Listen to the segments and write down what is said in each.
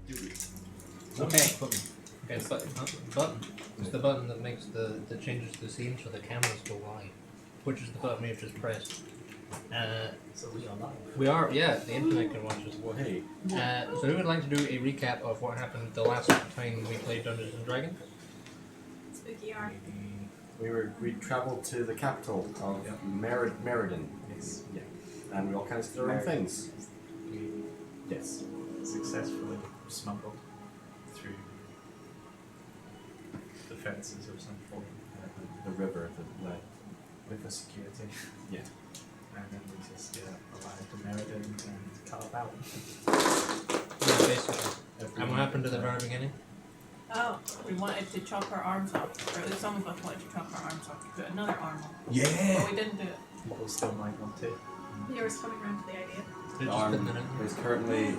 Okay. Okay, button. It's the button that makes the changes the scene so the cameras go wide. Which is the button we've just pressed. So we are live. We are, yeah, the internet can watch us. Well, hey. So we would like to do a recap of what happened the last time we played Dungeons and Dragons. Spooky yarn. We travelled to the capital of Meriden. Yes. Yeah. And we all kind of did our own things. We successfully smuggled through the fences of some form. The river, With the security. Yeah. And then we just arrived to Meriden and carved out. Yeah, basically. And what happened to the very beginning? Oh, we wanted to chop our arms off. Or at least some of us wanted to chop our arms off to put another arm on. Yeah! But we didn't do it. People still might want to. Yours coming around to the idea. They're The just putting arm it in. is currently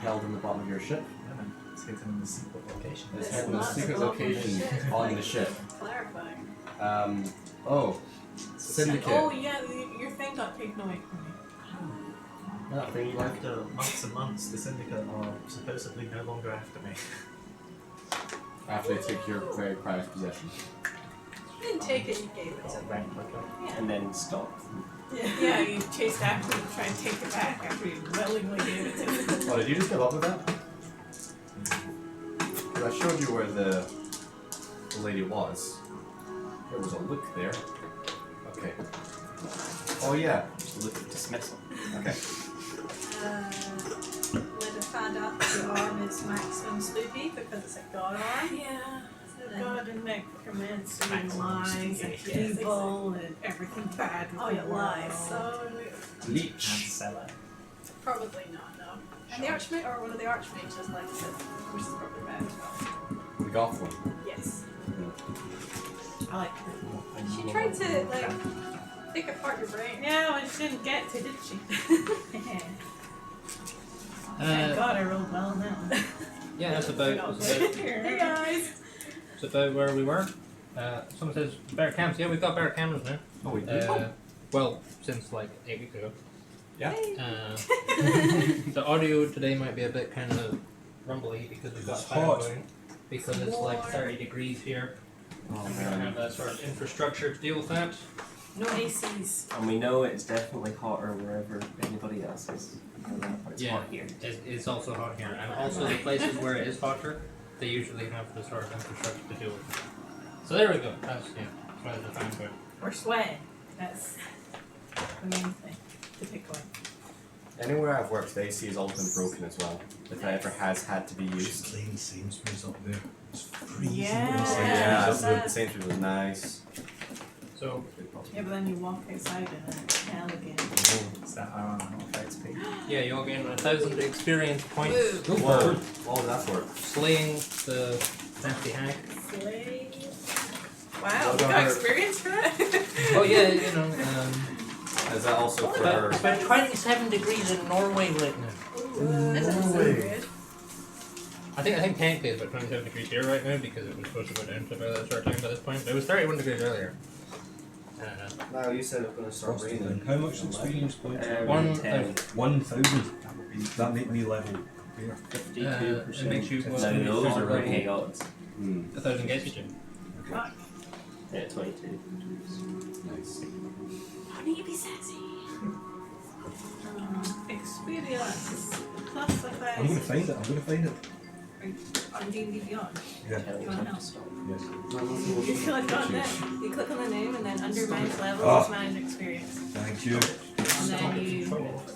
held in the bottom of your ship. Yeah, man. It's hidden in the secret location. It's It's held in a not secret the bottom of the location ship. on the ship. Clarifying. Syndicate. Oh yeah, your thing got taken away from me. That thing you like? After months and months, the Syndicate are supposedly no longer after me. After they took your very prized possession. You didn't take it, you gave it to Got them. ranked like that. Yeah. And then stop. Yeah, you chased after it to try and take it back after you willingly gave it to them. Oh, did you just give up with that? Because I showed you where the lady was. There was a look there. Okay. Oh yeah. Just look at dismissal. Okay. Linda found out that the arm is maximum spooky because it's a god arm. Yeah. So god and necromancy and lies and evil and everything bad. Oh, yeah, lies. So And Leech. seller. probably not, no. And the archmage, or one of the archmages likes it, which is probably bad as well. The goth one. Yes. I like her. And She you tried will- to, like, pick apart your brain. Yeah, well, she didn't get to, did she? Thank God I rolled well now. Yeah, that's about Hey guys! it's about where we were. Someone says better cams. Yeah, we've got better cameras now. Oh, we Well, since like 8 weeks ago. Yeah. The audio today might be a bit kind of rumbly because we've got It's fire hot. going. Because it's like 30 degrees here. Oh And we don't have that sort of infrastructure to deal with that. No ACs. And we know it's definitely hotter wherever anybody else is. But it's Yeah. hot here. It's also hot here. And also the places where it is hotter, they usually have the sort of infrastructure to deal with it. So there we go. That's why there's a fan for it. We're sweating. That's the main thing to pick on. Anywhere I've worked, the AC has always been broken as well. If it ever has had to be Just used. playing Sainsbury's up there. It's freezing. Yeah. So Yeah, yeah, that's the it. Sainsbury's was nice. So Yeah, but then you walk outside and it's hell again. Is that our XP? yeah, you'll gain 1,000 experience points Woo. Whoa. What was that for? slaying the nasty hag. Slay. Wow, Well you done, got her. experience for that? Oh yeah, you know. Is that also for But her? it's about 27 degrees in Norway right now. That sounds so good. I think technically it's about 27 degrees here right now because it was supposed to go down to about that sort of time by this point. It was 31 degrees earlier. No, you said it was going to start Frosty raining. then. How much experience points? 1,000. 1,000. That make me level here. 52%. it makes you Now what? those are Right. okay odds. 1,000 gets you to. Fuck. Yeah, 22. Nice. How do you be sexy? Experience. Plus a I'm gonna thousand. find it. On D&D Beyond. Yeah. Tell You you want to help? stop. Yes. You click on that. You click on the name and then under manage levels Ah. is manage experience. Thank you. And then you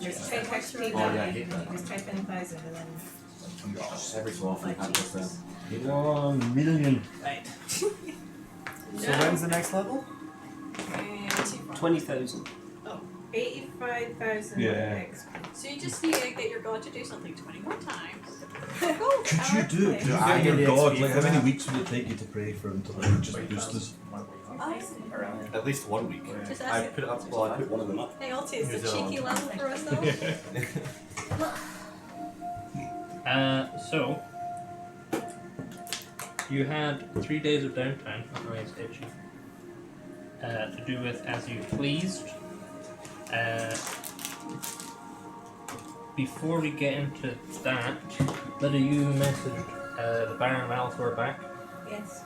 just take XP Oh, yeah, I down hate that. and just type in 1,000 and then Every so often it happens then. 1 million. right. So when's the next level? And 20,000. 85,000 Yeah. XP. So you just need to get your god to do something 20 more times. Oh, Could you do it? Could you I get get your the god? XP Like, for how many that. weeks would it take you to pray for him to like just boost us? I see. Around. At least 1 week. Just I ask put it up. Well, I put one of them up. Hey, Alti, is Here's the the other cheeky one. level for us though? So you had 3 days of downtime. Oh, it's itchy. To do with as you pleased. before we get into that, Lydia, you messaged the Baron of Althor back. Yes.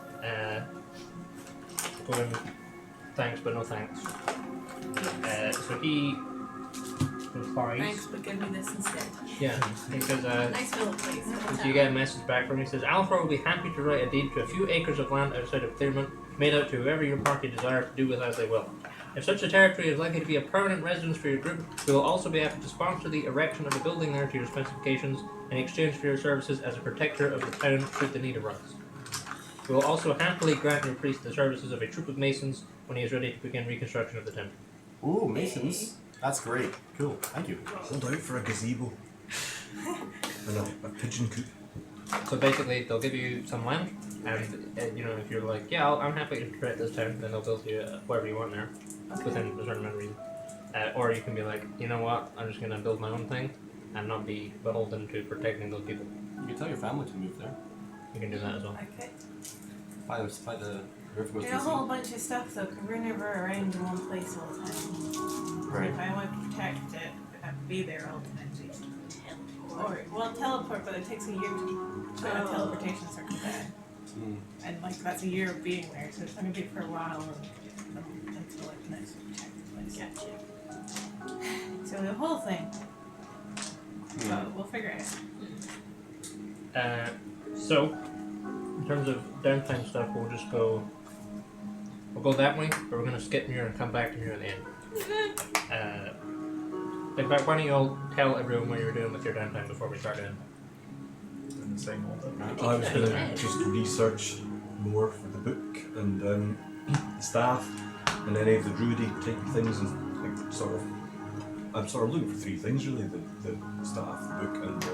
Going, thanks but no thanks. So he replies. Thanks, but give me this instead. Yeah, he says, Nice little place. so you get a message back from him. He says, Althor will be happy to write a deed to a few acres of land outside of Clearmont, made out to whoever your party desire to do with as they will. If such a territory is likely to be a permanent residence for your group, we will also be happy to sponsor the erection of a building there to your specifications in exchange for your services as a protector of the town should the need arise. We will also happily grant your priest the services of a troop of masons when he is ready to begin reconstruction of the temple. Ooh, masons. That's great. Cool. Thank you. Hold out for a gazebo. And a pigeon coop. So basically, they'll give you some land, and you know, if you're like, yeah, I'm happy to create this town, then they'll build you wherever you want there, within a certain amount of reason. Or you can be like, you know what, I'm just gonna build my own thing, and not be beholden to protecting those people. You can tell your family to move there. You can do that as well. Okay. By the river goes There's to a the whole bunch of stuff though, because we're never around in one place all the time. Right. If I want to protect it, I have to be there all the time. Or, well, teleport, but it takes a year to get a teleportation circle there. And, like, that's a year of being there, so it's going to be for a while until, like, the next protected place. Gotcha. So the whole thing. But we'll figure it out. So, in terms of downtime stuff, we'll go that way, but we're gonna skip Muir and come back to Muir at the end. In fact, why don't you all tell everyone what you were doing with your downtime before we start in? In the same order. I was going to just research more for the book and the staff and any of the druidy type things and like I'm sort of looking for three things really: the staff, the book, and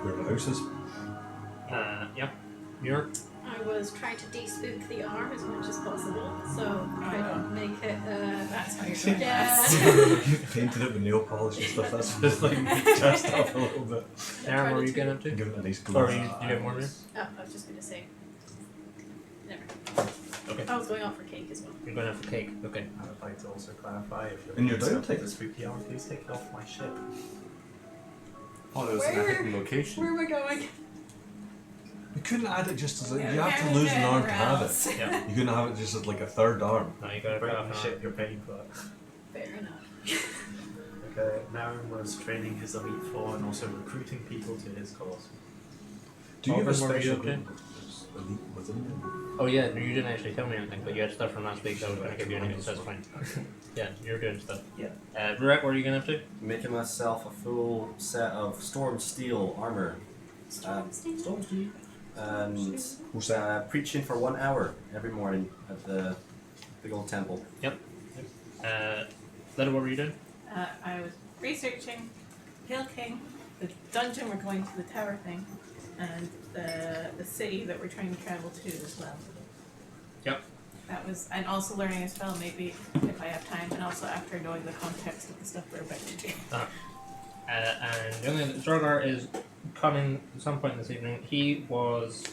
where the house is. Yeah. Muir? I was trying to de-spook the arm as much as possible, so try to make it. That's how you're doing Yeah. You painted it with nail polish and stuff. That's just like dressed up a little bit. Aaron, what were you getting up to? Give it a nice Or glow. you have more Muir? Oh, I was just going to say. Never. Okay. I was going off for cake as well. You're going to have the cake. Okay. I would like to also clarify if you're In your concerned downtime? with the spooky arm, please take it off my ship. Oh, there's a hidden location. Where am I going? We couldn't add it just as a, Yeah, you have to carry lose it an arm to have else. it. Yeah. You couldn't have it just as like a third arm. No, you gotta Break cut the off ship you're paying for. Fair enough. Okay, Naren was training his elite four and also recruiting people to his cause. Do you have a Alvin, what were you special up to? group that's elite within them? Oh yeah, you didn't actually tell me anything, but you had stuff from last week, so I was gonna give you anything, so that's fine. Yeah, you're doing stuff. Yeah. Rurik, what are you going up to? Making myself a full set of storm steel armor. Storm steel. And What's that? preaching for 1 hour every morning at the big old temple. Letta, what were you doing? I was researching Hill King, the dungeon we're going to, the tower thing, and the city that we're trying to travel to as well. Yep. That was, and also learning a spell maybe if I have time, and also after knowing the context of the stuff we're about to do. And the only Zorgar is coming at some point this evening. He was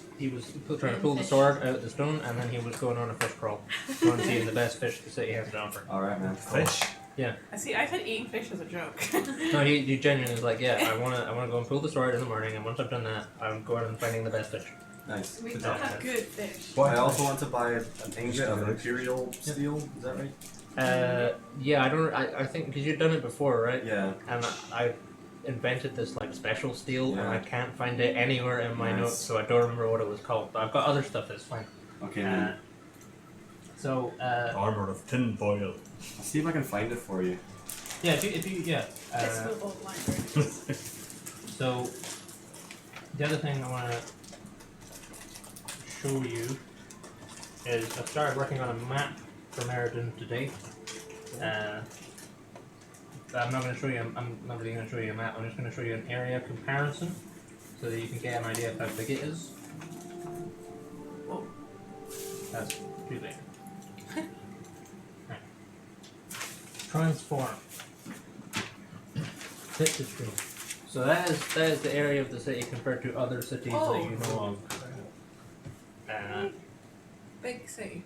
trying to pull the sword out of the stone, and then he was going on a fish crawl, going to see the best fish the city has to offer. Alright, man. Fish. I see. I thought eating fish was a joke. No, he genuinely is like, yeah, I wanna go and pull the sword in the morning, and once I've done that, I'm going and finding the best fish. Nice. We Good don't job. have good fish. What? I also want to buy an ingot of imperial steel. Is that right? Yeah, I think because you've done it before, right? Yeah. And I invented this like special steel, and Yeah. I can't find it anywhere in my Nice. notes, so I don't remember what it was called. But I've got other stuff that's fine. Okay, man. So Armor of tin foil. I'll see if I can find it for you. yeah, if you yeah. This football library. So the other thing I want to show you is I started working on a map for Meriden today. I'm not going to show you. I'm not really going to show you a map. I'm just going to show you an area comparison so that you can get an idea of how big it is. Oh, that's too big. Right. Transform. Hit the screen. So that is the area of the city compared to other cities that you know of. Big city.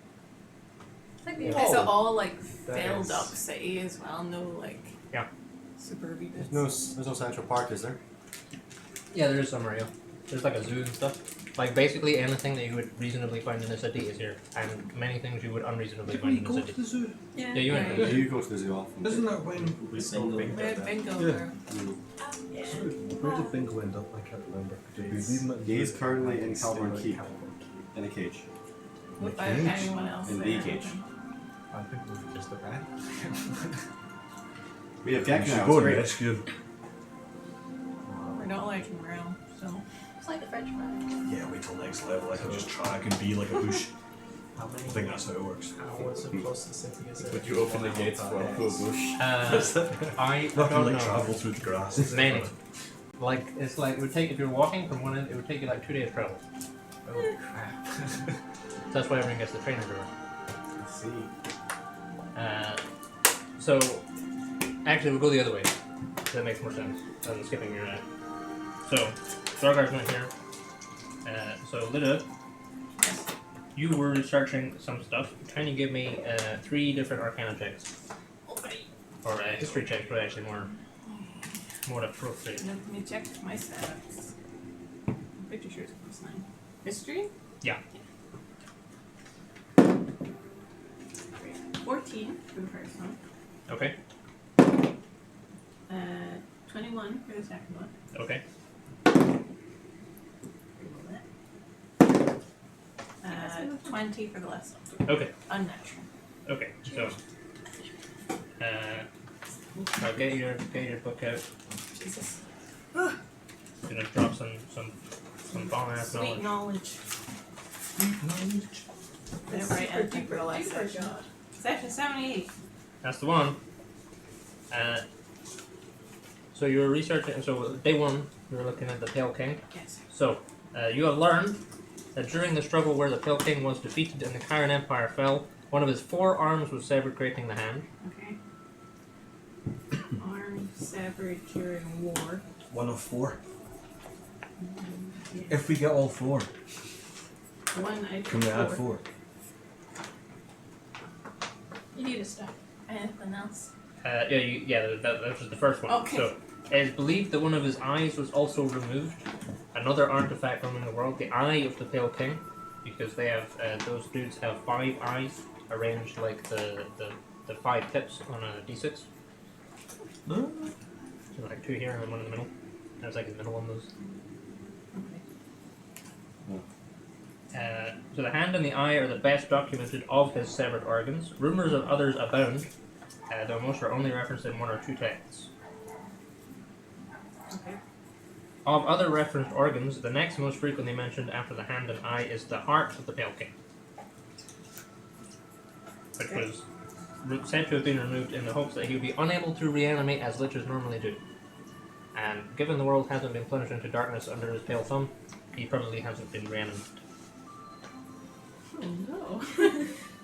It's like the Is it all like That filled is- up city as well? No like. Yeah. suburban bits. There's no Central Park, is there? Yeah, there is some Rio. There's like a zoo and stuff. Like basically anything that you would reasonably find in a city is here, and many things you would unreasonably find in a city. the zoo? Yeah, you went. Yeah, you go to the zoo often. Isn't that when... We saw Bingo. bingo We had there. bingo Yeah. there. Yeah. Where did Bingo end up? I can't remember. Did we leave him at He's the- currently in Calvert Stay Keep. like In a cage. Without cage? anyone else In the there. cage. I think we've just about. We have We Gek should now. go It's and great. rescue him. We're not like him around, so. It's like the French fry. Yeah, wait till next level. I can just track and be like a bush. How many I think that's how it works. hours across the city is it? Would you open the 1 gates hour for a per cool hex? bush? I Nothing don't like know. travel through the grass. and stuff Many. like Like it's like it would take if you're walking from one end, it would take you like 2 days travel. Oh crap. So that's why everyone gets the train everywhere. I see. So actually we'll go the other way. That makes more sense than skipping your So Stargar's went here. So Lida, you were researching some stuff. Can you give me 3 different Arcana checks? Or history checks, but actually more appropriate. Let me check my stats. I'm pretty sure it's +9. History? Yeah. 14 for the first one. Okay. 21 for the second one. Okay. Reroll that. 20 for the last one. Okay. Unnatural. Okay. So I'll get your book out. Jesus. Gonna drop some bomb ass Sweet knowledge. knowledge. I didn't write anything for the last section. Section 78. That's the one. So you were researching. So day 1, you were looking at the Pale King. Yes. So you have learned that during the struggle where the Pale King was defeated and the Karen Empire fell, one of his 4 arms was severed, creating the hand. Okay. Arm severed during war. that. 1 of 4. Yeah. If we get all 4, 1 I can we add 4? You need a staff. Anything else? That was the first one. Okay. So it is believed that one of his eyes was also removed. Another artifact roaming the world, the Eye of the Pale King, because they have those dudes have 5 eyes arranged like the 5 tips on a d6. So like 2 here and 1 in the middle. There's like the middle one of those. So the hand and the eye are the best documented of his severed organs. Rumors of others abound, though most are only referenced in 1 or 2 texts. Okay. Of other referenced organs, the next most frequently mentioned after the hand and eye is the heart of the Pale King, which was said to have been removed in the hopes that he would be unable to reanimate as liches normally do. And given the world hasn't been plunged into darkness under his pale thumb, he probably hasn't been reanimated. Oh no.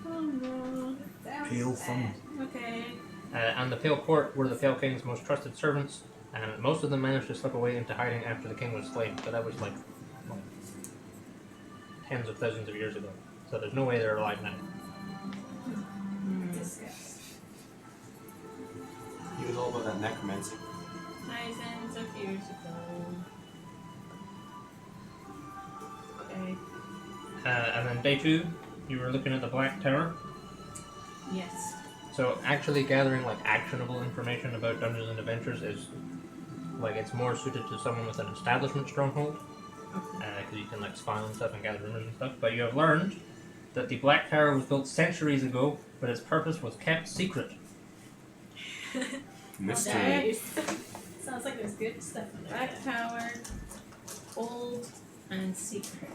Oh no. That was Pale bad. thumb. Okay. And the Pale Court were the Pale King's most trusted servants, and most of them managed to slip away into hiding after the king was slain, but that was like tens of thousands of years ago. So there's no way they're alive now. He was all about that necromancy. Thousands of years ago. Okay. And then day 2, you were looking at the Black Tower. Yes. So actually gathering like actionable information about Dungeons and Adventures is like it's more suited to someone with an establishment stronghold, because you can like spy on stuff and gather rumors and stuff. But you have learned that the Black Tower was built centuries ago, but its purpose was kept secret. Mystery. Nice. Sounds like there's good stuff in there. Black Tower. Old and secret.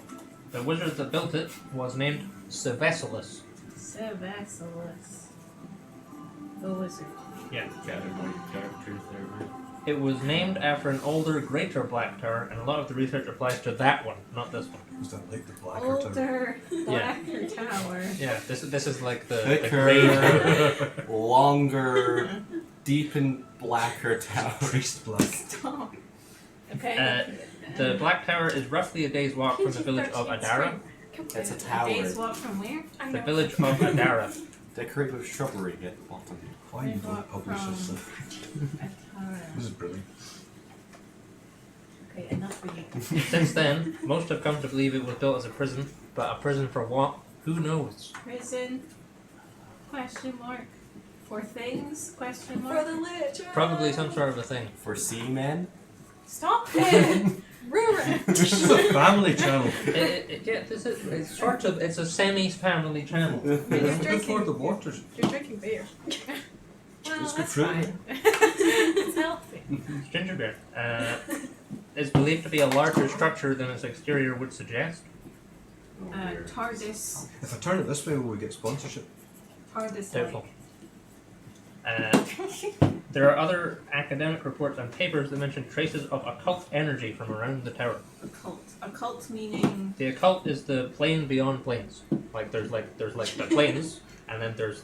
The wizard that built it was named Sevesilis. Sevesilis. The wizard. Yeah. Gathered all your characters there, man. It was named after an older, greater Black Tower, and a lot of the research applies to that one, not this one. Was that like the Blacker Tower? Older, blacker tower. Yeah, this is like the Thicker, great. longer, deep and blacker tower. Priest Black. Stop. Okay. The Black Tower is roughly a day's walk from the village of Adara. It's a tower. Days walk from where? The village of Adara. Decorated with shrubbery at the bottom. Why you don't publish this stuff? A tower This is brilliant. Okay, enough for you. Since then, most have come to believe it was built as a prison, but a prison for what? Who knows? Prison? Question mark. For things? Question For mark. the lich. Probably some sort of a thing. For seamen? Stop it! Ruin. This is a family channel. It's sort of, it's a semi-family channel. It's good for the waters. You're drinking beer. Well, It's good that's fruit. fine. It's healthy. It's ginger beer. It's believed to be a larger structure than its exterior would suggest. TARDIS. If I turn it this way, will we get sponsorship? TARDIS. Doubtful. There are other academic reports and papers that mention traces of occult energy from around the tower. Occult. Occult meaning. The occult is the plane beyond planes. There's the planes, and then there's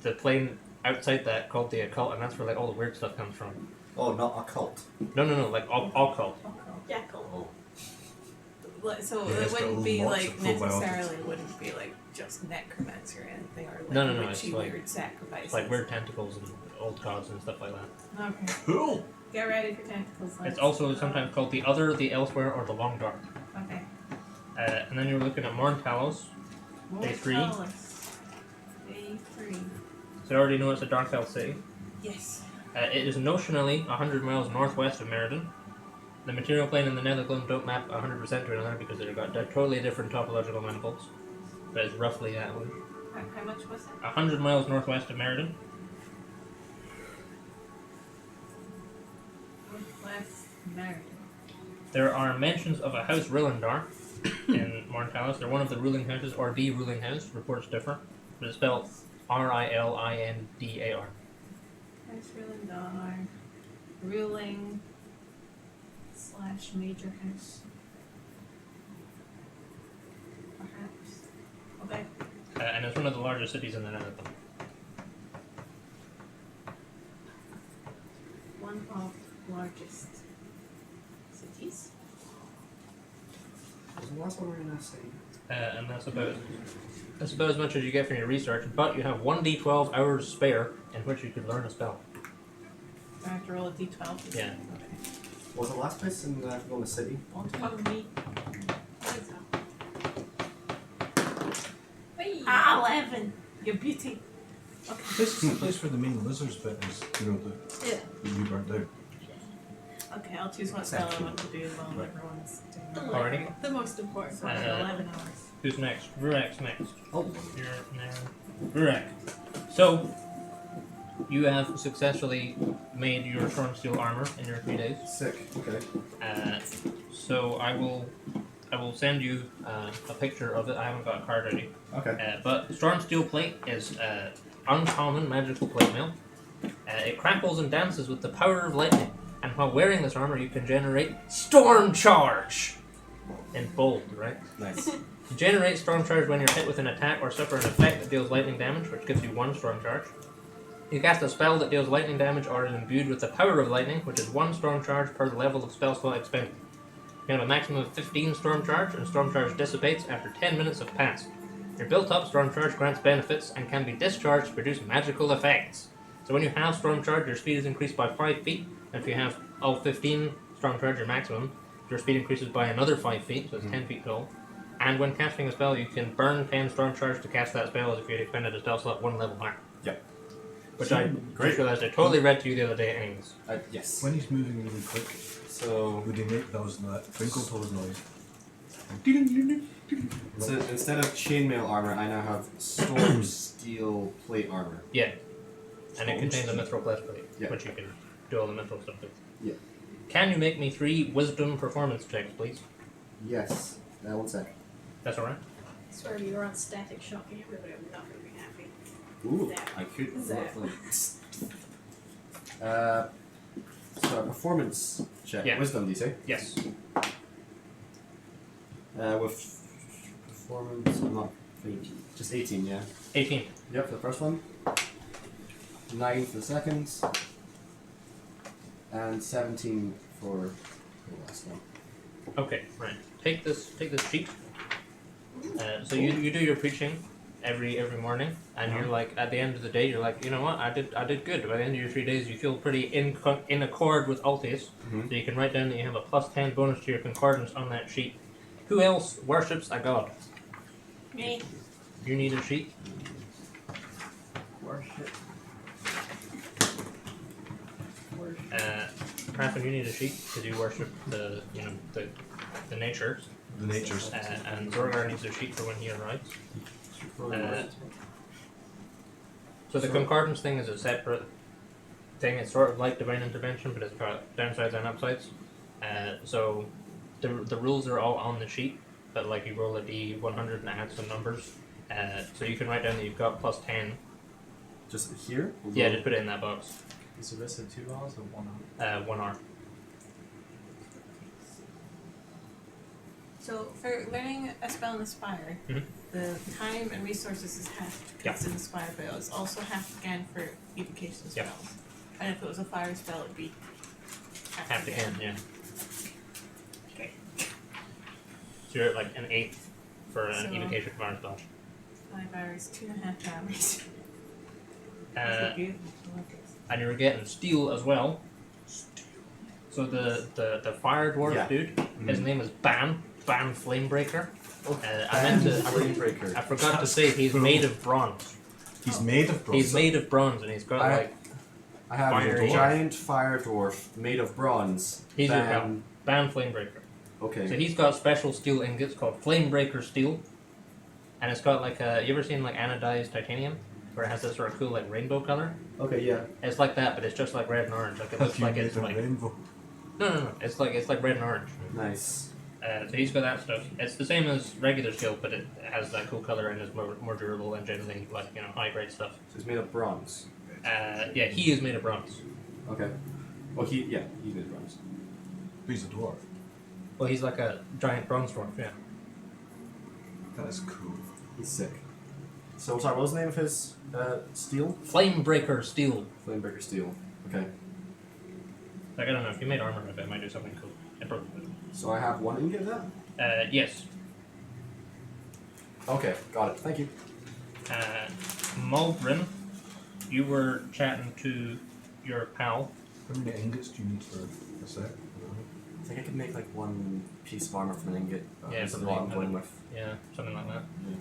the plane outside that called the occult, and that's where like all the weird stuff comes from. Oh, not a cult. No, like occult. Yeah, cool. So Yeah, it it's got wouldn't be lots like of probiotics. necessarily wouldn't be like just necromancy or anything or like No, it's witchy like- weird sacrifices. It's like weird tentacles and old gods and stuff like that. Okay. Cool. Get ready for tentacles. It's let's also go. sometimes called the other, the elsewhere, or the long dark. Okay. And then you're looking at Morntalos. Day 3. Mortalis. Day 3. So you already know it's a dark elf city. Yes. It is notionally 100 miles northwest of Meriden. The material plane and the Nethergloam don't map 100% to another because they've got totally different topological manifolds. But it's roughly that way. How much was it? 100 miles northwest of Meriden. Northwest Meriden. There are mentions of a house Rillandar in Morntalos. They're one of the ruling houses, or the ruling house. Reports differ. But it's spelled Rilindar. House Rillandar. Ruling / major house. Perhaps. Okay. And it's one of the largest cities in the Netherlands. One of largest cities. Was the last one we were gonna say? And that's about as much as you get from your research, but you have 1d12 hours spare in which you could learn a spell. Do I have to roll a d12? Yeah. Okay. Was the last place in the city? Don't fuck me. Whee! 11! You beauty. Okay. This is the place where the main lizards bit is, the Yeah. you burnt out. Okay, I'll choose what spell I want to do while everyone's doing that. Alrighty. The most important So part. 11 hours. Who's next? Rurek's next. Oh. You're now. Rurek. So, you have successfully made your storm steel armor in your 3 days. Sick. Okay. So I will send you a picture of it. I haven't got a card ready. Okay. But storm steel plate is uncommon magical plate mail. It crackles and dances with the power of lightning, and while wearing this armor, you can generate storm charge. In bold, right? Nice. You generate storm charge when you're hit with an attack or suffer an effect that deals lightning damage, which gives you 1 storm charge. You cast a spell that deals lightning damage or is imbued with the power of lightning, which is 1 storm charge per level of spell slot expended. You have a maximum of 15 storm charge, and storm charge dissipates after 10 minutes have passed. Your built-up storm charge grants benefits and can be discharged to produce magical effects. So when you have storm charge, your speed is increased by 5 feet, and if you have all 15 storm charge, your maximum, your speed increases by another 5 feet, so it's 10 feet tall. And when casting a spell, you can burn 10 storm charge to cast that spell as if you had expended a spell slot 1 level higher. Yep. Which I Great. just realized I totally read to you the other day anyways. Yes. When he's moving really quick, So, would he make that twinkle toes noise? so instead of chainmail armor, I now have storm steel plate armor. Yeah. And it contains a mithril breastplate, Yeah. which you can do all the mithril stuff with. Yeah. Can you make me 3 wisdom performance checks, please? Yes. 1 sec. That's alright? I swear if you were on static shocking everybody, I'm not going to be happy. Ooh, Zap. I could. Zap. So a performance check. Yeah. Wisdom, do you say? Yes. With performance, I'm not thinking. Just 18, yeah. 18. Yep, for the first one. 9 for the second. And 17 for the last one. Okay, right. Take this sheet. So you do your preaching. every morning, and you're like at the end of the day, you're like, you know what, I did good. By the end of your 3 days, you feel pretty in accord with Altius, so you can write down that you have a +10 bonus to your concordance on that sheet. Who else worships a god? Me. You need a sheet. Worship. Raffin, you need a sheet because you worship the nature. The natures. And Zorgar needs a sheet for when he arrives. So the concordance thing is a separate thing. It's sort of like divine intervention, but it's got downsides and upsides. So the rules are all on the sheet, but like you roll a d100 and add some numbers. So you can write down that you've got +10. Just here? Yeah, just put it in that box. Is the rest of 2 hours or 1 hour? 1 hour. So for learning a spell in Inspire, Mhm. the time and resources is half Yeah. because it's Inspire, but it's also half again for evocation Yeah. spells. And if it was a fire spell, it'd be Half the hand, yeah. Okay. So you're at like an 1/8 for an So- evocation fire spell. 5 hours, 2.5 hours. Uh, Beautiful. I like this. and you're getting steel as well. So the fire dwarf Yeah. dude, his name is Ban Flamebreaker. I And meant to. Flamebreaker. I forgot to say he's made of bronze. He's made of bronze. He's made of bronze, and he's got I- like I have Fire a dwarf. giant fire dwarf made of bronze. he's your Bam. pal. Ban Flamebreaker. Okay. So he's got special steel ingots called Flamebreaker steel, and it's got like you ever seen like anodized titanium, where it has this sort of cool like rainbow color? Okay, yeah. It's like that, but it's just like red and orange. Like it looks You like made it's a like rainbow. no. It's like red and orange. Nice. So he's got that stuff. It's the same as regular steel, but it has that cool color and is more durable and generally like high grade stuff. So it's made of bronze. Yeah, he is made of bronze. Okay. Well, he's made of bronze. He's a dwarf. Well, he's like a giant bronze dwarf. Yeah. That is cool. He's sick. So, sorry, what was the name of his steel? Flamebreaker steel. Flamebreaker steel. Okay. Like I don't know if you made armor of it, it might do something cool. It probably would. So I have 1 ingot of that? Yes. Okay, got it. Thank you. Meriden, you were chatting to your pal. How many ingots do you need for a set? I think I could make like 1 piece of armor from an ingot. Yeah, This is something what I'm like going that. with. Yeah, something like that. Yeah.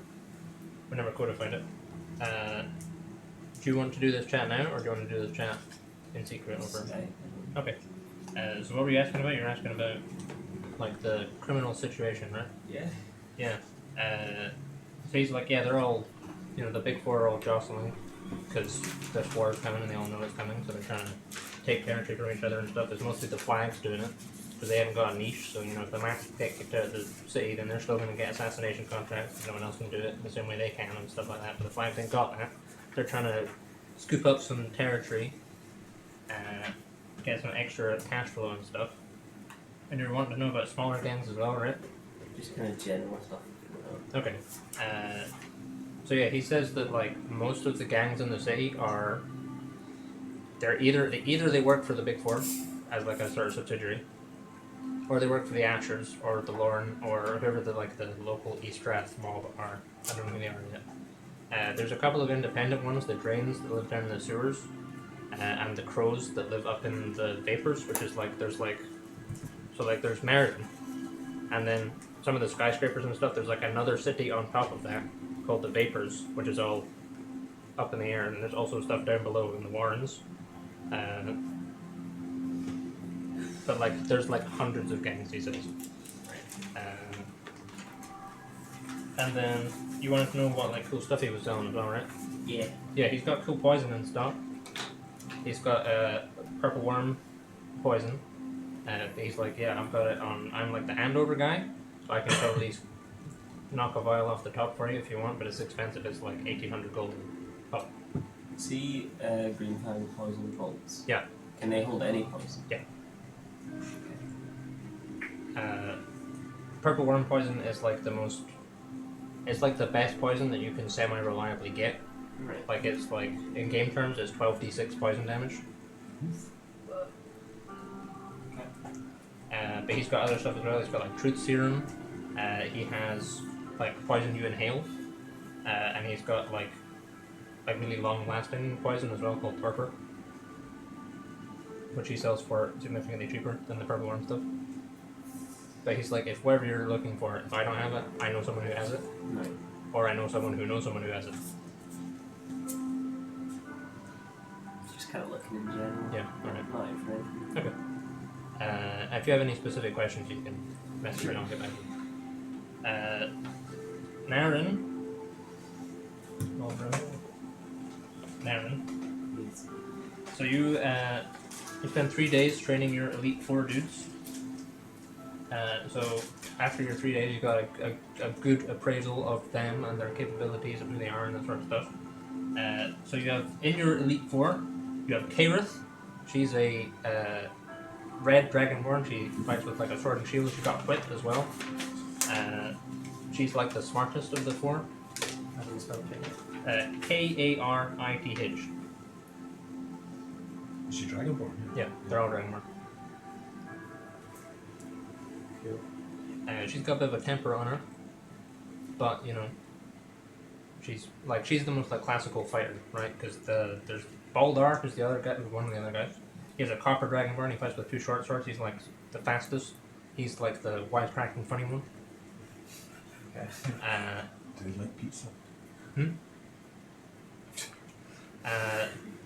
We never codified it. Do you want to do this chat now, or do you want to do this chat in secret over? Okay. So what were you asking about? You're asking about like the criminal situation, right? Yeah. Yeah. So he's like, yeah, they're all, the big four are all jostling because this war is coming and they all know it's coming, so they're trying to take territory from each other and stuff. It's mostly the flags doing it because they haven't got a niche. So if the max get kicked out of the city, then they're still going to get assassination contracts. No one else can do it the same way they can and stuff like that. But the flags ain't got that. They're trying to scoop up some territory, get some extra cash flow and stuff. And you're wanting to know about smaller gangs as well, right? Just kind of general stuff. Okay. So yeah, he says that like most of the gangs in the city are either they work for the Big Four as like a sort of subsidiary, or they work for the Ashers or the Lorne or whoever the local East Strath mob are. I don't know who they are yet. There's a couple of independent ones, the Drains that live down in the sewers, and the Crows that live up in the Vapors, which is like there's Meriden, and then some of the skyscrapers and stuff. There's like another city on top of that called the Vapors, which is all up in the air, and there's also stuff down below in the Warrens. But like there's like hundreds of gangs, he says. And then you wanted to know what like cool stuff he was selling as well, right? Yeah. Yeah, he's got cool poison in stock. He's got purple worm poison. He's like, yeah, I've got it on. I'm like the handover guy, so I can probably knock a vial off the top for you if you want, but it's expensive. It's like 1,800 gold. Oh, See, green fang poison bolts. Yeah. Can they hold any poison? Yeah. Purple worm poison is like the most. It's like the best poison that you can semi-reliably get. Right. Like it's like in game terms, it's 12d6 poison damage. But he's got other stuff as well. He's got like truth serum. He has like poison you inhale. and he's got like really long-lasting poison as well called torpor, which he sells for significantly cheaper than the purple worm stuff. But he's like, if whatever you're looking for, if I don't have it, I know someone who has it, Right. or I know someone who knows someone who has it. Just kind of looking in general. Yeah, alright. Not for anything. Okay. If you have any specific questions, you can message me and I'll get back to you. Naren. Naren. Yes. So you spend 3 days training your elite 4 dudes. So after your 3 days, you got a good appraisal of them and their capabilities and who they are and that sort of stuff. So you have in your elite 4, you have Kairith. She's a red dragonborn. She fights with like a sword and shield. She's got wit as well. She's like the smartest of the 4. How do you spell Karith. Is she Dragonborn? Yeah, they're all dragonborn. Cool. She's got a bit of a temper on her, but you know, she's the most like classical fighter, right? Because there's Baldar, who's the other guy, who's one of the other guys. He has a copper dragonborn. He fights with 2 short swords. He's like the fastest. He's like the wisecracking funny one. Okay. Do they like pizza?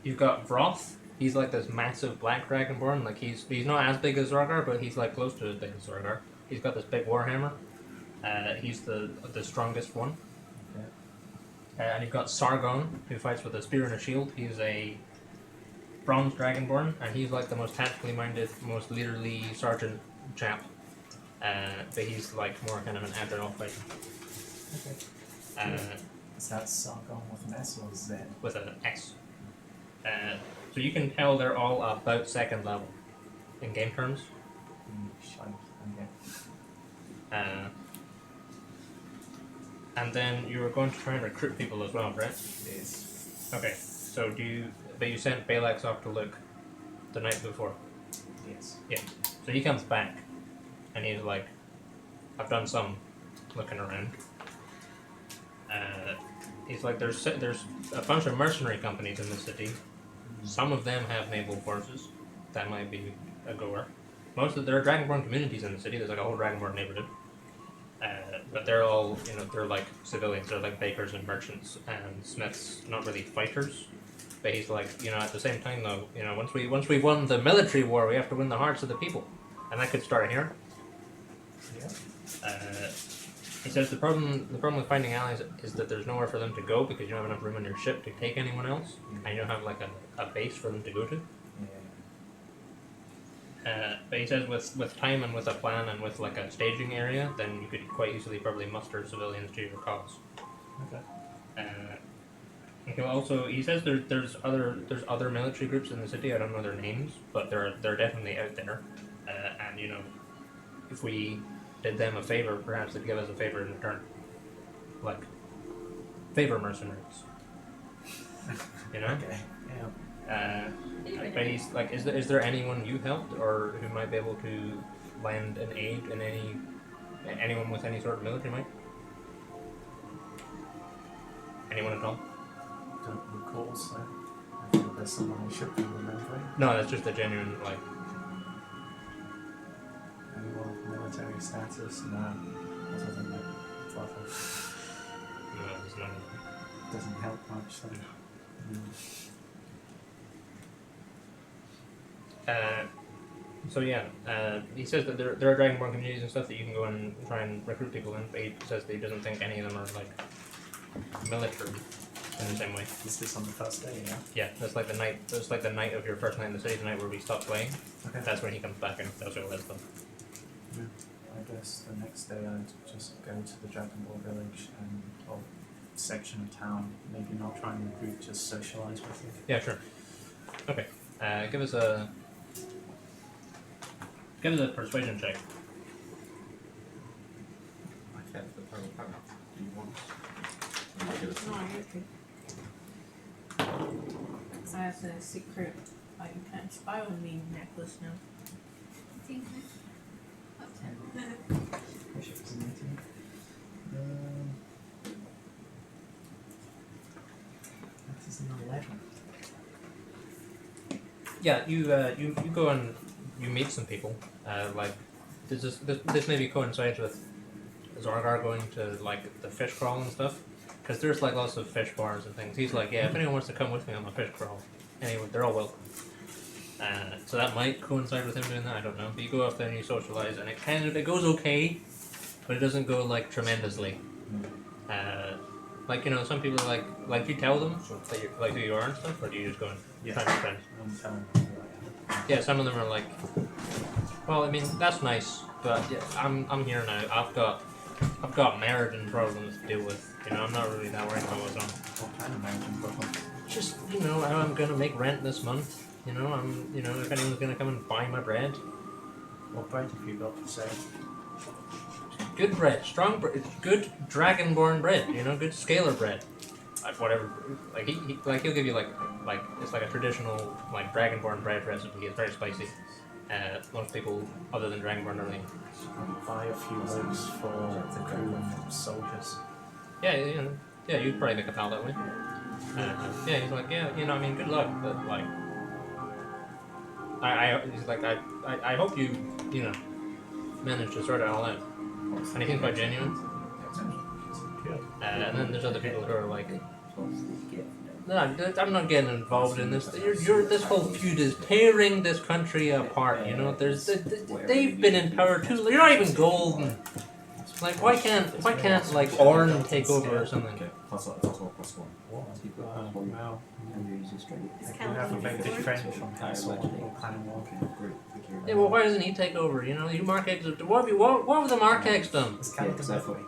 You've got Vroth. He's like this massive black dragonborn. Like he's not as big as Zorgar, but he's like close to as big as Zorgar. He's got this big warhammer. He's the strongest one. Okay. And you've got Sargon, who fights with a spear and a shield. He's a bronze dragonborn, and he's like the most tactically minded, most leaderly sergeant chap. But he's like more kind of an agile fighter. Is that Sargon with an S or Z? With an S. So you can tell they're all about 2nd level in game terms. Shite. Okay. And then you were going to try and recruit people as well, right? Yes. Okay. So but you sent Balax off to look the night before. Yes. So he comes back, and he's like, I've done some looking around. He's like, there's a bunch of mercenary companies in the city. Some of them have naval forces. That might be a goer. There are Dragonborn communities in the city. There's like a whole Dragonborn neighborhood. But they're all, you know, they're like civilians. They're like bakers and merchants and smiths, not really fighters. But he's like, you know, at the same time though, you know, once we won the military war, we have to win the hearts of the people, and that could start here. Yeah. He says the problem with finding allies is that there's nowhere for them to go because you don't have enough room on your ship to take anyone else, and you don't have like a base for them to go to. But he says with time and with a plan and with like a staging area, then you could quite easily probably muster civilians to your cause. Okay. He says there's other military groups in the city. I don't know their names, but they're definitely out there. And you know, if we did them a favor, perhaps they'd give us a favor in return, like favor mercenaries. You know. Okay. Yeah. But he's like, is there anyone you helped or who might be able to lend an aid in anyone with any sort of military might? Anyone at all? Don't recall, so I think there's someone I should be remembering. No, that's just a genuine like. Anyone with military status? No. Other than that, brother. No, there's none. Doesn't help much, so. So yeah, he says that there are Dragonborn communities and stuff that you can go and try and recruit people in, but he says that he doesn't think any of them are like military in the same way. Is this on the first day, yeah? Yeah, that's like the night. That's like the night of your first night in the city, the night where we stop playing. Okay. That's when he comes back and that's what it is. I guess the next day I'd just go to the Dragonborn village or section of town. Maybe not try and recruit, just socialise with you. Yeah, sure. Okay. Give us a persuasion check. I kept the pearl power. Do you want? I'm not good at No, you're good. Because I have the secret, I can spy on me necklace now. Wish it was an 18. yeah, you go and you meet some people. Like this maybe coincides with Zorgar going to like the fish crawl and stuff, because there's like lots of fish bars and things. He's like, yeah, if anyone wants to come with me on my fish crawl, anyway, they're all welcome. So that might coincide with him doing that. I don't know. But you go up there and you socialize, and it goes okay, but it doesn't go like tremendously. Like some people like you tell them that you like who you are and stuff, or do you just go and try to be friends? I'm telling you who I am. Yeah, some of them are like, well, I mean that's nice, but I'm here now. I've got Meriden problems to deal with. I'm not really that worried about what's on. What kind of mountain problem? Just how I'm gonna make rent this month. I'm if anyone's gonna come and buy my bread. What bread have you got for sale? Good bread, strong bread, good dragonborn bread. Good scalar bread. Whatever, like he'll give you like it's like a traditional like dragonborn bread recipe. It's very spicy. Most people other than dragonborn don't really. Buy a few loaves for the crew of soldiers. Yeah, you'd probably make a pal that way. Yeah, he's like, yeah, I mean, good luck, but like, he's like, I hope you manage to sort it all out. And he seems quite genuine. And then there's other people who are like, no, I'm not getting involved in this. This whole feud is tearing this country apart. They've been in power too. You're not even golden. Like, why can't like Orn take over or something? Okay, plus one. Wow. And you're using strength. It's I do have a very good friend from Castle or Clan Okay, great. Thank you. Yeah, well, why doesn't he take over? You Markex. What have the Markex done? Is Clan Exactly.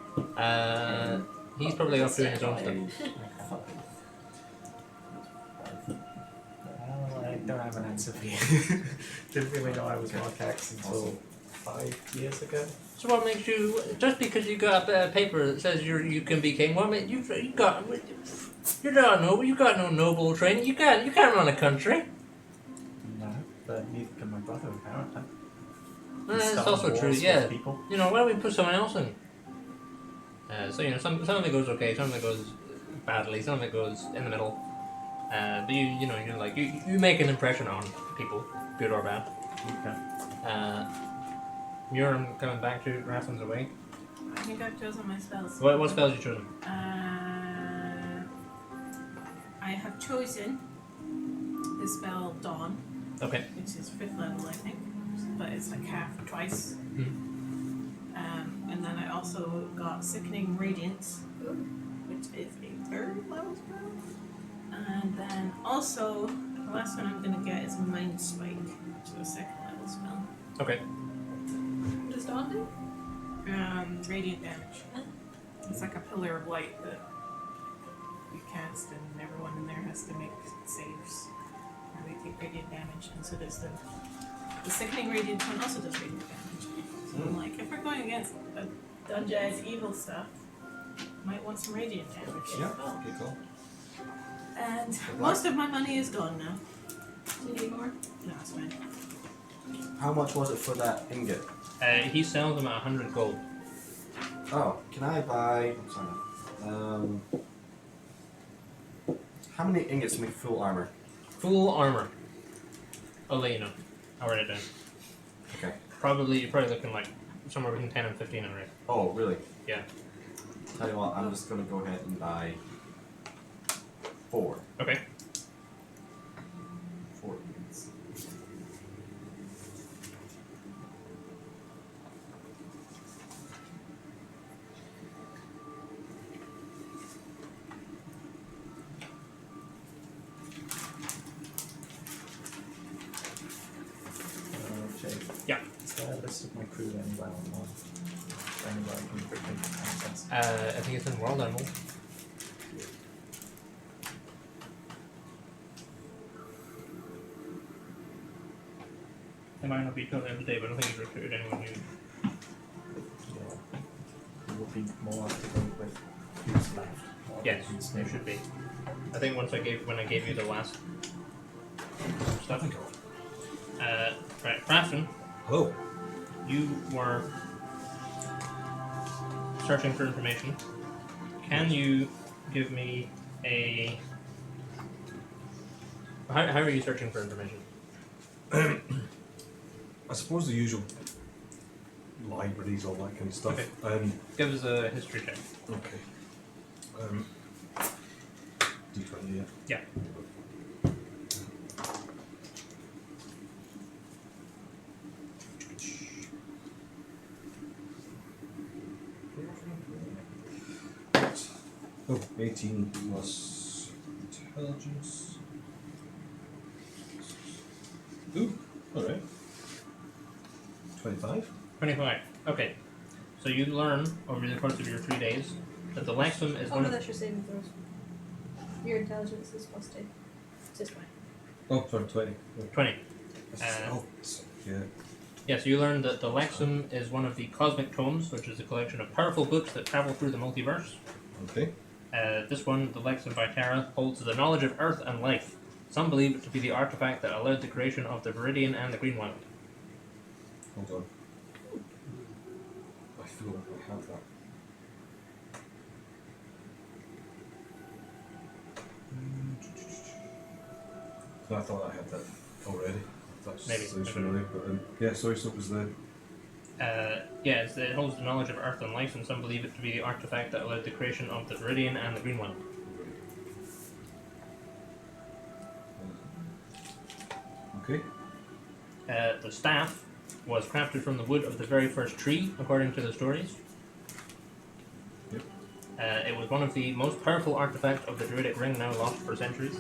He's probably off doing his own stuff. Well, I don't have an answer for you. Didn't really know I was Markex until 5 years ago. So what makes you just because you got a paper that says you can be king? What makes you got? You're not noble. You got no noble training. You can't run a country. No, but neither can my brother apparently. That's Starting also wars true. with Yeah. people. Why don't we put someone else in? So some of it goes okay, some of it goes badly, some of it goes in the middle. But you're like you make an impression on people, good or bad. Okay. You're coming back to Rathlin's away. I think I've chosen my spells. What spells you chosen? I have chosen the spell Dawn, Okay. which is 5th level, I think, but it's like half twice. And then I also got Sickening Radiance, which is a 3rd level spell. And then also, the last one I'm going to get is Mind Spike, which is a 2nd level spell. Okay. What does Dawn do? Radiant damage. It's like a pillar of light that you cast, and everyone in there has to make saves, or they take radiant damage. And so does the Sickening Radiant one also does radiant damage. So I'm like, if we're going against a Dungeon's evil stuff, might want some radiant damage. Yeah. as well. Okay, cool. And most of my money is gone now. Do you need more? No, it's fine. How much was it for that ingot? He sells them at 100 gold. Oh, can I buy? I'm sorry. How many ingots make full armor? Full armor. I'll let you know. I'll write it down. Okay. You're probably looking like somewhere between 10 and 15 already. Oh, really? Yeah. Tell you what, I'm just gonna go ahead and buy 4. Okay. 4 ingots. Jake. Yeah. Is there a list of my crew anywhere online? Anywhere I can quickly access? I think it's in World Animal. It might not be totally up to date, but I don't think he's recruited anyone new. Yeah. It would be more up to date with who's left. or Yes, who's there new. should be. I think when I gave you the last stuff. Right, Crafton, Hello. you were searching for information. Can you give me a... How are you searching for information? I suppose the usual libraries, all that kind of stuff. Okay. Give us a history check. Okay. D20, yeah. Yeah. Oh, 18 plus intelligence. Ooh, alright. 25? 25. Okay. So you learn over the course of your 3 days that the Lexum is Oh one no, of that's your saving throws. Your intelligence is plus 2. It's just 20. Oh, sorry, 20. 20. Oh, yeah. Yes, you learn that the Lexum is one of the cosmic tomes, which is a collection of powerful books that travel through the multiverse. Okay. This one, the Lexum Vitara, holds the knowledge of Earth and life. Some believe it to be the artifact that allowed the creation of the Meriden and the Green Wild. Hold on. I feel like I have that. I thought I had that already. That's Maybe. sounds familiar, but yeah, sorry, so it was the... It holds the knowledge of Earth and life, and some believe it to be the artifact that allowed the creation of the Meriden and the Green Wild. Okay. The staff was crafted from the wood of the very first tree, according to the stories. Yep. It was one of the most powerful artifacts of the Druidic ring, now lost for centuries.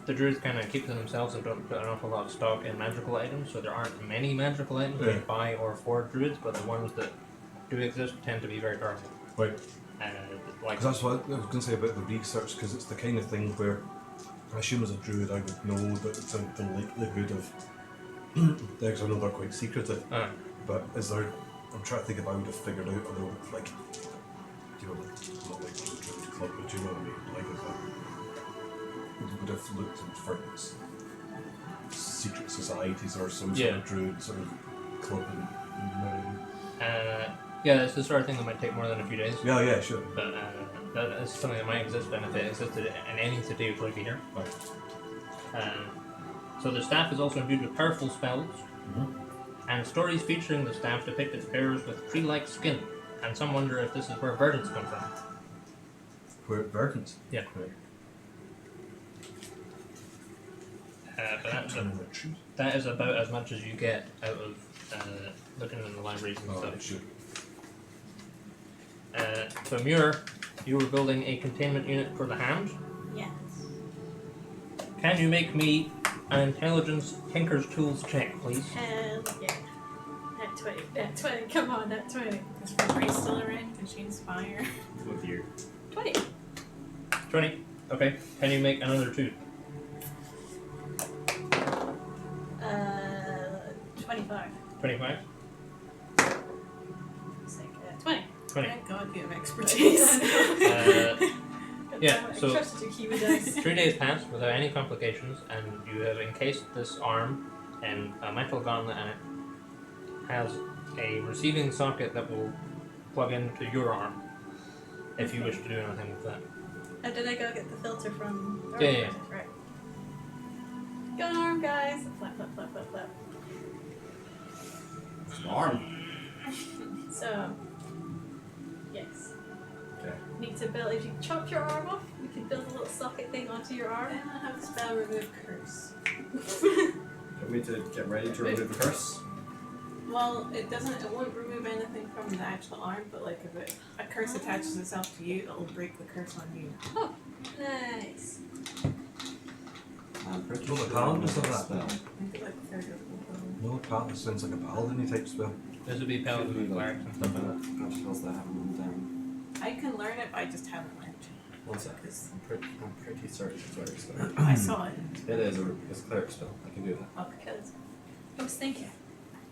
The druids kind of keep to themselves and don't put an awful lot of stock in magical items, so there aren't many magical items made by or for druids, but the ones that do exist tend to be very powerful. Right. Like, Because that's what I was going to say about the research, because it's the kind of thing where I assume as a druid I would know that it's the likelihood of because I know they're quite secretive. But is there? I'm trying to think if I would have figured out other like, you know, not like the druid club, but you know what I mean? Like if I would have looked for secret societies or some sort of druid sort of club in Meriden. yeah, it's the sort of thing that might take more than a few days. Yeah, sure. But that is something that might exist, and if it existed in any city, it would probably be here. Right. So the staff is also imbued with powerful spells, and stories featuring the staff depict its bearers with tree-like skin, and some wonder if this is where verdants come from. Where verdants? Yeah. Right. But that is about as much as you get out of looking in the libraries and stuff. Sure. So Muir, you were building a containment unit for the hand. Yes. Can you make me an intelligence Tinker's Tools check, please? Hell yeah. That 20. That 20. Come on, that 20. Is Fabri still around? Can she inspire? With your 20. 20. Okay. Can you make another 2? 25. 25. 20. 20. Thank God you have expertise. Yeah, so Trusted your Kiwi dice. 3 days pass without any complications, and you have encased this arm in a metal gauntlet, and it has a receiving socket that will plug into your arm if you wish to do anything with that. Oh, did I go get the filter from... Yeah. Right. Go arm, guys! Flap, flap, flap, flap, flap. arm. So... Yes. Okay. Need to build... If you chop your arm off, we can build a little socket thing onto your arm. I don't have the spell remove curse. Want me to get ready to remove the curse? Well, it won't remove anything from the actual arm, but like if a curse attaches itself to you, it'll break the curse on you. Oh, nice. I'm pretty Well, the sure paladin I know does that that. spell. I think like third or fourth. No, paladin sounds like a paladin type spell. This would be paladin with clerics and stuff like that. How spells that I haven't written down? I can learn it, but I just haven't learned it. One second. I'm pretty certain it's a cleric spell. I saw it. It is it's a cleric spell. I can do that. Because I was thinking,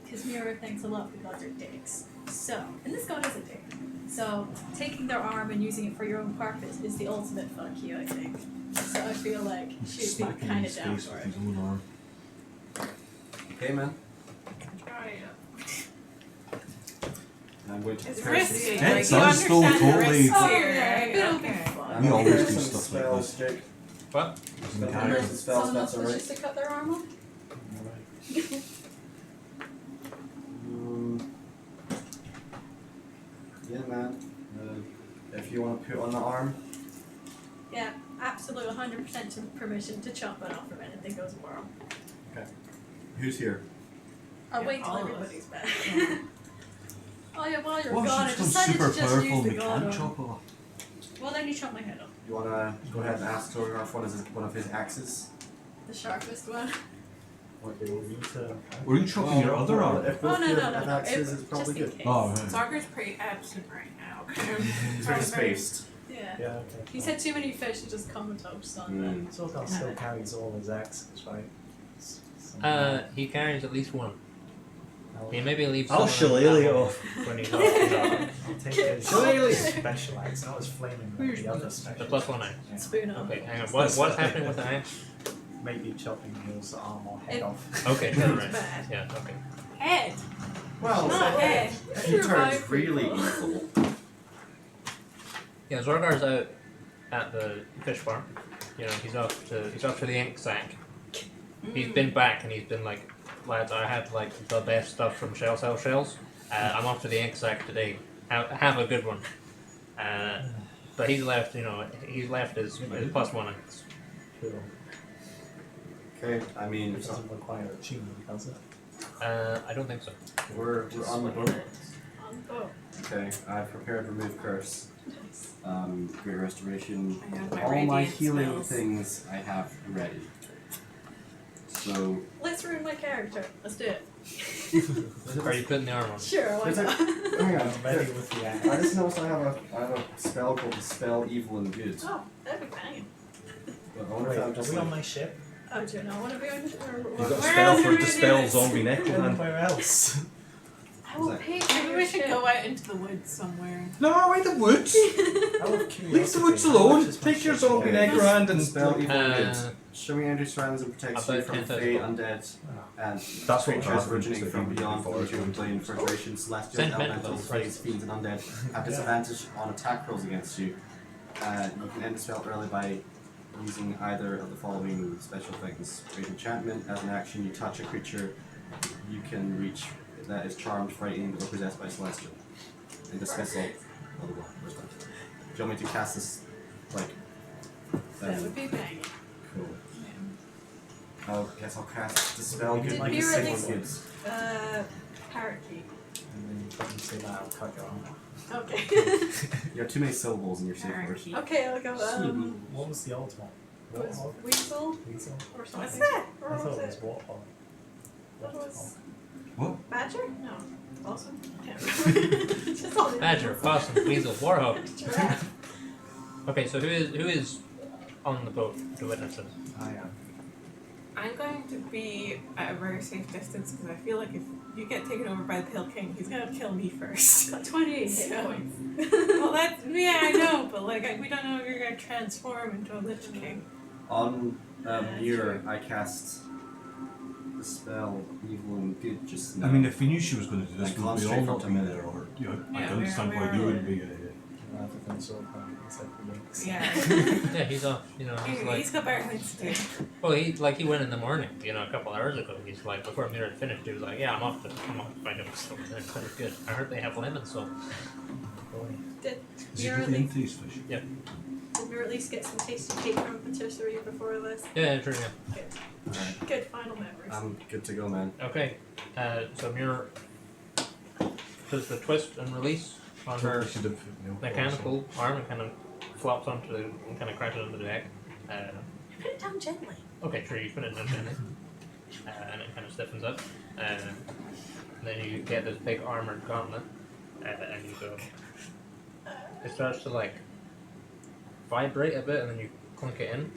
because Mira thinks a lot of gods are dicks. So, and this god is a dick. So, taking their arm and using it for your own purpose is the ultimate fuck you, I think. So I feel like she'd be kind of down for it. His own arm. Okay, man. Try it. I'm going to It's curse risky. it. Yeah, Like, it you sounds still understand the totally- risks Oh, here, yeah, right? it'll be Okay. fun. I'm We gonna always hear do some stuff like spells, this. Jake. What? Using the But character. there's- spell Someone else stats are wishes to cut their arm off? Alright. Yeah, man. If you want to put on the arm, Yeah, absolute 100% permission to chop it off if anything goes wrong. who's here? I'll Yeah, wait till all of us. everybody's back. Oh yeah, while you're What gone, I if she's decided super to just powerful use and the we god can't arm. chop off? Well, then you chop my head off. You want to go ahead and ask Torgarth one of his axes? The sharpest one. What do you want me to? Were you chopping your other arm? If Oh, both no, your no, no, no. axes It- is probably just in good. case. Oh, right. Zargar's pretty absent right now. He's very spaced. Yeah. Yeah, okay. He's had too many fish to just comatose on that. Zorgar still carries all his axes, right? He carries at least one. I'll, He maybe leaves. I'll some of them shillelagh at it home off. when he's off the job. I'll take his Shillelagh. special axe, not his flaming one, the other The special. +1 axe. Yeah. Spoon off. Okay, hang on. What's happening with the axe? Maybe chopping his arm or head It- off. Okay, It's right. bad. Yeah, okay. Head. Well, Not head. if he turns Survive really people. evil, Yeah, Zorgar's out at the fish farm. You know, he's off to the ink sack. He's been back and he's been like, lads, I had like the best stuff from Shell Cell Shells. I'm off to the ink sack today. Have a good one. But he's left, you know, he's left his +1 axe. Cool. okay. I mean, It doesn't require achievement, does it? I don't think so. we're on the boat. On the boat. Okay, I've prepared Remove Curse, Great Restoration. I have my All my radiant healing spells. things I have ready. So, Let's ruin my character. Let's do it. Are you putting the arm on? Sure, why There's a- not? hang on. I'm ready with the axe. I just noticed I have a spell called Dispel Evil and Good. Oh, that'd be banging. But I wonder Wait, if I'm are just we on like, my ship? Oh, do you not want to be on You've got a your spell for dispel zombie And necroman. where else? I will pay for Maybe your we should ship. go out into the woods somewhere. No, in the woods. Out of curiosity, Leave the woods how alone. much is my Take your ship zombie worth? necroman and Dispel Evil and Uh, Good. Show me Andrew surrounds and protects you about from 10,000 Fey, gold. Undead, Oh. and That's what creatures happened, originating so from they beyond can the be human plane, Federation, Celestial, Send Elementals, men- Fays, Fiends, and Undead have disadvantage on attack rolls against you. You can end the spell early by using either of the following special things. Great Enchantment, as an action, you touch a creature you can reach that is charmed, frightened, or possessed by Celestial. And dismissal. Blah, blah, blah. Where's that? Do you want me to cast this, like, That would be banging. cool. I guess I'll cast Dispel Good Did like we a single release- goods. Parakeet. And then you can say that I'll cut your arm off. Okay. You have too many syllables in your safe word. Parakeet. Okay, I'll go, What was the old one? it was Warthog? weasel Weasel? or something. What's that? Or I what thought was it was it? Warthog. What was... What? Badger? No. Awesome. Can't remember. Just all the Badger, animals. possum, weasel, warhog. Giraffe. Okay, so who is on the boat to witness this? I am. I'm going to be at a very safe distance because I feel like if you get taken over by the Pale King, he's gonna kill me first. Got 28 hit So- points. Well, that's yeah, I know, but like we don't know if you're gonna transform into a Lich King. On Yeah, Mirror, true. I cast the spell Evil and Good just now. I mean, if we knew she was going to do this, Like, would we all concentrate not for be a minute. there? Or, you know, I Yeah, don't understand we're why you all- wouldn't be. Rather than sort of except for links. Yeah, Yeah, he's off. You know, he's like, he's got better things to do. well, he went in the morning. You know, a couple hours ago. He's like, before Mirror had finished, he was like, yeah, I'm off to find him. So that was good. I heard they have lemons, so Boy. Did Is he Mirror at really least, into these fish? did Mirror at least get some tasty cake from patisserie before this? yeah, true. Yeah. Good. Alright, Good final memories. I'm good to go, man. Okay, so Mirror does the twist and release on her She did put milk on, mechanical arm and kind of flops onto the and kind of crashes onto the deck. Put it down gently. Okay, sure, you put it in gently, and it kind of stiffens up. And then you get this big armored gauntlet, and you go. It starts to like vibrate a bit, and then you clunk it in,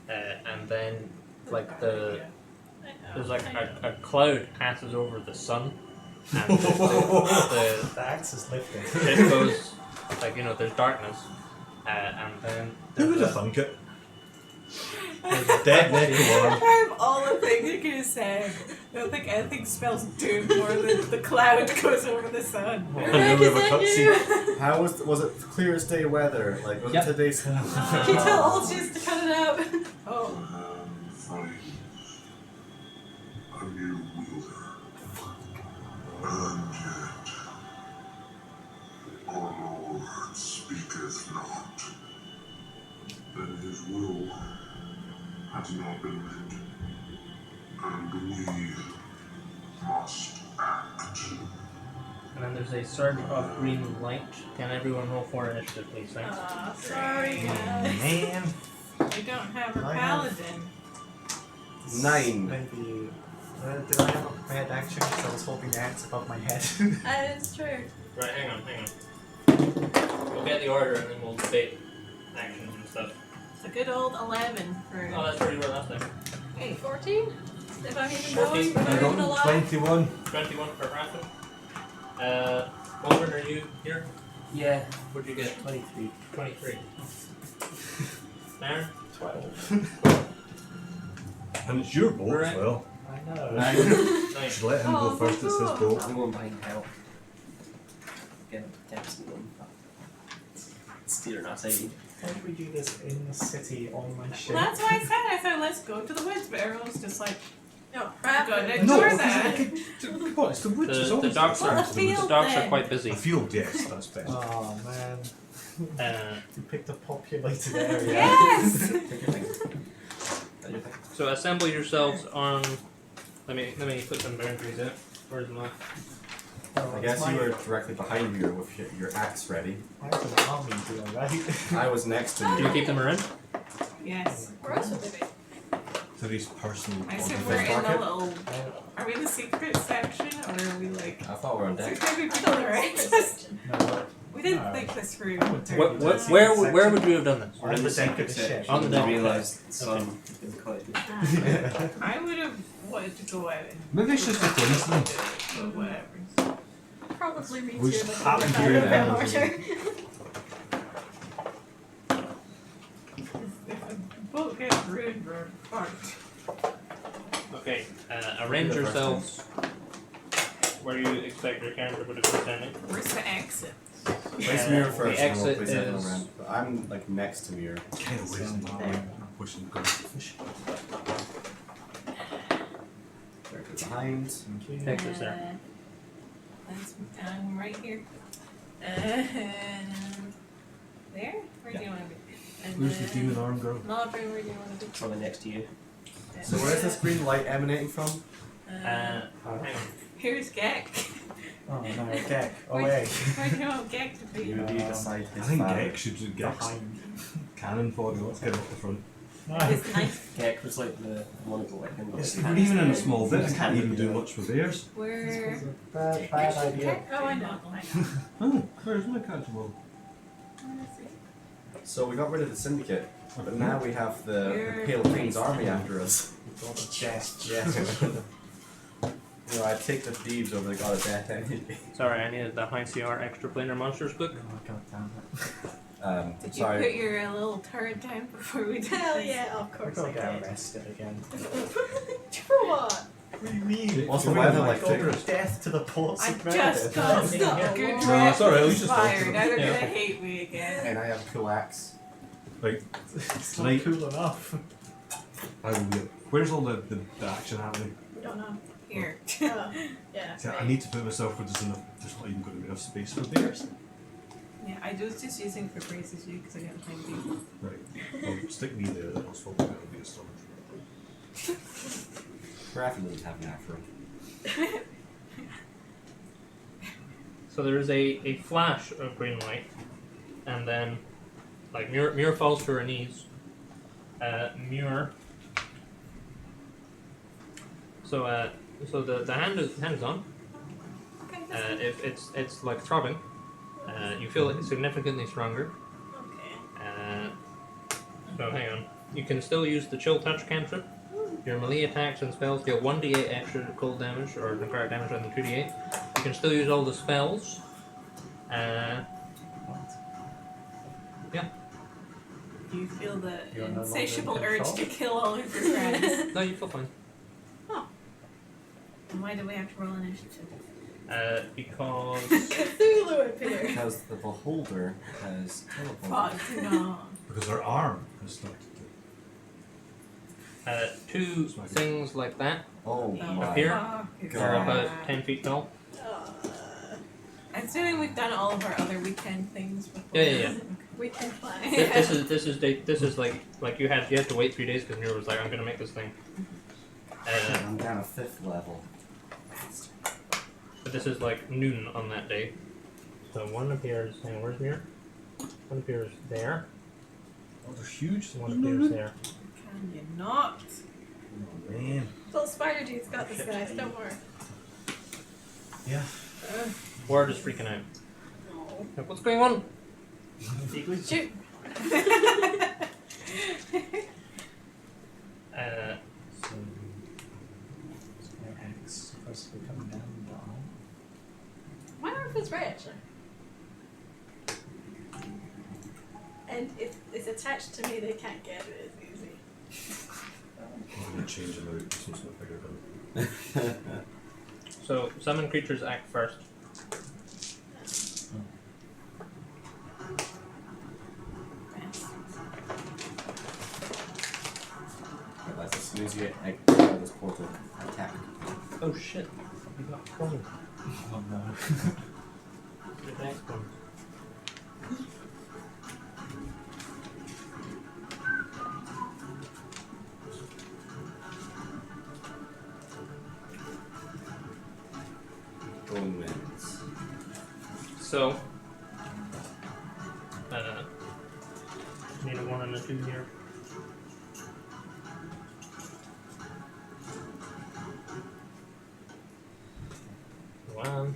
and then like there's like a cloud passes over the sun, and the The axe is lifted. it goes like, you know, there's darkness, and then Who would there's have thunk it? Dead necklace. Out of all the things you could have said, I don't think anything spells doom more than the cloud goes over the sun. I know we have a cutscene. How was it clear as day weather? Like, was Yep. it today's? Can you tell all just to cut it out? Oh, Find a new wielder. And yet, our Lord speaketh not. Then his will has not been met, and we must act. And then there's a surge of green light. Can everyone roll for initiative, please? Thanks. sorry guys. Man. I don't have a I have- paladin. 9. Maybe. Did I have a prepared action? Because I was holding the axe above my head. That is true. Right, hang on. We'll get the order and then we'll debate actions and stuff. It's a good old 11 for. Oh, that's pretty well last time. Hey, 14? If I'm even 14. going, if I'm even alive. 21. 21 for Rafa. Wolfern, are you here? Yeah. What'd you get? 23. 23. Darren? 12. And it's your boat as Right. well. I know. 9. You Nice. should let him go Oh, first, it's his good boat. I'm going behind help. Get Dempsey one. Steering outside. Why did we do this in the city on my ship? Well, that's why I said let's go to the woods, but everyone's just like, No, crap. Go ahead. No, Ignore because that. I could. What? It's the woods. It's The always docks Well, are a field the docks are then. quite busy. A field, yes, that's best. Oh man. Uh, You picked a populated area. yes! Take your thing. Is that your thing? so assemble yourselves on. Let me put some boundaries out. Where's my? I guess you were directly behind me with your axe ready. I have an army deal, right? I was next to Do you you. keep them around? Yes. Where else would they be? To these personal I said order. we're in the market? little. Are we in the secret section or are we like. I thought we were on deck. Maybe I people thought are it right. was section. No, We didn't No. think this through. Where would you have done this? on the deck of the ship. On the deck. Realised some has been collected. I would have wanted to go out and. Maybe it's just a coincidence. But whatever. Probably me We too. just but happen I'm to hear not that. a order. If a boat gets ruined, we're fucked. Okay. Arrange yourselves where you expect your character would have been standing. Where's the exit? Place Mirror first, the and we'll exit place everyone is- around. But I'm like next to Mirror. Kind of wasting that way. I'm pushing the girl fish. Directly behind. Thank you. Exit's there. I'm right here. And there? Where do you want to be? And Where's the then- demon arm girl? Laundry, where do you want to be? Probably next to you. So where's this green light emanating from? Hang on. Here's Gek. Oh no, Gek, Where- away. Where do you want Gek to be? You would be beside I his think father. Gek should do Gek's Behind. cannon fodder. Let's get it off the front. No. His knife. Gek was like the one of the weapon. We're even in a small bit. I can't even do much with theirs. Where? This was a bad idea. Oh, I know. Oh, where's my catchable? So we got rid of the syndicate, but now we have the You're Pale King's army after us. Got a chest. Yes. You know, I'd take the thieves over the god of death anyway. Sorry, I needed the high CR extra planar monsters book. Oh god damn it. Did you Sorry. put your little turret down before we did Hell this? yeah, of I course I got get did. arrested again. For what? What do you mean? What's the Bring weather my like, god Victor? of death to the ports I of just Meriden. got Yeah. a good No, rep it's alright, we just inspired. talked. Now they're Yeah. gonna hate me again. And I have a cool axe. Right, It's Tonight- not cool enough. I will get. Where's all the action happening? We don't know. Here. Yeah. See, I need to put myself where there's not even going to be enough space for bears. Yeah, I was just using for braces you because I got behind you. Right. Well, stick me there, then I'll swap it. It'll be a storage. Rafa doesn't have an afro. So there is a flash of green light, and then, like Muir falls to her knees. Muir. So the hand is on. Okay, that's good. It's like throbbing. You feel it significantly stronger. Okay. So hang on. You can still use the chill touch cantrip. Your melee attacks and spells deal 1d8 extra cold damage or necrotic damage rather than 2d8. You can still use all the spells. you feel the You're no longer in insatiable urge control. to kill all of your friends. No, you feel fine. And why do we have to roll initiative? Because Cthulhu appeared. Because the beholder has teleported. Fuck no. Because her arm has started to. two things like that Oh my appear. Fuck. They're about 10 feet tall. I'm assuming we've done all of our other weekend things before. Yeah. Weekend plan. This is like you had to wait 3 days because Nero was like, I'm gonna make this thing. I'm down a 5th level. But this is like noon on that day. So one appears. Hang on, where's Mirror? One appears there. Oh, they're huge. One appears there. Can you not? Oh, man. Little spider dude's got this, guys. Don't worry. Yeah. Ward is freaking out. Like, what's going on? Shoot. So, my X supposed to be coming down the arm. My arm feels right, actually. And if it's attached to me, they can't get it as easy. I'm going to change them out since I figured out. So summon creatures act first. Realize as soon as you get out of this portal, attack. Oh shit! You got prone. Oh no. Your next one. Going wins. So, need a 1 and a 2 here. One,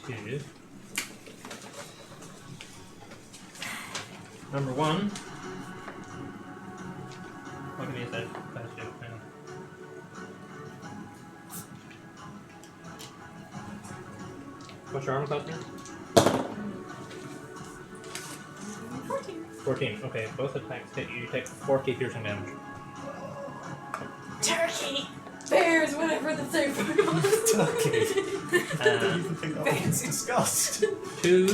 two. Number 1. What can you say? What's your armor class now? 14. 14. Okay, both attacks hit you. You take 40 piercing damage. Turkey! Bears, whatever the third one was. Don't even think that was discussed. 2.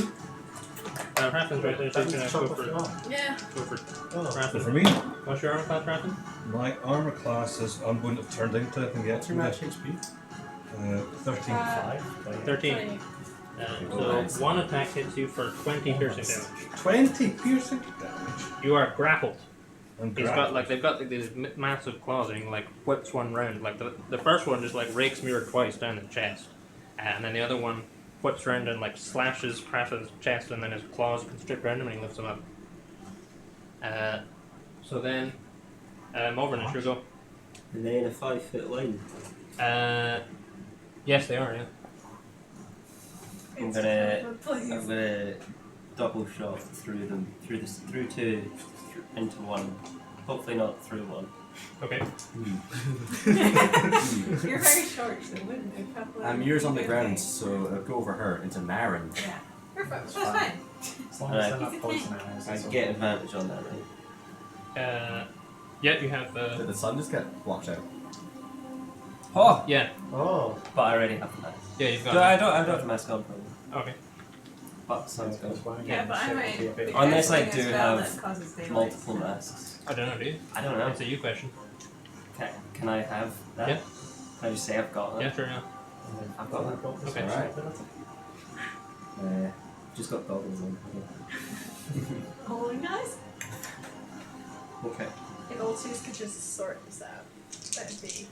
Raffen's right there, so he's That gonna was go chocolate for, flan. Yeah. go for Oh, So Raffen. for me, What's your armor class, Raffen? my armor class is I'm going to turn into it and get what's your match HP? 13. 5. 13. So Nice. one attack hits you for 20 piercing damage. 20 piercing damage. You are grappled. And He's got like they've got like these massive claws and he like whips one round. Like the first one just like rakes Mirror twice down the chest, and then the other one whips round and like slashes Raffen's chest, and then his claws constrict around him and he lifts him up. So then, over and sure go. Are they in a 5-foot line? Yes, they are. Yeah. I'm gonna double shot through them, through two, into one. Hopefully not through one. Okay. You're very short, so it wouldn't be probably. Yours on the good ground, thing. so go over her into Meriden. Yeah. Perfect. That's That's fine. fine. As long as they're He's a not poison arrows. I it's all get good. advantage on that, right? Yeah, you have Did the sun just get blocked out? Oh! yeah, Oh, But I already have the mask. yeah, you've got. I don't have the mask on probably. Okay. But the sun's that's gone. one Yeah, again, but I so might. it'll be a bit- be Unless I casting a do spell have that causes daylight. Multiple masks. I don't know, do you? I don't know. It's a you question. Can I have that? Yeah. Can I just say I've got that? Yeah, sure. Yeah. I've got that. Okay. Alright. Just got goggles on. Oh, nice. Okay. If all twos could just sort this out, that'd be.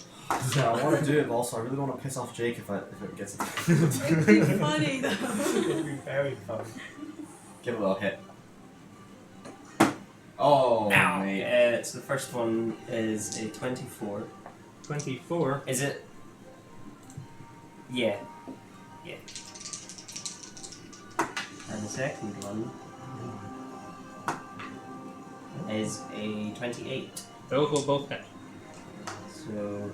Yeah, I want to do it, but also I really want to piss off Jake if it gets. It'd be funny though. It'd be very fun. Give it a little hit. Oh, Ow! mate. So the first one is a 24. 24. Is it? Yeah. Yeah. And the second one is a 28. Those will both hit. So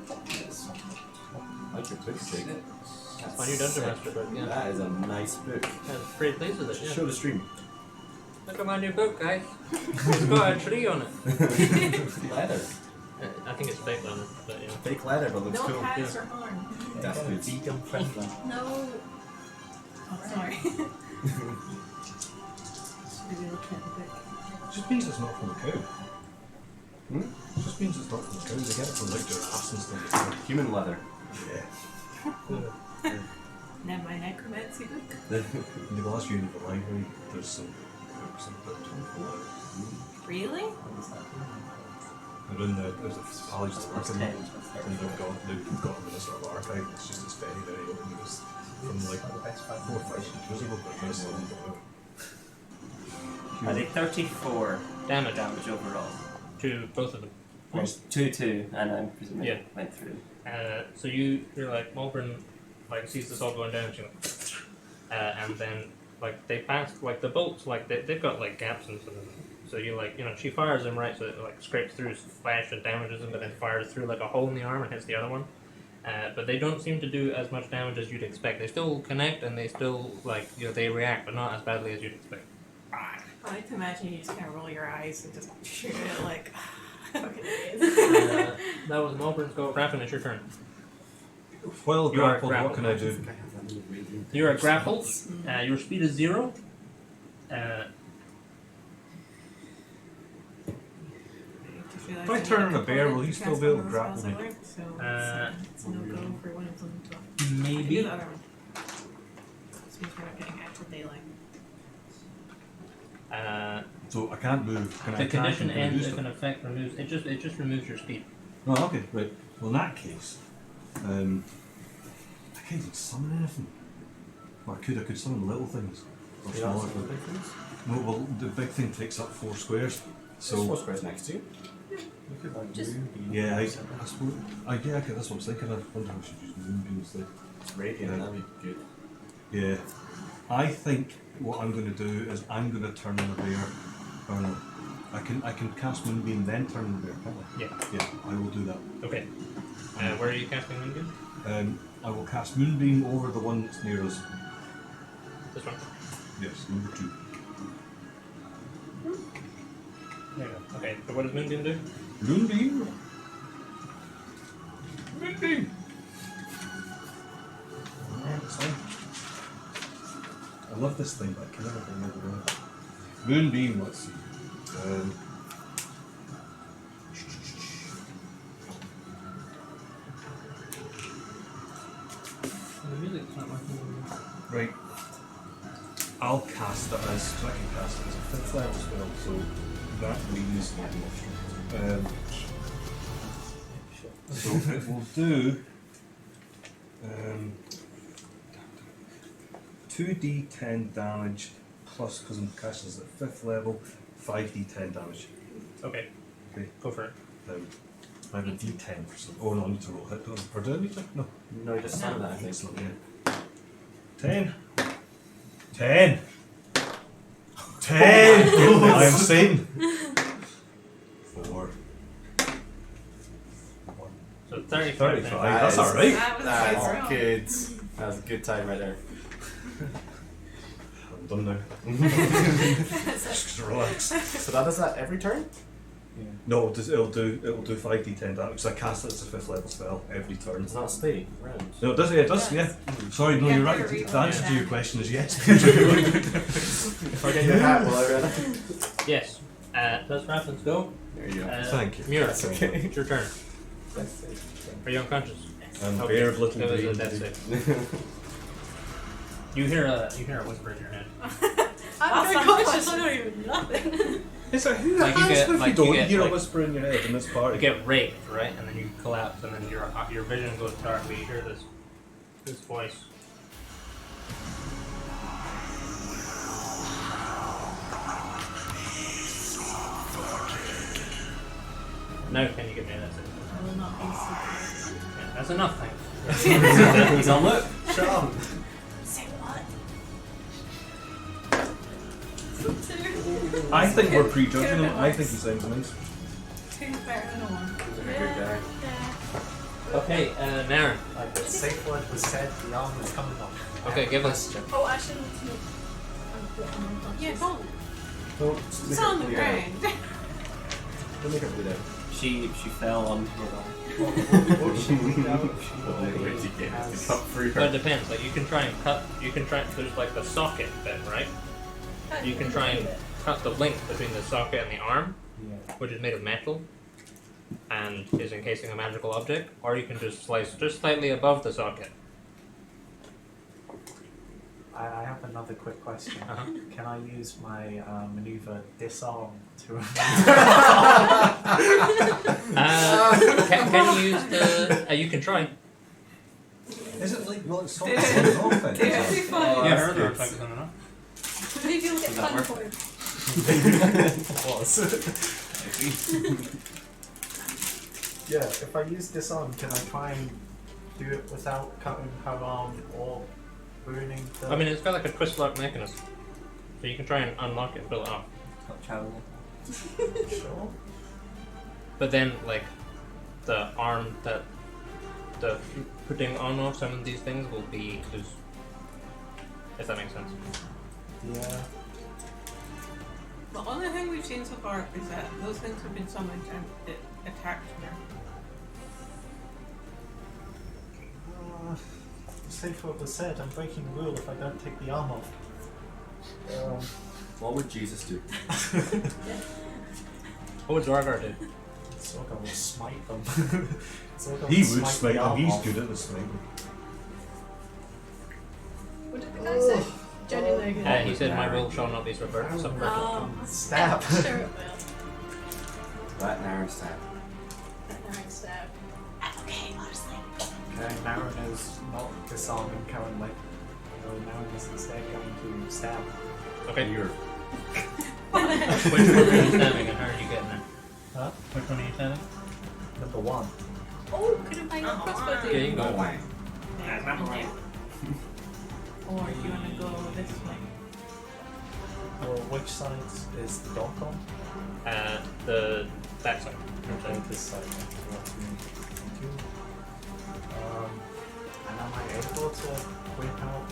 I like your book, Jake. That's my new Dungeon Master book, yeah. That is a nice book. I'm pretty pleased with it, yeah. Show the stream. Look at my new book, guys. It's got a tree on it. Leather. I think it's fake leather, but yeah. Fake leather, but looks No cool. pads or horn. That's good. Vegan friendly. No. Oh, sorry. Maybe look at the book. It just means it's not from a cow. It just means it's not from a cow. They get it from like giraffes and stuff. Human leather. Yeah. Now my necromancy book. In the last unit of the library, there's some books about 24. Really? They're in there's a college to work in them, and they've got them in a sort of archive. It's just this very old news from like 4 or 5 years ago, but it's I did 34 Damage damage overall. to both of them. Well, 2, and I presumably Yeah. went through. So you're like Malvern like sees this all going down, and she's like, and then like they pass like the bolts like they've got like gaps in some of them. So you like she fires them right, so it like scrapes through his flesh and damages him, but then fires through like a hole in the arm and hits the other one. But they don't seem to do as much damage as you'd expect. They still connect and they still like they react, but not as badly as you'd expect. I like to imagine you just kind of roll your eyes and just shoot it like. That was Malvern's go. Raffin, it's your turn. Well, You are grappled, what can I do? I have that move radiant. You are grappled. Your speed is 0. If I turn on a bear, will he still be able to grapple me? So it's no go for one of them to. Maybe. The other one. This means we're not getting actual daylight. So I can't move. Can I The attack condition and can I ends use if them? an effect removes. It just removes your speed. Oh, okay, right. Well, in that case, I can't even summon anything. Well, I could summon little things. Or You smaller also things. big things? No, well, the big thing takes up 4 squares. There's 4 So, squares next to you. You could like Just- yeah, I suppose. Yeah, okay, that's what I was thinking. I wonder if I should use moonbeams there. It's radiant, that'd be good. Yeah. I think what I'm going to do is I'm going to turn on a bear. Or no. I can cast moonbeam then turn on a bear, can't I? Yeah. Yeah, I will do that. Okay. Where are you casting Moonbeam? I will cast moonbeam over the one that's near us. This one. Yes, number 2. There you go. Okay. So what does Moonbeam do? Moonbeam. Moonbeam. It's fine. I love this thing, but I can never remember it. Moonbeam. Let's see. The music's not working. Right. I'll cast it as, so I can cast it as a 5th level spell, so that means so it will do 2d10 damage plus, because I'm casting it at 5th level, 5d10 damage. Okay. Okay. Go for it. I have a d10 for some. Oh no, I need to roll hit, don't I? Or do I need to? No. No, you just summon that, I think. Excellent, yeah. 10. 10. 10. I am sane. 4. So 35. 35. then. That's alright. That was That's a nice roll. good. That was a good time right there. I'm done now. Just relax. So that does that every turn? No, it'll do 5d10 damage because I cast it as a 5th level spell every turn. Does not stay around. No, it does. Yeah, it does. Yeah. Sorry, no, Yeah, you're better right. read The answer that. to your question is yes. If I get your hat, will I read it? Yes. Does Raffins go? There you go. Thank you. Muir, That's okay. it's your turn. Are you unconscious? I'm Okay, bare of little that was a brain. death save. You hear a whisper in your head. I'm very conscious, I don't even nothing. Is there who Like you has get- if like you you don't get, hear like- a whisper in your head in this You party? get raped, right? And then you collapse, and then your vision goes dark, but you hear this voice. Now can you get me that save? I will not be secret. Yeah, that's enough, thanks. He's on look. Shut up. Say what? I think we're prejudging him. I think he sounds nice. Two better than one. He's a good guy. Okay, Naren. Like the safe word was said, the arm is coming up. Okay, give us. Oh, I shouldn't. Yeah, don't. Oh, It's on the ground. Don't make her bleed out. She fell on her back. what should we know if she Already already has to has... cut through But it her. depends. Like you can try and cut. You can try. There's like the socket bit, right? You can try and cut the link between the socket and the arm, Yeah. which is made of metal, and is encasing a magical object, or you can just slice just slightly above the socket. I have another quick question. Uh-huh. Can I use my maneuver disarm to Can you use the? You can try. Is it like not sort of offense? Yeah, her good. attack is on enough. Maybe you'll get Does that fun work? for it. Yeah, if I use disarm, can I try and do it without cutting her arm or burning the... I mean, it's got like a twist lock mechanism, so you can try and unlock it and pull it off. Touch out. Sure. But then, like, the arm that the putting on off some of these things will be loose. If that makes sense. Yeah. The only thing we've seen so far is that those things have been summoned and it attacked her. Safe what was said, I'm breaking the rule if I don't take the arm off. What would Jesus do? What would Zorgar do? Sorga will smite them. Sorga He will would smite the them, arm he's off. good at the smiting. What did the guy say? Genuinely good. He said, "My will shall not be subverted." Oh, Stab. yeah, sure it will. That narrow stab. That narrow stab. That's okay, honestly. Okay, Naren is not disarming currently. So Naren is instead going to stab. Okay. You're Which one are you stabbing, and how are you getting there? Huh? Which one are you stabbing? Number one. Oh, could have made a crossbow Yeah, too. you can No go. way. Or do you want to go this way? Well, which side is the dog on? That side. Okay, this side. And am I able to whip out,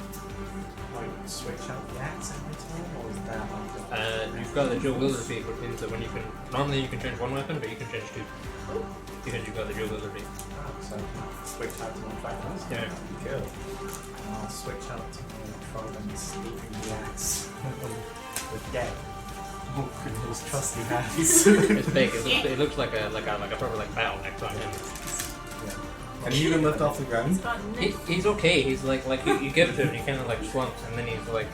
like, switch out the axe every time, or is that like You've got the dual wielder feat, which means that when you can normally you can change one weapon, but you can change two because you've got the dual wielder feat. so I can switch out to my weapons? Yeah. Cool. And I'll switch out to my troll and steeping the axe with dead. Oh, those trusty hands. It's big. It looks like a proper like battle axe on him. Can he even lift off the ground? He's okay. He's like you give it to him, and he kind of like slumps, and then he's like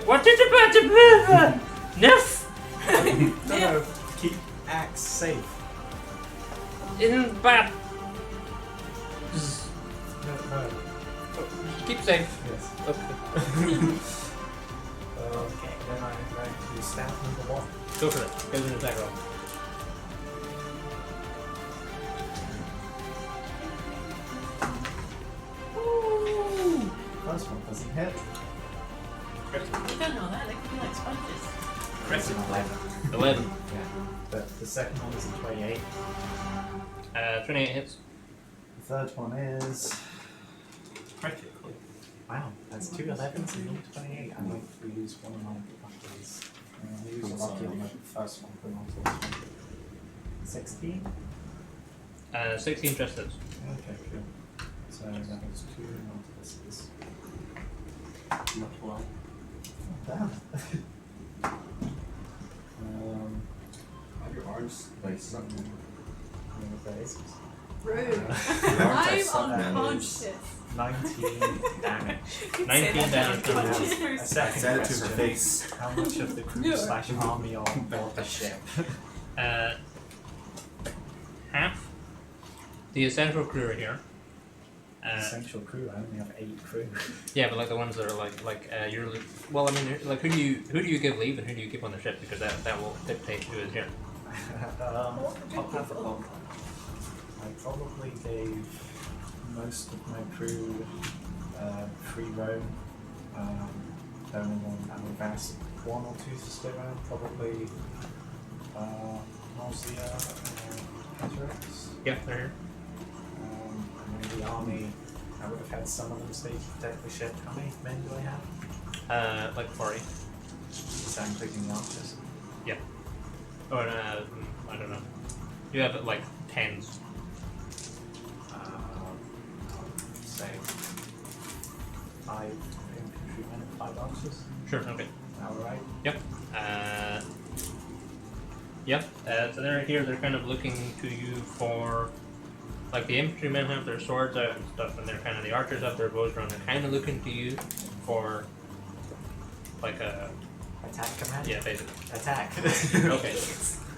what is about to be? Nuff No, keep axe safe. isn't bad. No. Keep safe. Yes. Okay. Okay, then I'm going to stab number one. Go for it. Go to the attack roll. First one doesn't hit. You don't know that, they can be like sponges. That's an 11. 11. Yeah. But the second one is a 28. 28 hits. The third one is... practically. Wow, that's two 11s and one 28. I'm going to use one of my luckies. I'll use a lucky on the first one, but not the last one. 16? 16 just hits. Okay, cool. So that was two multiplices. Not well. Damn. Have your arms like sucked in. Rude. Your arms are I'm sucked in. unconscious. 19 damage. 19 damage. A second Said it to her question. face. How much of the crew slash army are on board the ship? Half. The essential crew are here. Essential crew, I only have 8 crew. Yeah, but like the ones that are you're well, I mean, like who do you give leave and who do you keep on the ship, because that will dictate who is here. I probably gave most of my crew free roam. The only one I would have asked one or two to stay around, probably Nausea and Cataracts. Yeah, they're here. And then the army, I would have had some of them stay to protect the ship. How many men do I have? Like 40. Is that including the archers? Or, I don't know. You have like 10s. Say 5 infantrymen and 5 archers. Sure, okay. Alright. Yep. So they're here, they're kind of looking to you for, like the infantrymen have their swords out and stuff, and they're kind of, the archers have their bows drawn, they're kind of looking to you for, like a, Attack command? yeah, basically. Attack. Okay.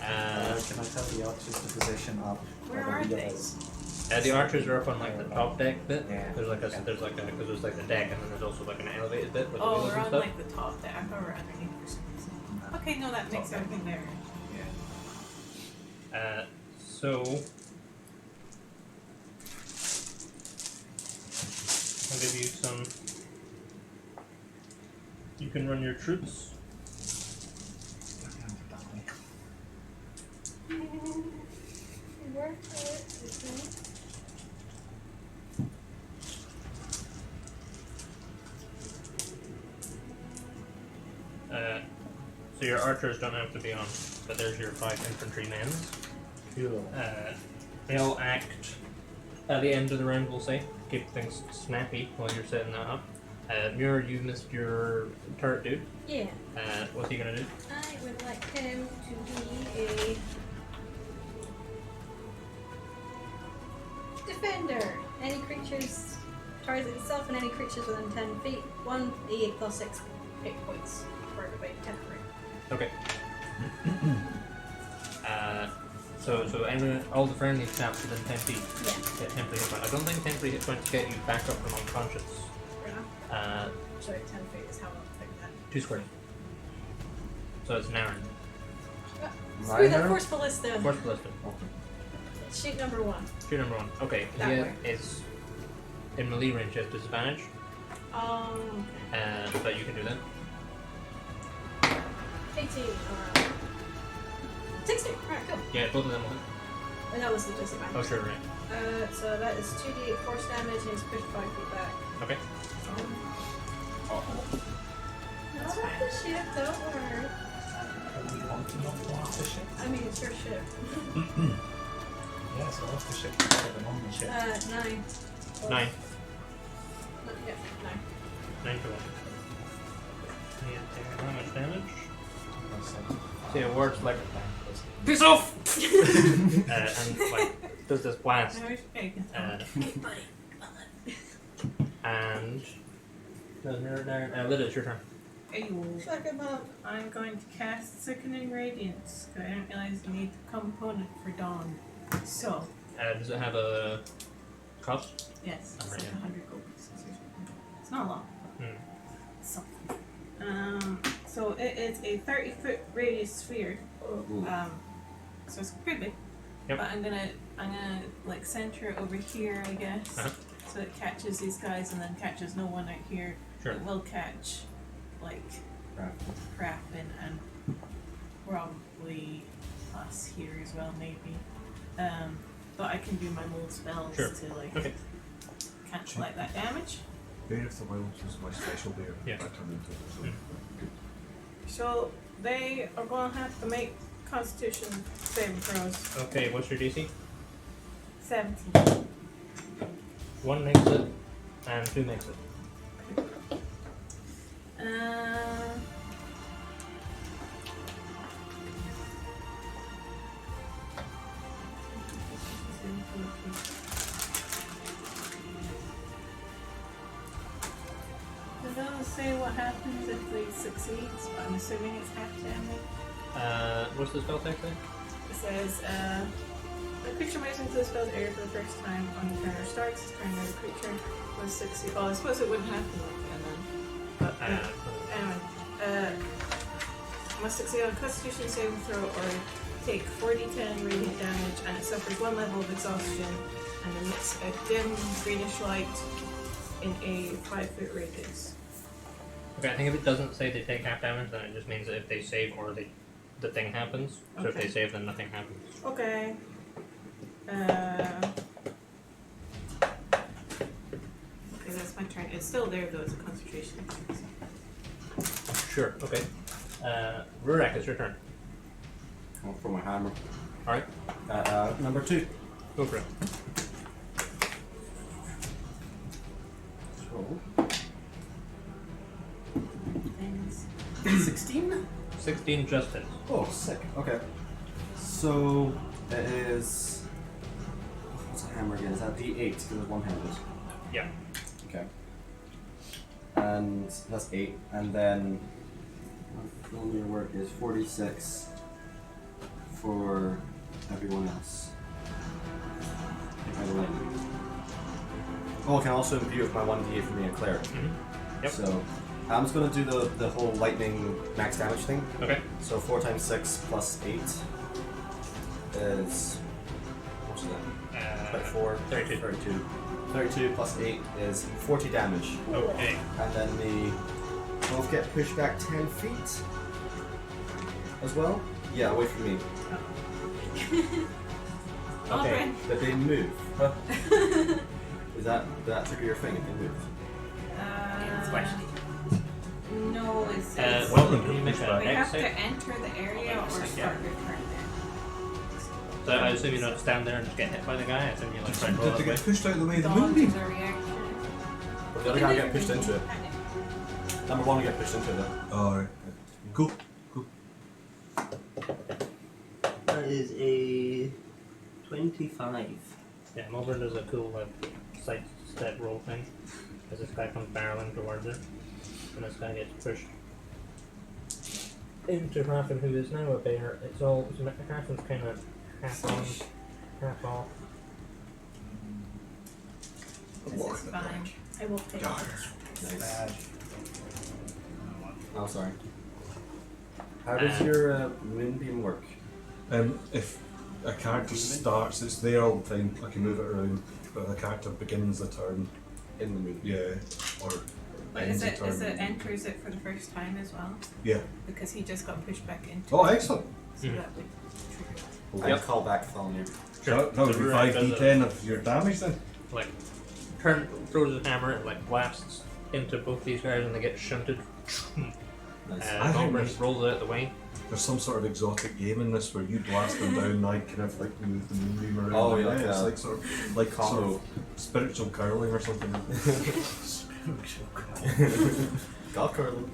Can I tell the archers the position of Where of are the they? others? The archers are up on like the top deck bit. Yeah. There's like because there's like the deck, and then there's also like an elevated bit with the Oh, wheels we're and on stuff. like the top deck or underneath or something. Okay, no, that makes Top deck. everything there. So I'll give you some. You can run your troops. So your archers don't have to be on, but there's your 5 infantry men. Cool. They'll act at the end of the round, we'll say. Keep things snappy while you're setting that up. Muir, you missed your turret dude. Yeah. What's he gonna do? I would like him to be a defender. Any creatures target itself and any creatures within 10 feet. 1d8 plus 6 hit points for everybody temporary. Okay. All the friendly chaps within 10 feet Yeah. get temporary hit points. I don't think temporary hit points get you back up from unconscious. Fair enough. Sorry, 10 feet is how I'll pick that. 2 squares. So it's Naren. Screw that force ballista. Force ballista. Sheet number 1. Shoot number 1. Okay. That He way. is in melee range at disadvantage. But you can do that. 18. 16. Alright, cool. Yeah, both of them will hit. And that was the disadvantage. Oh, sure, right. So that is 2d8 force damage and he's pushed 5 feet back. Okay. Not off the ship, don't worry. Do we want to not go off the ship? I mean, it's your ship. Yeah, so off the ship is better than on the ship. 9. 9. Yeah, 9. 9 for 1. Yeah, take how much damage? I said, See, a word's like, "Bang." piss off! And like, does this blast. And Lydia, it's your turn. Fuck him up. I'm going to cast Sickening Radiance, because I didn't realize you need the component for Dawn. So, Does it have a cost? yes, it's Alright, like yeah. 100 gold pieces or something. It's not a lot. Hmm. Something. So it is a 30-foot radius sphere. So it's pretty big. Yep. But I'm gonna like center it over here, I guess. Uh-huh. So it catches these guys and then catches no one out here. Sure. It will catch like Kraken and probably us here as well, maybe. But I can do my mold spells Sure. to like Okay. cancel like that damage. Bear of the Wilds was my special bear. Yeah. I turned into it. So they are gonna have to make Constitution saving throws. Okay, what's your DC? 17. 1 makes it, and 2 makes it. It doesn't say what happens if they succeed, but I'm assuming it's half damage. What's the spell text then? It says, the creature moves into the spell's area for the first time on the turn or starts. This turn, the creature must succeed. Oh, I suppose it wouldn't happen like that then. But anyway, must succeed on a Constitution saving throw or take 4d10 radiant damage, and it suffers 1 level of exhaustion and emits a dim greenish light in a 5-foot radius. Okay, I think if it doesn't say they take half damage, then it just means that if they save or the thing happens. So if Okay. they save, then nothing happens. Okay. Okay, that's my turn. It's still there though, it's a concentration. Sure, okay. Rurak, it's your turn. I'll throw my hammer. Alright, Number 2. go for it. So 16? 16 just hits. Oh, sick. Okay. So it is. What's a hammer again? Is that D8 because it's one-handed? Yeah. Okay. And that's 8, and then on your work is 46 for everyone else. By the way. Oh, I can also imbue with my 1d8 for being a cleric. Yep. So I'm just going to do the whole lightning max damage thing. Okay. So 4 times 6 plus 8 is. What's that? 24. 32. 32. 32 plus 8 is 40 damage. Okay. And then we both get pushed back 10 feet as well. Yeah, away from me. Okay, Aldrin. but they move. Is that trigger your thing if they move? No, it's. Well, can you make We an we have X to save? enter the area or start your turn So I assume you don't stand there and just get hit by the guy. I assume you like try and roll Did they that way. get pushed out of the way of there. the Dodge moonbeam? is a reaction. But the other guy get pushed into it. Number 1 will get pushed into it. Alright. Cool. That is a 25. Yeah, Mulburn does a cool side step roll thing as this guy comes barreling towards it, and this guy gets pushed into Raffin, who is now a bear. It's all Raffin's kind of half on, half off. This is fine. I will take Yar. it. Nice. Oh, sorry. How does your moonbeam work? If a character starts, it's there all the time. I can move it around, but if a character begins the turn, In the moon. yeah, or But ends is the it turn. enters it for the first time as well? Yeah. Because he just got pushed back into Oh, it. excellent. So Mhm. that would trigger. I call back Thalmir. So that would be Rurik does 5d10 of your damage then. Like, throws his hammer and like blasts into both these guys, and they get shunted. Nice. I think Mulburn there's- rolls it out the way. There's some sort of exotic game in this where you blast them down and I kind of like move the moonbeam around. Oh, yeah, It's yeah. like sort of Combo. spiritual curling or something. God curling.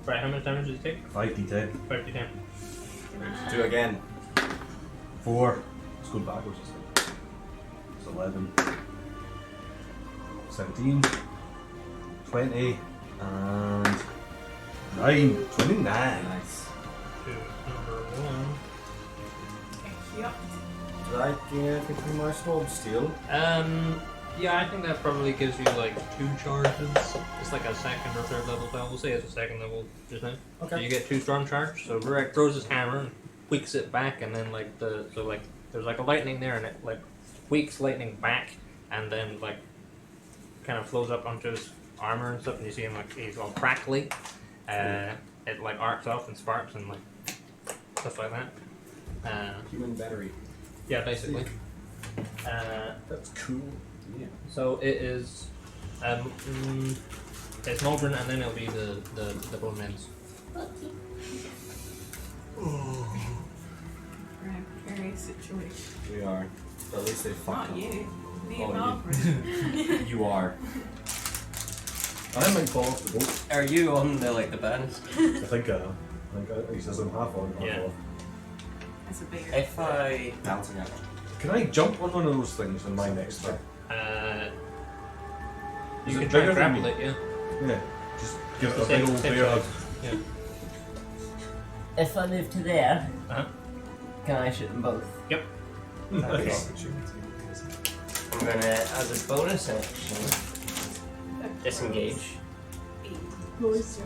Right, how much damage does he take? 5d10. 5d10. Do again. 4. Let's go backwards. It's 11. 17. 20. And 9. 29. Nice. To number 1. Yep. Did I gain anything from my sword steal? Yeah, I think that probably gives you like 2 charges. It's like a second or third level spell. We'll say it's a second level just now. So Okay. you get 2 strong charge. So Rurik throws his hammer and tweaks it back, and then like there's like a lightning there, and it like tweaks lightning back, and then like kind of flows up onto his armor and stuff, and you see him like he's all crackly. It like arcs off and sparks and like stuff like that. Human battery. Yeah, basically. That's cool. Yeah. So it is, it's Mulburn, and then it'll be the bone men's. We're in a precarious situation. We are. But at least they fucked Not up. you. Me Oh, and you. Aldrin. You are. I might fall off the boat. Are you on the banister? I think I am. He says I'm half on, half Yeah. off. As a bear. If I Bouncing out. Can I jump on one of those things in my next turn? Is You it can try bigger and than grapple me? it, yeah. Yeah. Just give it The a big old same bear hug. size. Yeah. if I move to there, Uh-huh. can I shoot them both? Nice. I'm gonna, as a bonus action, disengage,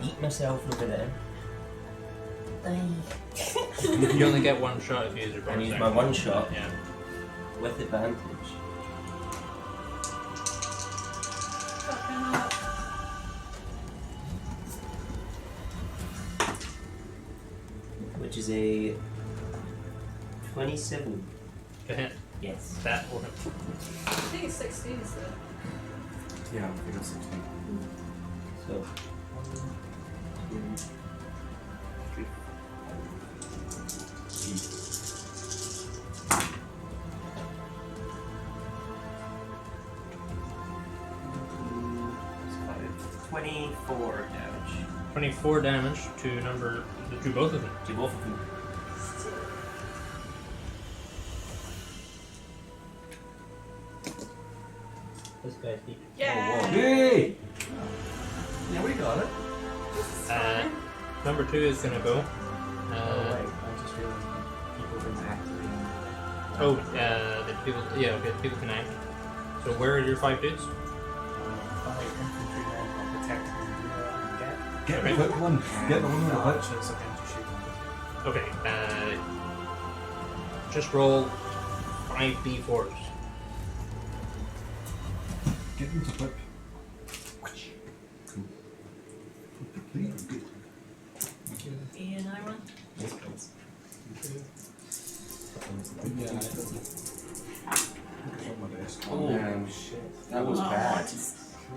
eat myself over there. You only get 1 shot if you use your bonus And use action. my 1 shot Yeah. with advantage. Which is a 27. Good hit. Yes. That will hit. I think it's 16 is the. Yeah, I think it's 16. So, 1, 2, 3. 24 damage 24 damage to both of them. to both of them. This guy's deep. Yeah. Yay! Yeah, we got it. Number 2 is gonna go. Oh wait, I just realised people didn't activate. The people. Yeah, okay. The people can act. So where are your 5 dudes? 5 infantrymen are protecting the get. Get Okay. the quick one. Get the one with the whip. archers are going to shoot them. Okay. Just roll 5 d4s. Get them to whip. And another one. Yes, please. Yeah, On my desk. Oh, shit. That was bad.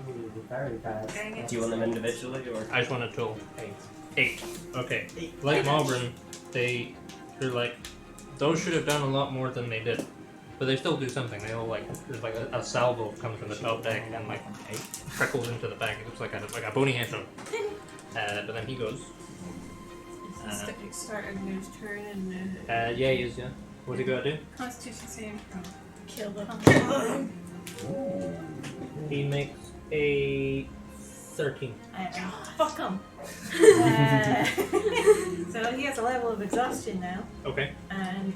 Ooh, very bad. Dang it. Do you want them individually or? I just want to total 8. 8. Okay. Like Malvern, they're like, those should have done a lot more than they did. But they still do something. They all like, there's like a salvo comes from the top deck and like trickles into the back. It looks like a bony headshot. But then he goes. Started his turn and Yeah, he is, yeah. What's he gonna do? Constitution saving throw. Kill them. He makes a 13. Fuck him. So he has a level of exhaustion now, Okay. and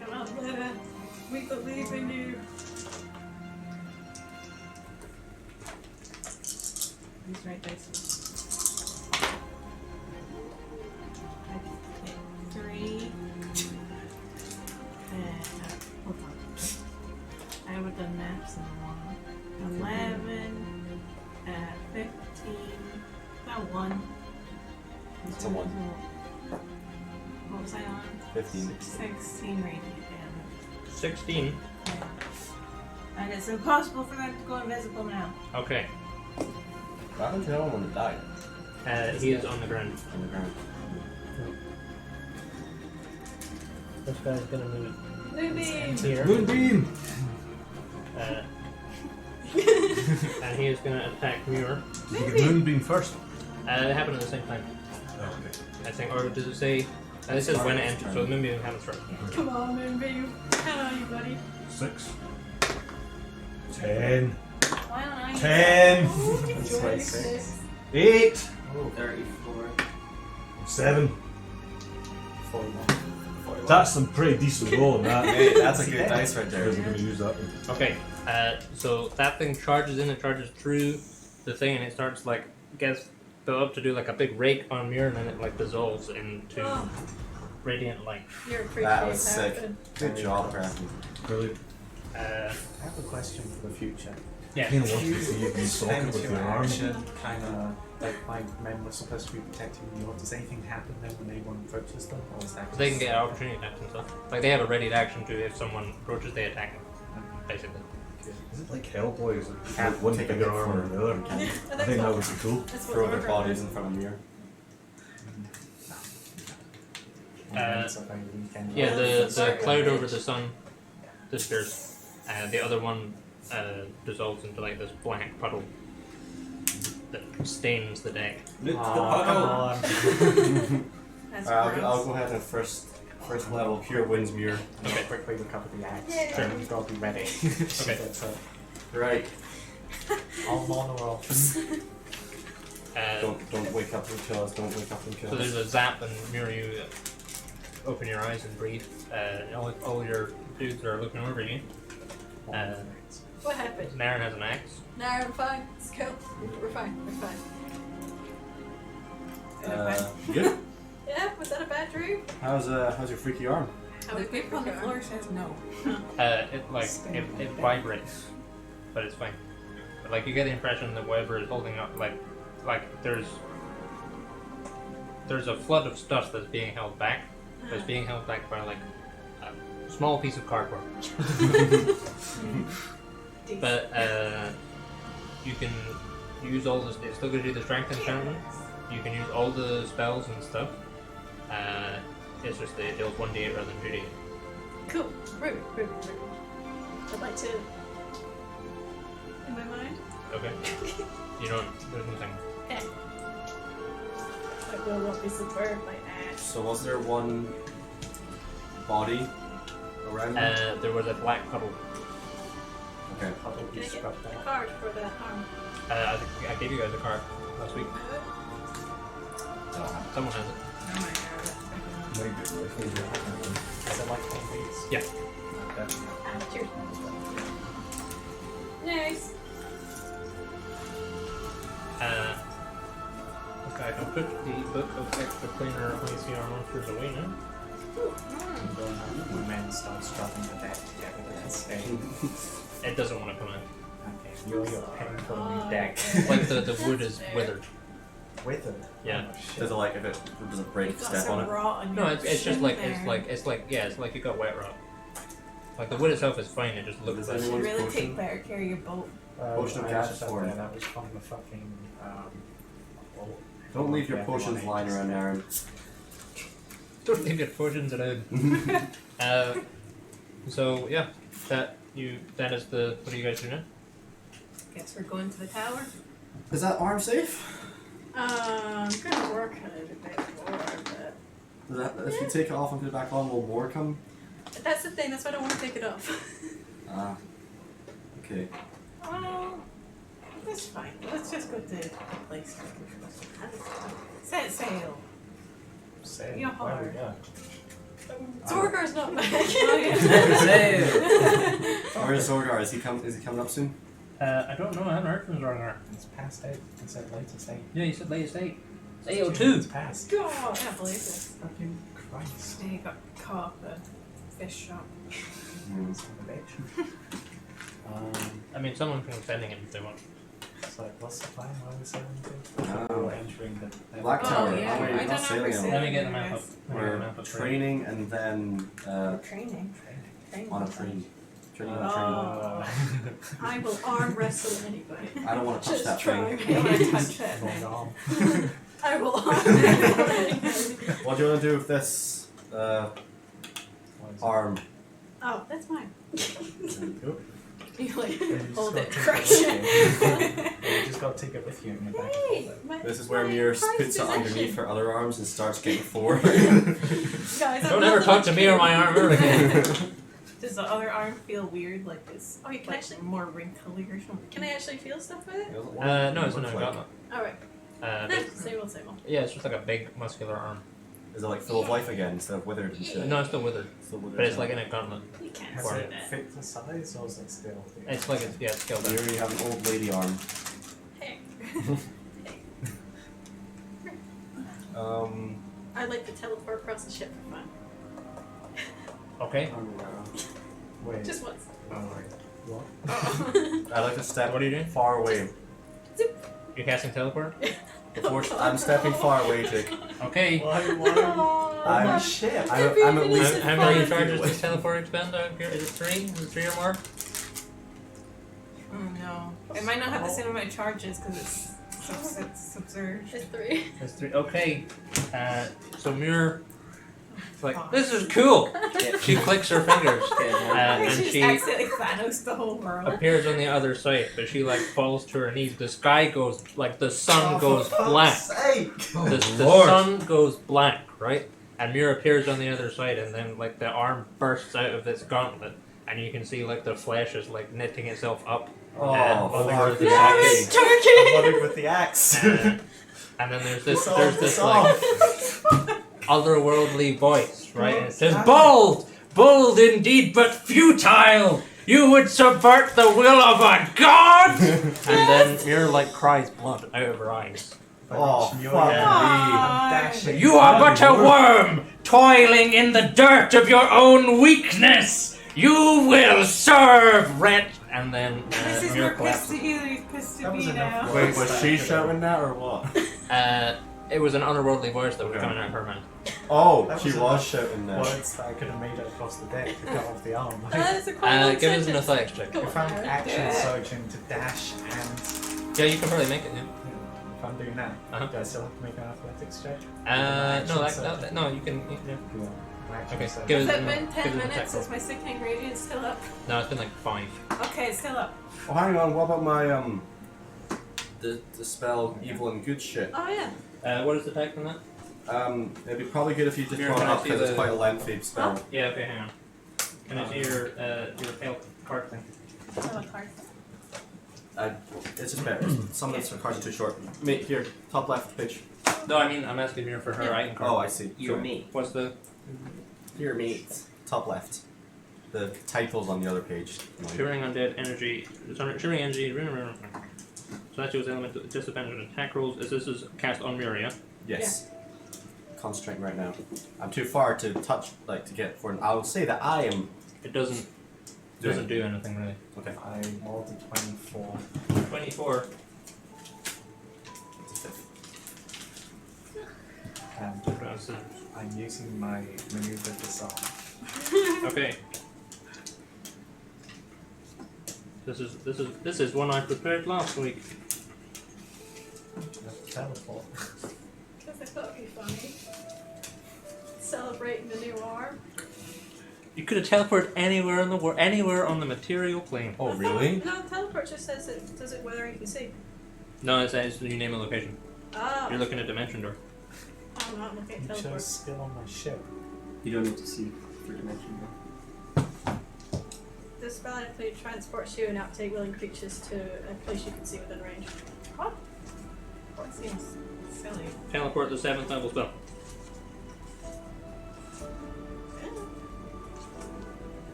come on, Letta. We believe in you. These right dice. I hit 3. Hold on. I would have done maps in 1. 11. 15. About 1. It's a 1. What was I on? 15. 16 radiant damage. 16. Yeah. And it's impossible for them to go invisible now. Okay. What happened to the other one that died? He is on the ground. On the ground. This guy's gonna move Moonbeam! here. Moonbeam! And he is gonna attack Muir. Did you get Moonbeam first? They happen at the same time. Oh, okay. I think, or does it say? It says when it enters, so the Moonbeam happens first. Come on, Moonbeam. Count on you, buddy. 6. 10. Why don't I? 10. That's like 6. 8. 34. 7. 41. That's some pretty decent roll on that. Hey, that's a good dice right there. Because we're going to use that one. Okay. So that thing charges in, it charges through the thing, and it starts like gets built up to do like a big rake on Muir, and then it like dissolves into Oh, radiant light. you're appreciating That was sick. happened. Good job, Crafty. Brilliant. Uh, I have a question for the future. yeah. I kind of wanted to see if you saw it with your arm. Kind of like my men were supposed to be protecting you. Does anything happen then when anyone approaches them, or is that They can get an opportunity attack themselves. Like they have a ready action to if someone approaches, they attack them. Basically. Is it like Hellboy? Is it Can't like one take a bigger hit arm for or the other? Can I think that would be cool. That's what throw their Order bodies was. in front of Muir? Yeah, the cloud over the sun disappears. The other one dissolves into like this black puddle that stains the deck. Look, That's I'll gross. go ahead and first level cure wins Muir. Okay. Quickly recover the axe. Yeah. You've got to be ready. Okay. Right. All on the roll. Don't wake up and kill us. Don't wake up and kill So us. there's a zap, and Muir, you open your eyes and breathe. All your dudes are looking over you. What happened? Naren has an axe. No, I'm fine. Let's go. We're fine. We're fine. Good. Yeah, was that a bad dream? How's your freaky arm? The paper on the floor says no. It vibrates, but it's fine. But like you get the impression that whatever is holding up, like there's a flood of stuff that's being held back. That's being held back by like a small piece of cardboard. But you can use all this. It still gives you the strength enchantment. You can use all the spells and stuff. It's just that it deals 1d8 rather than 2d8. Cool. Rude. I'd like to. In my mind. Okay. You don't. There's nothing. I will not be subverted by ass. So was there one body around them? There was a black puddle. Okay. How did Can you I get scrub a that? card for that arm? I think I gave you guys a card last week. Someone has it. Maybe my favourite. Is it like one of these? Yeah. Okay. Cheers. Nice. Okay, I can put the book of extra planar OCR monsters away now. When men start scrubbing the deck together with the stain. It doesn't want to come in. Okay, your painful new deck. Like the wood is withered. Withered. Yeah. Oh, shit. Does it like if it does it break You've got step some on it? rot on No, your it's just shin like there. it's like you got wet rot. Like the wood itself is fine. It just looks Does like. You should anyone's really potion? take better care of your boat. Potion of I gas just said form. that was from the fucking. Don't leave your yeah, potions everyone lying ages. around, Aaron. Don't leave your potions around. So yeah, that is the. What do you guys do now? Guess we're going to the tower. Is that arm safe? I'm gonna work on it a bit more, but Does that, if you take it off and put it back on, will more come? that's the thing. That's why I don't want to take it off. Ah. Okay. Oh, that's fine. Let's just go to the place. Set sail. Say, You're where we hard. go? Zorgar's not back. Oh, Where's Zorgar? Is he coming up soon? I don't know. I haven't heard from Zorgar. It's past 8. It said latest 8. Yeah, you said latest 8. It's It's 8:02. past. God, I can't believe this. Fucking Christ. And he got caught at the fish shop. Hmm. Son of a bitch. I mean, someone can sending it if they want. It's like, what's the plan? Where are we sailing to? Oh. We're entering the Black Tower. Oh, yeah. Oh, wait, I you're don't not know sailing if we're anymore. Let me get the map up. Yes. We're training and then Training. on a train. Training on a Oh. I will arm wrestle anybody. train. I don't want to touch Just that try thing. I don't want to touch it. Going on. I will arm anybody. What do you want to do with this What is it? arm? Oh, that's mine. Cool. You like You just hold gotta it, take crush with it. you. You just gotta take it with you in your bag. and hold it. This is where Mir puts it underneath her other arms and starts getting forward. Guys, Don't ever talk to me or my armor again. Does the other arm feel weird? Like it's Oh, you can like actually. more wrinkly or something? Can I actually feel stuff with it? No, it's not a gauntlet. Alright. Same old. Yeah, it's just like a big muscular arm. Is it like full of life again instead of withered and shit? No, it's still withered, Still withered. but it's like in a gauntlet. You can't Has see it that. fit the size or is it still? It's like it's scaled You down. already have an old lady arm. Hey. I'd like to teleport across the ship for fun. Okay. Wait. Just once. Oh, wait. What? I like to step What are you doing? far away. You're casting teleport? I'm stepping far away, Jake. Okay. I'm shit. I'm at least. How many charges does teleport expend out here? Is it 3? Is it 3 or more? Oh no. It might not have the same amount of charges because it's subsurged. It's 3. It's 3. Okay. So Muir. Like, this is cool! She clicks her fingers. And She just she accidentally Thanos the whole world. appears on the other side, but she like falls to her knees. The sky goes like the sun goes black. The sun goes black, right? And Muir appears on the other side, and then like the arm bursts out of this gauntlet, and you can see like the flesh is like knitting itself up. Oh, over fuck. the Yes. I'm running with the axe. And then there's this like otherworldly voice, right? And it says, "Bold, bold indeed, but futile. You would subvert the will of a god." And then Muir like cries blood out of her eyes. Oh, You're fuck me. me. I'm dashing. You are but a worm, toiling in the dirt of your own weakness. You will serve, wretch. And then This is Muir more pissed collapses. at you than he's pissed That at was me enough now. work. Wait, was she shouting that or what? It was an otherworldly voice that was Okay. coming out of her mouth. Oh, That she was was enough shouting that. Words that I could have made it across the deck to cut off the arm. That's a quite Give us an athletics check. Go If I'm on, action surging to dash and Yeah, you can probably make it. Yeah. if I'm doing that, Uh-huh. do I still have to make an athletics check? No, no, you can. Yeah. Cool. Action Okay, surge. give Has it. it been Give 10 it an minutes? attack roll. Is my sickening radiance still up? No, it's been like 5. Okay, it's still up. Oh, hang on. What about my the spell evil and good shit? Oh yeah. What is the attack on that? It'd be probably good if you just Here, brought it can I up see because it's the- quite a lengthy spell. Yeah. Okay, hang on. Can I see your tail card thing? Oh, a card. It's just better. Some of the cards are too short. Mate, here, top left page. No, I mean I'm asking here for her item card. Oh, I see. You're Sorry. me. What's the? Here, mate. Top left. The title's on the other page. Shivering undead energy. Shivering energy. So that's your element disadvantage on attack rolls. This is cast on Miria. Yes. Concentrating right now. I'm too far to touch, like to get for. I'll say that I am. It doesn't do anything really. Okay. I rolled a 24. 24. It's a 5th. And I'm using my maneuver disarm. Okay. This is one I prepared last week. Teleport. Because I thought it'd be funny. Celebrating the new arm. You could have teleported anywhere in the world, anywhere on the material plane. Oh, really? No, teleport just says it does it whether you can see. No, it says you name a location. Oh. You're looking at dimension door. I'm not looking at You chose teleport. skill on my ship. You don't need to see 3 dimension. This spell includes transports you and uptake willing creatures to a place you can see within range. What? What seems silly. Teleport the 7th level spell.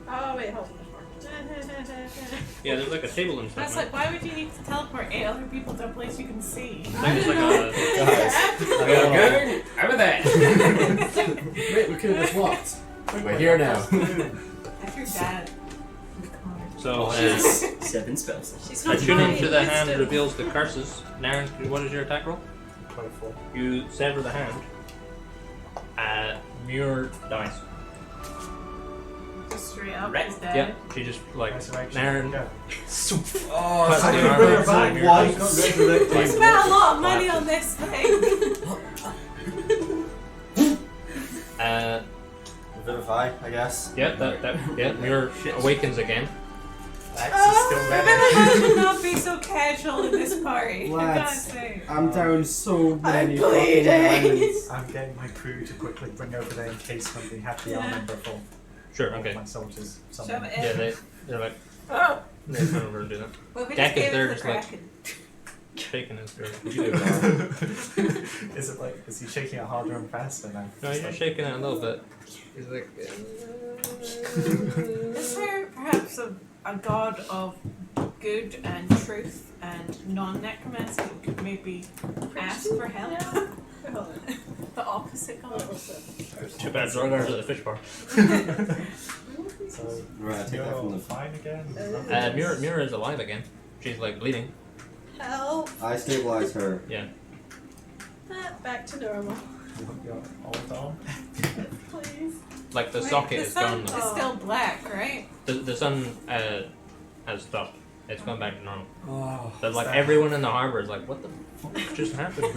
Oh wait, hold on. Yeah, there's like a table and stuff. That's like, why would you need to teleport 8 other people to a place you can see? I think it's like a. Guys. Over there. Wait, we could have just walked. We're here now. That's your dad. So, 7 spells. She's not attuning to the lying, hand wisdom. reveals the curses. Naren, what is your attack roll? 24. You sever the hand. Muir dies. Just straight up Right. is dead. Yep. She just like Resurrection. Naren. Go. Oh, Cuts I the can arm bring off. it back Yeah, once. got resurrected. We spent a lot of money on this thing. Vivify, I guess. Yeah, Muir awakens again. Axe is still there. Should not be so casual in this party. I gotta Lads, say. I'm down so many I'm fucking bleeding. diamonds. I'm getting my crew to quickly bring over there in case when we have the Yeah. armor full. Sure, okay. My soldiers. Shove Someone. it in. Yeah, they're like, Oh. they come over and do that. Well, we Deck just is gave there it to just the like- Kraken. Shaking his you do that. Is it like, is he shaking it harder and faster now? No, you're just shaking it a little bit. He's like, Is there perhaps a god of good and truth and non-necromancy who could maybe ask for help? The opposite god. too bad Zorgar's at the fish bar. So, Right, I take that from you're the. fine again? Muir is alive again. She's like bleeding. Help! I stabilize her. Yeah. Back to normal. Your old arm? Please. Like the Wait, socket the is sun gone. is Though. still black, right? The sun has stopped. It's gone back to normal. Oh. But like everyone in the harbor is like, what the fuck just happened?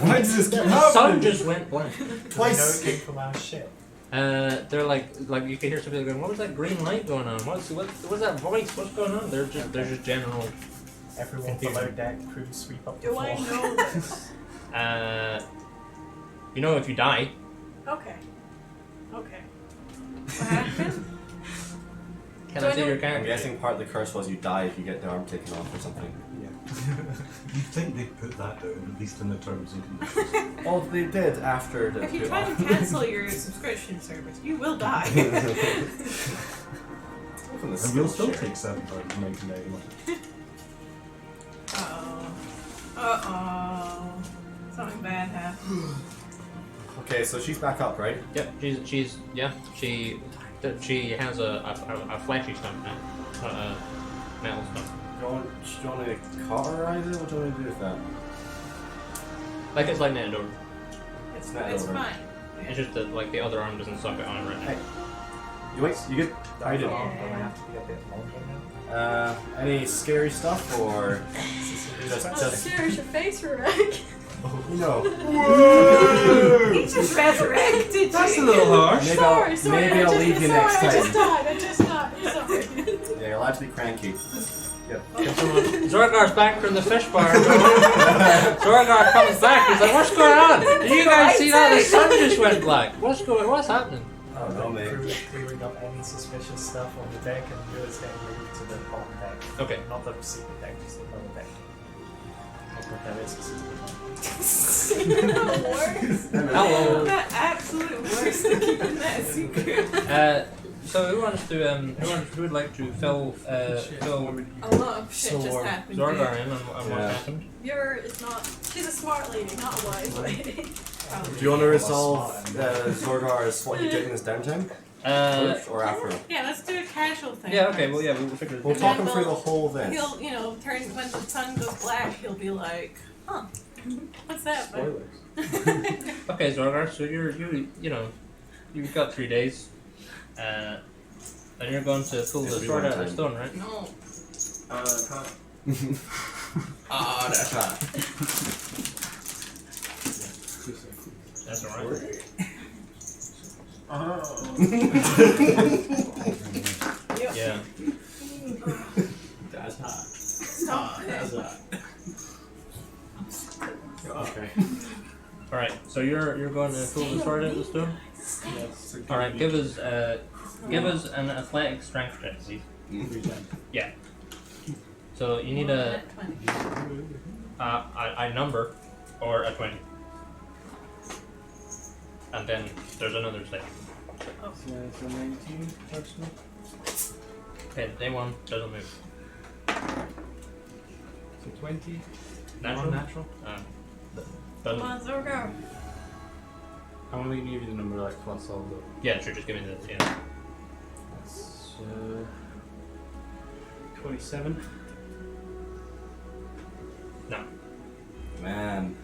Why does this keep The sun happening? just went blank. Do we know it Twice. came from our ship? They're like you can hear some people going, what was that green light going on? What's that voice? What's going on? They're just general. Everyone below deck, crew sweep up the Do floor. I know this? You know if you die. Okay. Okay. What happened? Can Do I I see know- your I'm character? guessing part of the curse was you die if you get the arm taken off or something. Yeah. You'd think they'd put that down, at least in the terms and conditions. Oh, they did after the. If you try to cancel your subscription service, you will die. And we'll still take £7.99. Uh-oh. Uh-oh. Something bad happened. Okay, so she's back up, right? Yep, she has a flashy stuff now, not a metal stuff. Do you want to cauterize it? What do you want to do with that? Like it's like Nintendo. It's not it's over. fine. It's just that like the other arm doesn't suck it on right now. Hey. You wait, you get. I did. Arm gonna have to be a bit longer now. Any scary stuff or This is just Oh, just serious, your face, Rebecca. No. He just resurrected That's a you. little harsh. Maybe Sorry, maybe I'll leave you next I just time. died. I'm sorry. Yeah, you're allowed to be cranky. Zorgar's back from the fish bar. Zorgar comes back. He's like, "What's going on? Did you guys see that? The sun just went black. What's happening?" Oh no, mate. Clearing up any suspicious stuff on the deck and yours getting moved to the bottom deck. Okay. Not the secret deck, just the bottom deck. Not that there is a secret deck. Worst. Hello. The absolute worst at keeping that secret. So who wants to who would like to fill A lot of shit just happened. Zorgar in on what Yeah. happened? Muir is not. She's a smart lady, not a wise lady. Do you want to resolve Zorgar's what he did in his downtime? First or after? Yeah, let's do a casual thing. Yeah. Okay. first. Well, yeah. We'll figure it We'll out. talk him through the whole thing. He'll, turn when the sun goes black. He'll be like, "Huh, what's that?" bud?" Spoilers. Okay, Zorgar. So you've got 3 days, and you're going to pull the sword out of the stone, right? No. Ah, that's right. That's alright. Yeah. That's hot. Stop it. That's hot. Okay. All right. So you're going to pull the sword out of the stone. Yes. All right. Give us an athletic strength check, please. Yeah. So you need a number or a 20, and then there's another step. So 19 personal. Okay. Day one doesn't move. So 20. Natural. Natural. Come Doesn't. on, Zorgar. I'm only gonna give you the number like plus all the. Yeah. Sure. Just give me the. Yeah. That's 27. Man.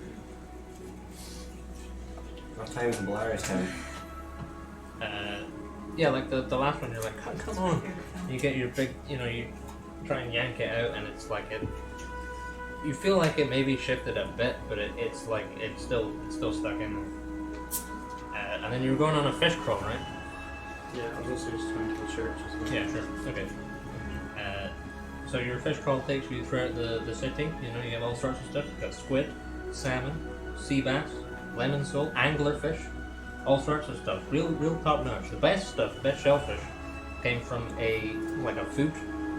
What time is in Belarus time? Yeah. Like the last one, you're like, come on. You get your big, you try and yank it out, and it's like it. You feel like it maybe shifted a bit, but it's like it's still stuck in there. And then you're going on a fish crawl, right? Yeah, I was also just trying to the church as well. Yeah, sure. Okay. So your fish crawl takes you throughout the city. You have all sorts of stuff. You've got squid, salmon, sea bass, lemon sole, anglerfish, all sorts of stuff. Real top notch. The best stuff, the best shellfish, came from a food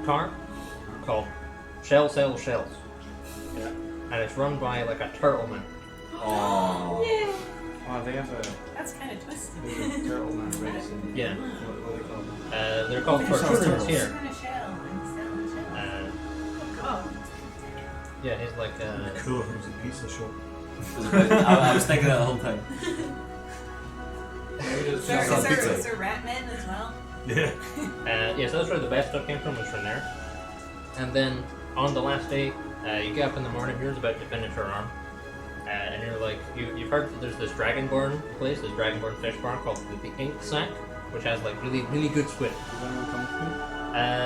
car called Shell Sell Shells. Yeah. And it's run by like a turtle man. Oh. Yeah. Oh, they have a That's kind of twisted. turtle man race in. Yeah. What are they called? They're called tortugas turtles. here. Turn a shell and sell a shell. Oh, Yeah, he's like Cool, it was a pizza shop. I was thinking that the whole time. Is there Ratman as well? Yeah. yeah, so that's where the best stuff came from, was from there. And then on the last day, you get up in the morning, you're about to finish your arm. And you're like, you've heard that there's this dragonborn place, this dragonborn fish bar called the Ink Sack, which has like really, really good squid. Does anyone come with me?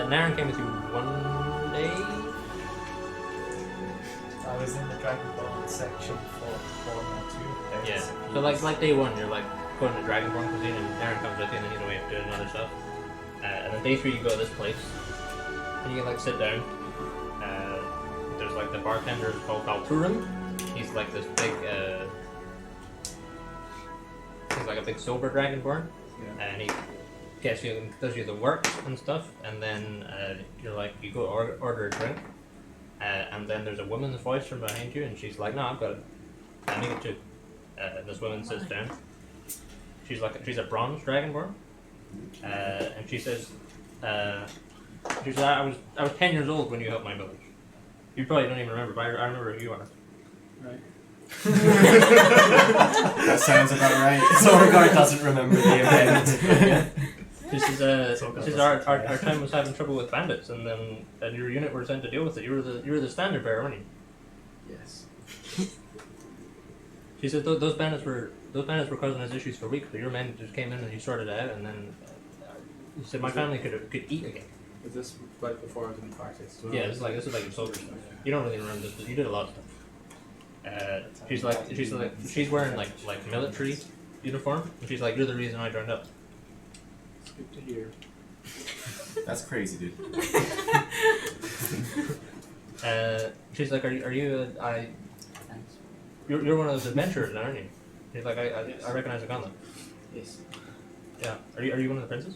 Naren came with you one day. I was in the Dragon Ball section for 1 or 2 days. Yeah. So like day one, you're like going to Dragonborn cuisine, and Naren comes with you, and then he's away doing other stuff. And then day 3, you go to this place, and you can like sit down. There's like the bartender is called Valturum. He's like this big, he's like a big sober Dragonborn, and he gets you, does you the work and stuff, and then you're like, you go order a drink, and then there's a woman's voice from behind you, and she's like, no, I've got it. I need it too. This woman sits down. She's a bronze Dragonborn, and she says, I was 10 years old when you helped my village. You probably don't even remember, but I remember who you are. Right. That sounds about right. Zorgar doesn't remember the event. This is our time was having trouble with bandits, and your unit were sent to deal with it. You were the standard bearer, weren't you? Yes. She said those bandits were causing us issues for weeks, but your men just came in and you sorted it out, and then you said my family could eat again. Is this like before I was in practice? Yeah, this is like your soldier stuff. You don't really remember this, but you did a lot of stuff. She's wearing like military uniform, and she's like, "You're the reason I joined up." It's good to hear. That's crazy, dude. She's like, "Are you? You're one of those adventurers, aren't you?" He's like, I recognize the gauntlet. Yes. Yeah. Are you one of the princes?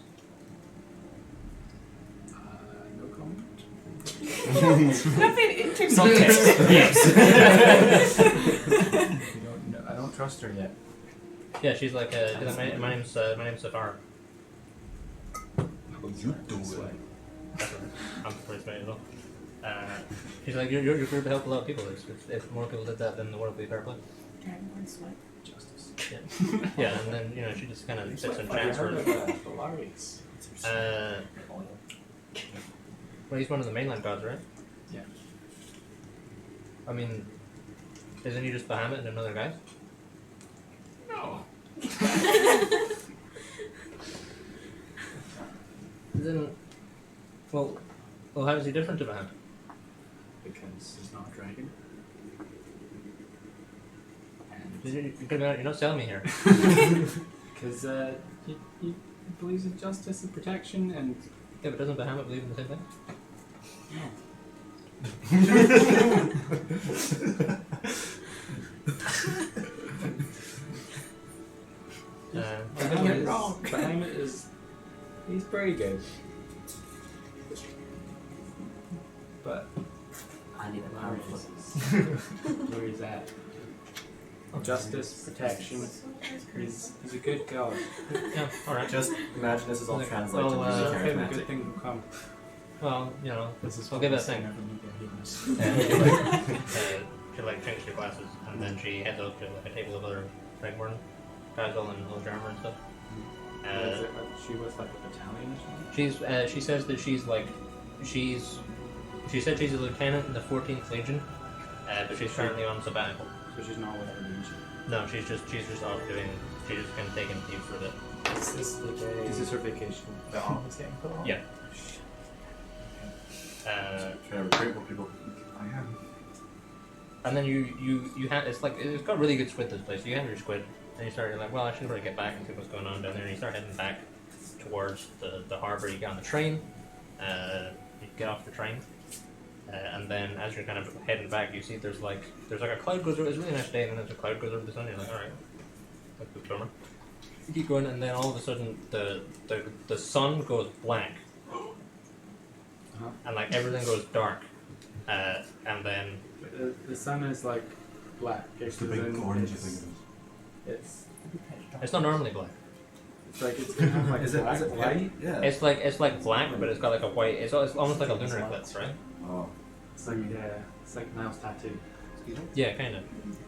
No comment. Nothing interesting. Yes. You don't know, I don't trust her yet. Yeah, she's like, my name's Safar. How you doing? I'm pretty smart as well. She's like, you're here to help a lot of people. If more people did that, then the world would be a better place. Dragonborn sweat. Justice. Yeah. Yeah, and then she just kind of sits and chats for. Hilarious. Well, he's one of the mainland gods, right? Yeah. I mean, isn't he just Bahamut and another guy? No. Then, well, how is he different to Bahamut? Because he's not a dragon. And You're not selling me here. because he believes in justice and protection and Yeah, but doesn't Bahamut believe in the same thing? Bahamut is he's pretty good. But I need a power foot. where he's at. Justice, protection. He's a good god. Yeah, alright. Just imagine this is all Like, translated well, to So be okay, the charismatic. good thing will come. Well, This is I'll give it a thing. thing. She like changes her glasses, and then she heads out to like a table of other Dragonborn guys all in those armor and stuff. Is it like she was like a battalion or something? She says that she said she's a lieutenant in the 14th Legion, but she's currently on sabbatical. So she's not with her legion. No, she's just off doing. She's just kind of taking leave for a bit. Is this the day? Is this her vacation? The arm is getting put on? Yeah. Trying to recruit more people. I am. And then you it's got really good squid, this place. You have your squid, and you start, you're like, well, I should really get back and see what's going on down there. And you start heading back towards the harbour. You get on the train. You get off the train. And then as you're kind of heading back, you see there's like a cloud goes over. It's a really nice day, and then there's a cloud goes over the sun. And you're like, all right, that's a good bummer. You keep going, and then all of a sudden the sun goes black, and like everything goes dark, and then The sun is like black. It's the big orange thing. it's not normally black. It's like it's gonna have like Is black it light. white? Yeah. It's like black, but it's got like a white. It's almost like a lunar eclipse, right? Oh. It's like it's like Niall's tattoo. Yeah, kind of.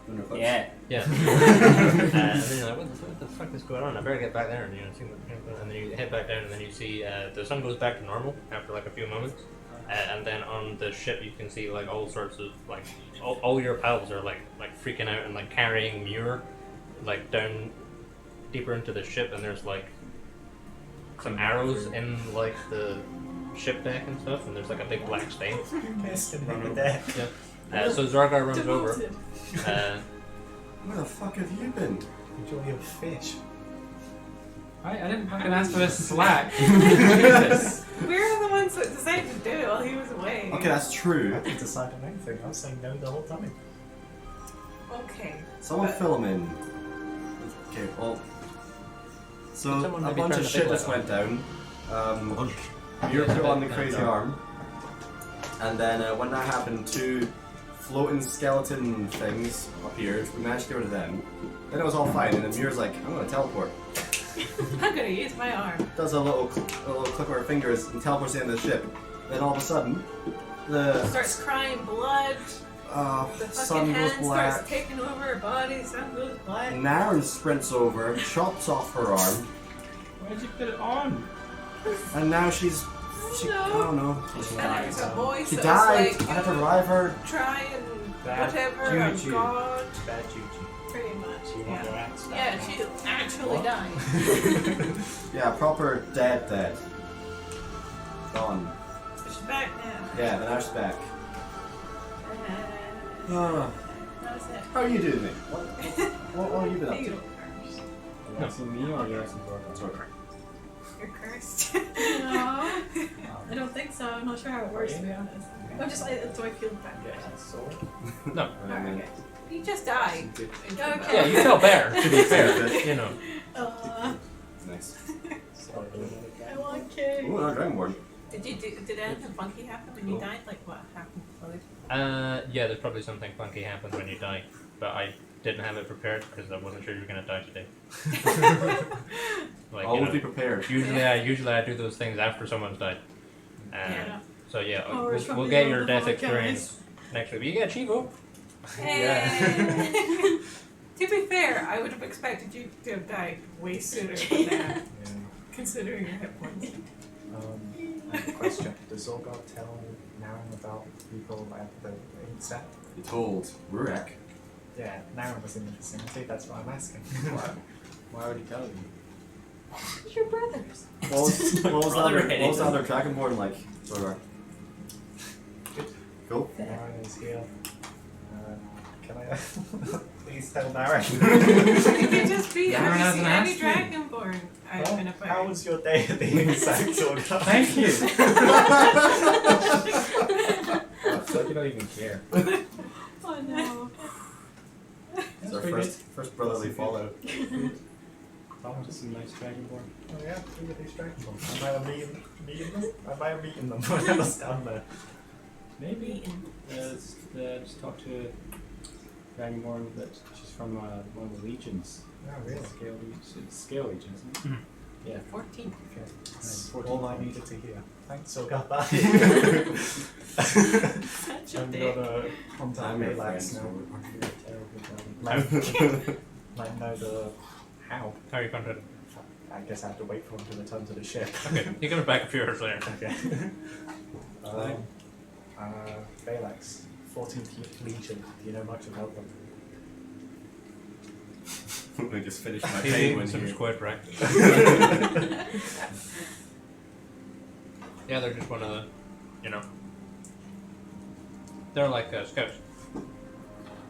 Lunar eclipse. Yeah. Yeah. And then you're like, what the fuck is going on? I better get back there and see what. And then you head back down, and then you see the sun goes back to normal after like a few moments. And then on the ship you can see like all sorts of like all your pals are like freaking out and like carrying Muir like down deeper into the ship, and there's like some arrows in like the ship deck and stuff, and there's like a big black stain. Run over there. So Zargar runs over. Demoted. Where the fuck have you been? Enjoy your fish. I didn't fucking ask for this slack. Jesus. We're the ones that decided to do it while he was away. Okay, that's true. I didn't decide on anything. I was saying no the whole time. Okay. Someone But- fill him in. Okay, well. So Someone a maybe bunch turn of the shit big just light went down. You Yeah, put on the big crazy light. arm, and then when that happened, two floating skeleton things appeared. We managed to get rid of them. Then it was all fine, and then Muir's like, "I'm gonna teleport." I'm gonna use my arm. Does a little click with her fingers and teleports to the end of the ship. Then all of a sudden, the Starts crying blood. The sun fucking goes hand black. starts taking over her body. Sun goes black. Naren sprints over, chops off her arm, Why'd you put it on? and now she I don't know. And there's a voice She that's died. like, I had to revive her. try and Bad whatever, juju. I'm God. Bad juju. Pretty much. You want your axe back? Yeah, she actually What? died. Yeah, proper dead. Gone. She's back now. Yeah, but now she's back. Uh, Ah, now That's it. How are you doing, mate? What have you been up to? You No. asking me or you're asking Zorka? Zorka. You're cursed. No, I don't think so. I'm not sure how it works, to be honest. I'm just like, do I feel bad? Yeah, so. No. Okay. You just died. Okay. Yeah, you felt better, to be fair. You know. Nice. So, I want cake. Ooh, another Dragonborn. Did anything funky happen when you died? Like what happened? Yeah, there's probably something funky happens when you die, but I didn't have it prepared because I wasn't sure you were gonna die today. Like, Always be prepared. usually I do those things after someone's died. Yeah. So yeah, Oh, it's from we'll the get old your death podcast. experience next week. But you get Chivo. Hey. To be fair, I would have expected you to have died way sooner than that, considering your hit points. I have a question. Does Zorgar tell Naren about people at the ink set? He told Rurik. Yeah, Naren was in the vicinity, that's what I'm asking. Why would he tell you? Your brothers. What was the other Dragonborn like? Zorgar. Cool. Naren is here. Can I please tell Naren? It could just be, Naren have you hasn't seen any asked me. Dragonborn out Well, and about? how was your day at the ink set, Zorgar? Thank you! It's like you don't even care. Oh no. It's our first brotherly fallout. Oh, just a nice dragonborn. Oh yeah, look at these Dragonborn. I might have meeting them. I might have eaten them when I was down there. Maybe. Just talk to Dragonborn that she's from one of the legions. Oh really? Scale legion, isn't it? Mhm. Yeah. 14. Okay. Nice. That's all I needed to hear. Thanks, Zorgar. Bye. Such a I'm dick. gonna contact I'm your Malax friend. now. Like know the how. How are you content? I guess I have to wait for him to return to the ship. Okay, you give it back a few hours later. Okay. Valax, 14th Legion. Do you know much about them? I just finished my He's day eating when some you. squid, right? Yeah, they're just one of the, they're like scouts.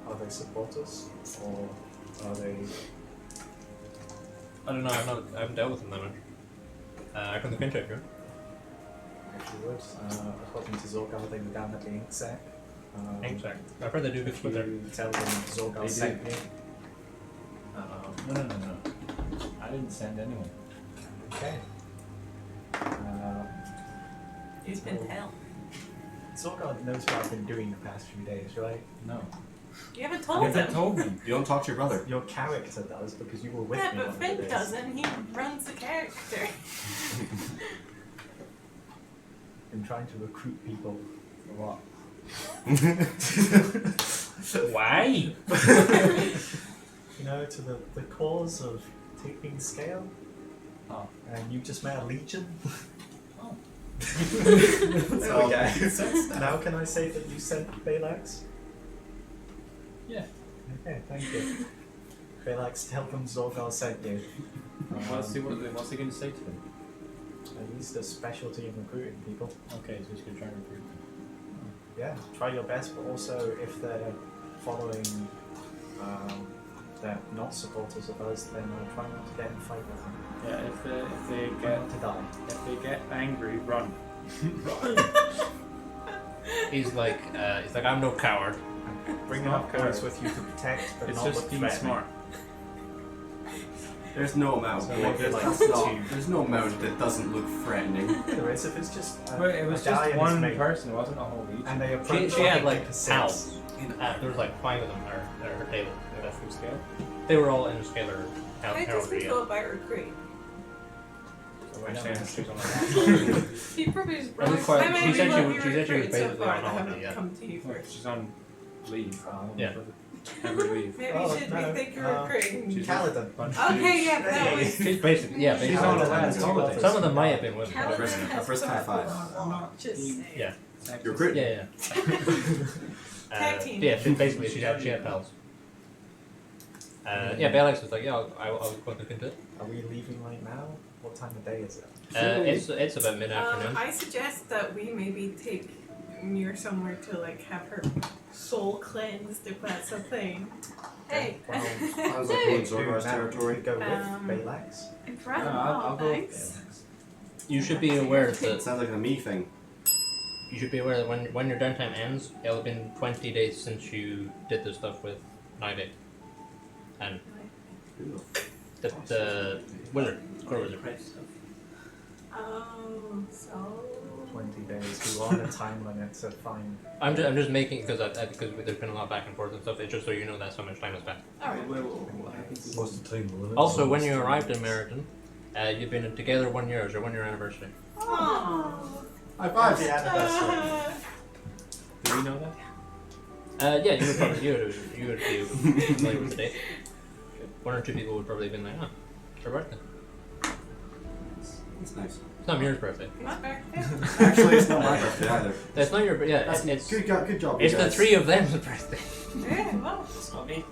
Are they supporters or are they? I don't know. I haven't dealt with them that much. I can look into it, here. If you would, according to Zorgar, they were down at the ink sack. Exactly. I've heard they do good If with their. you tell them Zorgar They sent do. me. No. I didn't send anyone. Okay. He's been hell. Zorgar knows what I've been doing the past few days, right? No. You haven't You told haven't him. told me. You don't talk to your brother. Your character does because you were with Yeah, me. but one of Finn the days. doesn't. He runs the character. Been trying to recruit people. For what? Why? You know, to the cause of taking scale. Oh. And you just met a legion. Oh. There we go. Now can I say that you sent Valax? Yeah. Okay, thank you. Valax, tell them Zorgar sent you. What's he going to say to them? I used a specialty in recruiting people. Okay, so he's going to try and recruit them. Yeah, try your best, but also if they're following, they're not supporters of us, then try not to get in a fight with them. Yeah, if they Try get not to die. if they get angry, run. He's like, I'm no coward. Bring It's enough not courage courage. with you to protect, but It's not just look being threatening. smart. There's no amount. So maybe like That's two. not. There's no amount that doesn't look threatening. There is if it's just. But it was a guy just and his one mate, person, it wasn't a whole legion. and they approach. She had like like a six. pals. There was like 5 of them at her table. They were full scale. They were all in a scalar How does heraldry. he go about recruiting? So I we're never saying she's on He probably just At least runs. quite- How many she said people she have was- you she said she was recruited so basically far on that holiday, haven't yeah. come to you first? She's on leave. Yeah. Never leave. Maybe Oh, you should no, rethink your recruiting. She's Kaladin. Okay, yeah, but that was. She's basically, yeah, She's basically. on a Kaladin lad's is holiday. Some of them might have been women. Kaladin First- has first kind of got five. a lot. Just saying. Yeah. You're great. Yeah, yeah. Tag team. Yeah, basically she had pals. Yeah, Balex was like, yeah, I'll go look into it. Are we leaving right now? What time of day is it? It's about mid-afternoon. I suggest that we maybe take near somewhere to like have her soul cleansed if that's a thing. Hey. Well, sounds like we're in Zorgar's territory. Go with Um, Balax. I'd rather I'll not, go. thanks. You should be aware It that sounds like a me thing. you should be aware that when your downtime ends, it'll have been 20 days since you did the stuff with Night and the wizard, core wizard. Oh, so 20 days. We want a time limit to find. I'm just making because there's been a lot back and forth and stuff. It's just so you know that's how much time has passed. Alright. What's the time limit? Also, when you arrived in Meriden, you've been together 1 year. It's your 1 year anniversary. oh. High five! Happy anniversary. Do we know that? Yeah, you would probably you would be familiar with the date. 1 or 2 people would probably have been like, oh, it's her birthday. That's nice. It's not Mira's birthday. Actually, it's not my birthday either. It's not your yeah. That's It's good job, it's you the guys. 3 of them's birthday. Yeah, well, It's not me.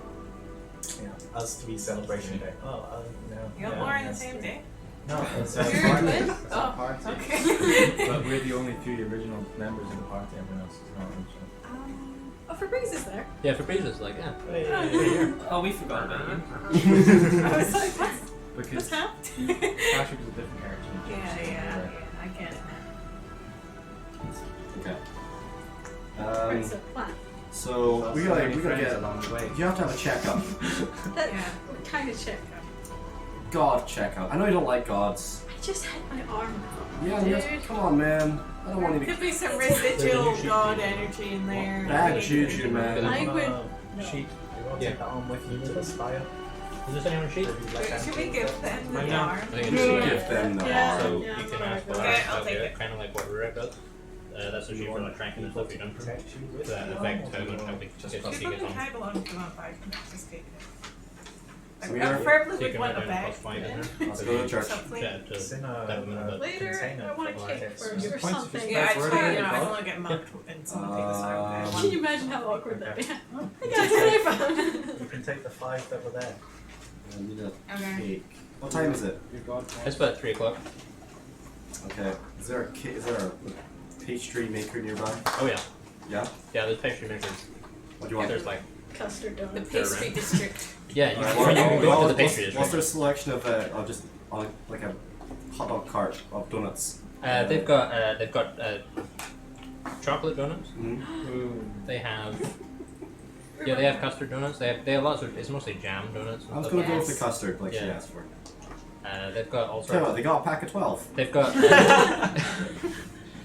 Yeah, us 3 celebration day. Oh, no. you're no, born on the that's- same day. No, it's You're a twin? Oh, okay. But we're the only 3 original members in the party. Everyone else is not original. Oh, Febreze is there. Yeah, Febreze is like Oh, we forgot about you. I was like, what's Because happening? Patrick was a different character. Yeah, I get it now. Okay. Right, so plan. So we gotta friends get. along the way. You have to have a checkup. That Yeah. what kind of check? God checkup. I know you don't like gods. I just had my arm cut. Yeah, dude. yes, come on, man. I don't want you to. Could be some residual god energy in there. Bad juju, man. I would. No. Sheep. You want to Yeah. take that on with you to the spire? Is this anyone's sheet? Should we give them the Mine arm? I think it's Give gift. them the Yeah. arm. So Yeah, you can that's ask for what I Okay, that. I'll take it. Kind of like what Rurik does. That's a sheet for like tracking and stuff you've done. Protect you with To that effect, how we Just get You to can get on. tag along if you want, but I can just take it. So I we are- preferably So you would can want write a down bag. +5 in there. Let's go to church. Something. Chat to It's in a that minute. Later, container I want a for cake like for it's or just points something. of Yeah, I Where try, are you they know, I involved? don't want to get mugged and someone take this out. Can you imagine how awkward that'd be? Hey guys, what I found? You can take the 5 that were there. I need a Okay. cake. What time is it? Your god. It's about 3 o'clock. Okay. Is there a pastry maker nearby? Oh yeah. Yeah. Yeah, there's pastry makers. What do you want? There's like Custard The donuts. pastry district. yeah, you, Alright, you can go to the what's- pastry What's district. their selection of just like a hot dog cart of donuts? They've got chocolate donuts. Mm-hmm. They have yeah, they have custard donuts. They have lots of. It's mostly jam donuts. And I was stuff. gonna go with Yes. the custard like she Yeah. asked for. They've got all Tell you what, sorts. they got a pack of 12. They've got.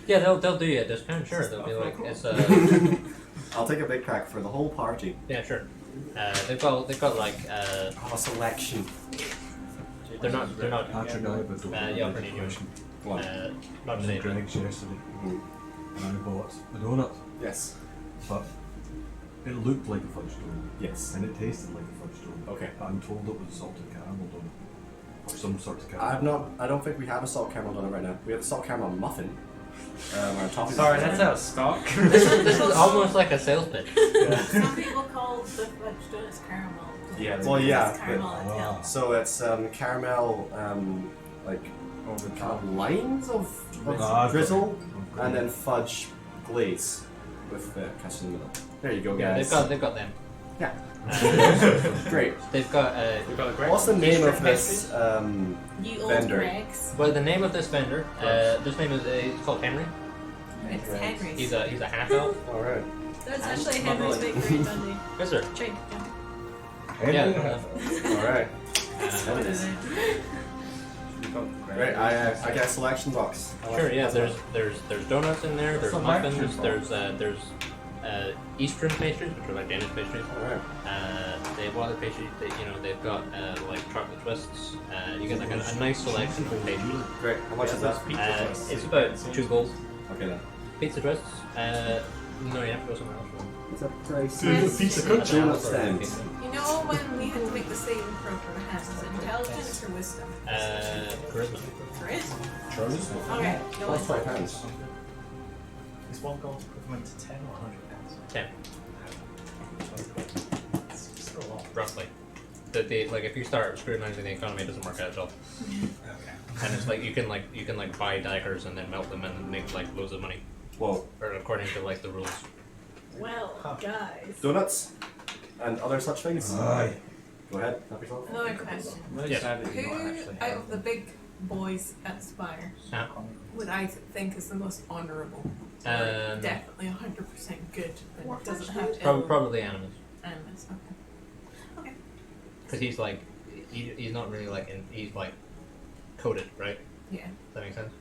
Yeah, they'll do you a discount. Sure, they'll be like it's I'll take a big pack for the whole party. yeah, sure. They've got like Oh, a selection. they're not Patrick, I have a donut yeah, pretty new. question. Go on. Not I was today. in Greg's yesterday, Mhm. and I bought a donut, Yes. but it looked like a fudge donut, Yes. and it tasted like a fudge donut. Okay. But I'm told it was salted caramel donut, or some sort of caramel. I don't think we have a salt caramel donut right now. We have a salt caramel muffin. Our topping. Sorry, that's out of stock. This is almost like a sales pitch. Some people call the fudge donuts caramel. Yeah, Well, yeah, It's caramel but- and hill. So it's caramel, like Over the uh, top. lines of Ah, drizzle, okay. and then fudge glaze with custard in the middle. There you go, Yeah, guys. they've got them. Yeah. They've Great. got We've got a great. What's the name of Pastry- this? You old vendor. Gregs. well, the name of this vendor. This name is it's called Henry. It's Henry's. He's a half elf. All right. There's actually Henry's Bakery in Dundee. Is there? Drink. Yeah. All right. What is it? We've got Great. I get a selection box. I like Sure. it. Yeah. There's donuts in there. There's Some muffins. action There's Eastern pastries, which are like Danish pastries. All right. They have other pastries. They've got like chocolate twists. You get like a nice selection of pastries. Great. How much is that? It's about 2 gold. Okay then. Pizza twists. No, you have to go somewhere else. It's a price. Yes. Pizza Donut stand. You know when we had to make the saving throw for the hands, was it intelligence or wisdom? Charisma. Charisma. Okay, go Plus on. £5. Is 1 gold equivalent to 10 or 100 pounds? 10, It's still a lot. roughly. Like if you start scrutinizing the economy, it doesn't work out at all. Okay. And it's like you can buy daggers and then melt them and make like loads of money. Well, or according to like the rules. Well, guys. donuts and other such things. Aye. Go ahead, help yourself. Another question. Really Yes. sad that you don't Who actually out have of the big boys at Spire Yeah. would I think is the most honourable? Definitely 100% good, but doesn't have Probably animals, animus. Okay. because he's like, he's not really like he's like coded, right? Yeah. Does that make sense?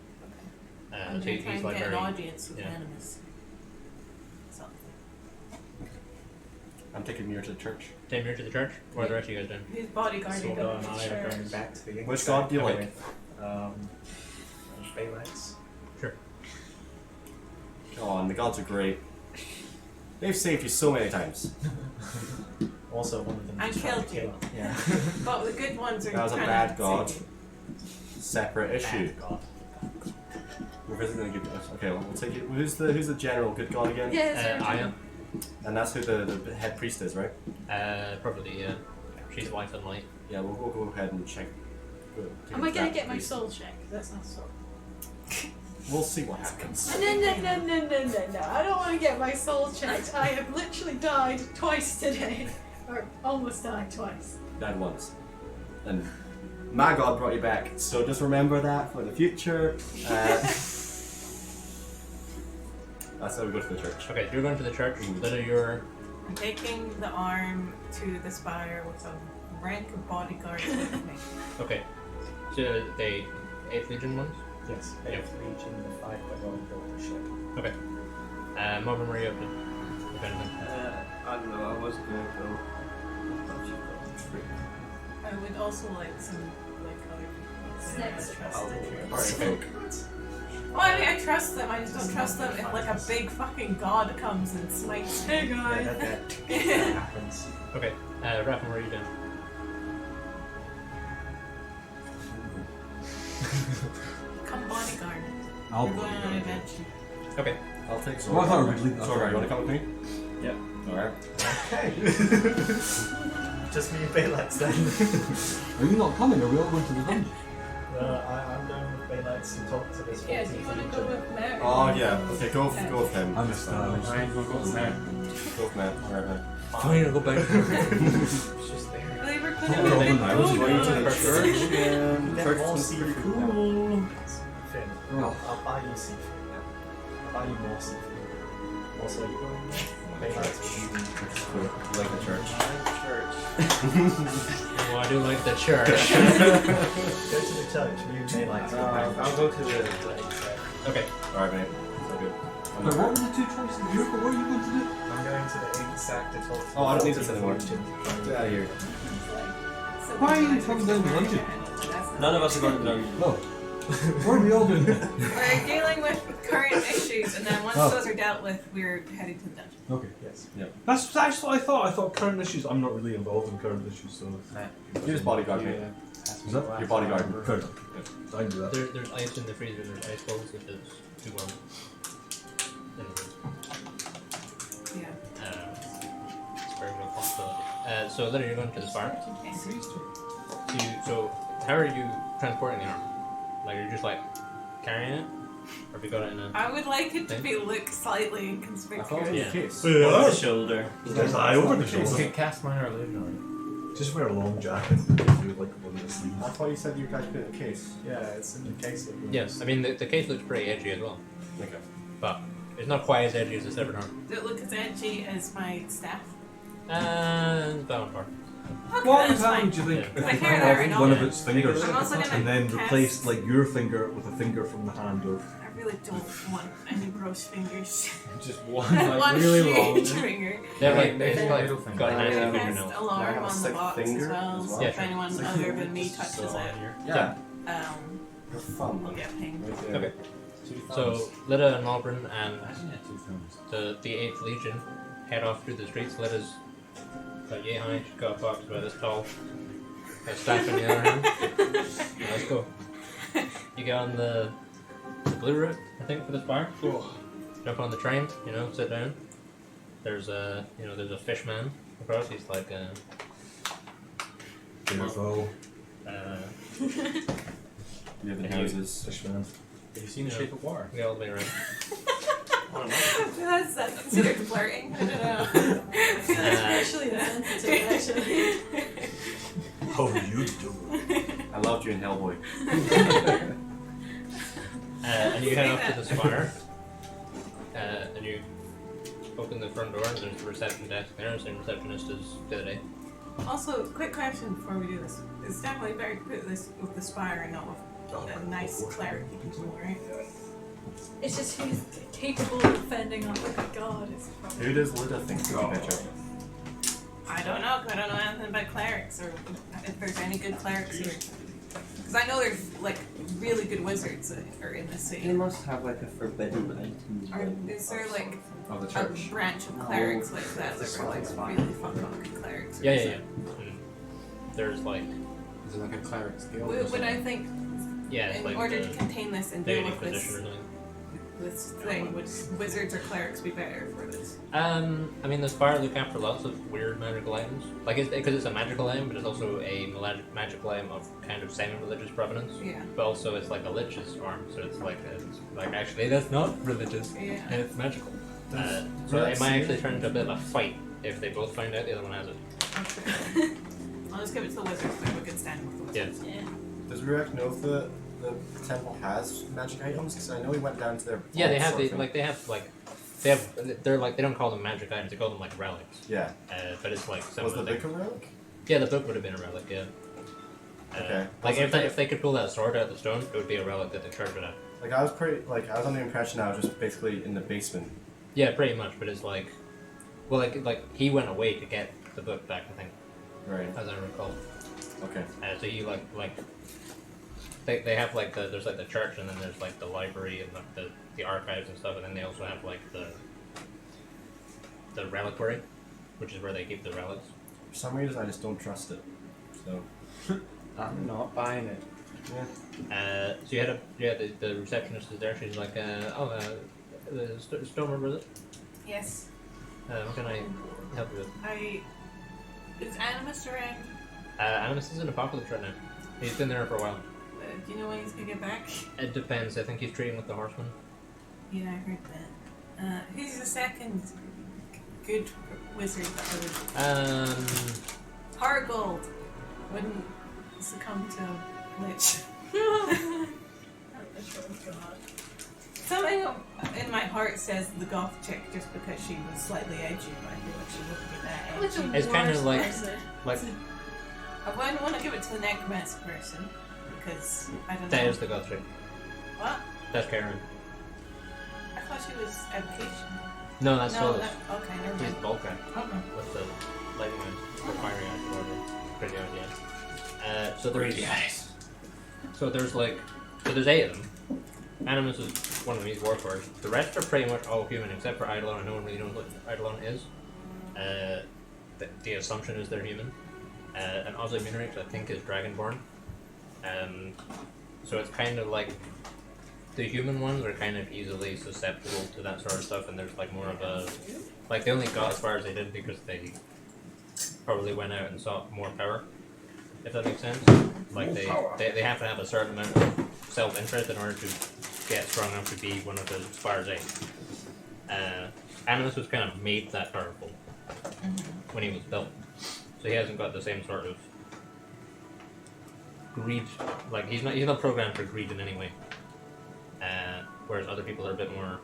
I'm So gonna try he's and like get very. an audience with yeah. animus. Something. I'm taking Muir to the church. Take Muir to the church. What are the rest of you guys doing? Who's bodyguarding Sword going and to I are church? going back to the ink Which sack god do you like? with, Baylights. Sure. Oh, and the gods are great. They've saved you so many times. Also, one of them And just tried to killed you. kill. Yeah. But the good ones are That was a trying bad to god. save you. Separate issue. Bad god. We're visiting the good god. Okay, well, we'll take it. Who's the general good god again? I am. And that's who the head priest is, right? Probably yeah. She's life and light. Yeah, we'll go ahead and check. Am I gonna get my soul check? That's not soul. We'll see what happens. No. I don't want to get my soul checked. I have literally died twice today. Or almost died twice. Died once. And my god brought you back, so just remember that for the future. That's how we go to the church. Okay, you're going to the church. That are your. I'm taking the arm to the spire with a rank of bodyguard with me. Okay. So the 8th Legion ones? Yes. Yep. 8th Legion, the 5 by one built the ship. Okay. Marvin, were you up to? If anything. I don't know, I was gonna go. I thought you got free. I would also like some like other people. Snacks. Well, I mean, I trust them. I just don't trust them if like a big fucking god comes and smites. Hey guys. Yeah, that happens. Okay. Raffin, where are you doing? Come bodyguard. I'll We're going on an adventure. Okay. I'll take Well, I thought Zora. we'd leave that. Zora, you want to come with me? Yep. Alright. Okay. Just me and Baylights then. Are you not coming? Are we all going to the dungeon? I'm going with Baylights to talk to this Yeah, do you want to go with Mary? Oh yeah. Okay, go with him. I missed that. Alright, go with Matt. Go with Matt. Alright, man. Fine, I'll go back. It's just there. They were Oh, putting Robin, a I was big going to the boat. Church and That church was and see pretty food. cool. Finn, Oh. I'll buy you seafood now. I'll buy you more seafood. Also, you going there? Baylights. Cool. You like the church? Church. Oh, I do like the church. Go to the church, me and Baylights. I'll go to the Okay. Alright, mate. So good. But what were the two choices? What are you going to do? I'm going to the ink sack to talk to Oh, I don't need this anymore. Legion. Get out of here. Why are you coming down the dungeon? None of us are going to dungeon. No. Where are we all going? We're dealing with current issues, and then once Oh. those are dealt with, we're heading to the dungeon. Okay. Yes. That's what I thought. I thought current issues. I'm not really involved in current issues, so. You're just bodyguard, mate. Is that Your bodyguard. current? I can do that. There's ice in the freezer. There's ice balls, which is too warm. Yeah. It's very real possibility. So later you're going to the bar. So how are you transporting the arm? Like are you just like carrying it, or have you got it in a? I would like it to Thing? be look slightly I thought it inconspicuous. was Yeah. the case. On the shoulder. There's eye over the You shoulder. can cast minor illusion on Just wear a long jacket and do like one of the I sleeves. thought you said you guys put it in a case. Yeah, it's in the case of Yes, I mean the case looks pretty edgy as well, Okay. but it's not quite as edgy as the severed arm. Does it look as edgy as my staff? And that one part. Okay, What that's time fine. do you think Yeah. if I we carry cut that right off one now. of its fingers I'm also gonna and then cast- replaced like your finger with a finger from the hand of? I really don't want any gross fingers. Just one, like One really huge long. finger. They're like Like, it's yeah. like Middle finger. got a nasty Cast fingernail. alarm have a on the sick box as finger well, as so well? Yeah, if sure. anyone other than me touches So on it, here. Yeah. will For fun. get pinged. Okay. Two thumbs. So Lida and Malbrin and Imagine you had two thumbs. the 8th Legion head off through the streets. Lida's about yay high. She's got a box about this tall. A staff in the other hand. Let's go. You get on the blue route, I think, for this bar. Jump on the train, sit down. There's a fish man across. He's like Careful. You have the Yeah. houses. Fishman. Have you seen the Yeah. shape of water? the all the way around. That's considered flirting. I don't know. Especially insensitive, actually. How you doing? I loved you in Hellboy. And you head up to the spire. And you open the front door, and there's the reception desk there, the same receptionist as the other day. Also, quick question before we do this. It's definitely better to put this with the spire and not with a nice cleric people, right? It's just who's capable of defending on like a god is probably. Who does Lida think would be better? I don't know, 'cause I don't know anything about clerics, or if there's any good clerics here. Because I know there's, like, really good wizards that are in this They city. must have like a forbidden item. Or is there, like, Of the a church. branch of clerics like that that are, like, really fucking good clerics? Or Yeah. something? There's like, Is it like a cleric's guild? Would I think, yeah, it's in like order the to contain this and Daily deal with Inquisition or this, something. this thing, would wizards or clerics be better for this? I mean, the Spire look after lots of weird magical items. Like, because it's a magical item, but it's also a magical item of kind of semi-religious provenance. Yeah. But also, it's like a lich's arm, so it's like actually that's not religious, Yeah. and it's magical. So it might actually turn into a bit of a fight if they both find out the other one has it. Okay. I'll just give it to the wizards. We have a good standing with the Yeah. wizards. Yeah. Does Rurik know if the temple has magic items? Because I know he went down to their Yeah, they vault have sort of thing. they're like they don't call them magic items, they call them like relics. Yeah. But it's like some Was of the the book a relic? Yeah, the book would have been a relic. Yeah. Okay. Like if they could pull that sword out of the stone, it would be a relic that the church would have. Like I was under the impression I was just basically in the basement. Yeah, pretty much. But it's like, well, like he went away to get the book back, I think, Right. as I recall. Okay. So he like they have like there's like the church, and then there's like the library and the archives and stuff, and then they also have like the reliquary, which is where they keep the relics. For some reason I just don't trust it. So. I'm not buying it. Yeah. So you had the receptionist is there. She's like, the Stormer, was it? Yes. What can I help you with? Is Animus around? Animus is in Apocalypse right now. He's been there for a while. Do you know when he's gonna get back? It depends. I think he's trading with the Horseman. Yeah, I heard that. Who's the second good wizard that would... Hargold wouldn't succumb to Lich. Something in my heart says the goth chick just because she was slightly edgy, but I feel like she wouldn't be that edgy. It's kind of like I wouldn't want to give it to the necromancer person because I don't know. that is the goth chick. What? That's Karen. I thought she was evocation. No, that's No, Solus. okay, never He's mind. Vulcan Okay. with the lightning eyes, or fiery eyes, or whatever. Pretty eyes, yeah. So there's there's 8 of them. Animus is one of these warforged. The rest are pretty much all human except for Eidolon, and no one really knows what Eidolon is. The assumption is they're human. And Ozymandias, I think, is dragonborn. So it's kind of like the human ones are kind of easily susceptible to that sort of stuff, and there's like more of a like they only got as far as they did because they probably went out and sought more power. If that makes sense. Like they have to have a certain amount of self-interest in order to get strong enough to be one of the Spire's 8. Animus was kind of made that powerful when he was built. So he hasn't got the same sort of greed. Like he's not programmed for greed in any way. Whereas other people are a bit more.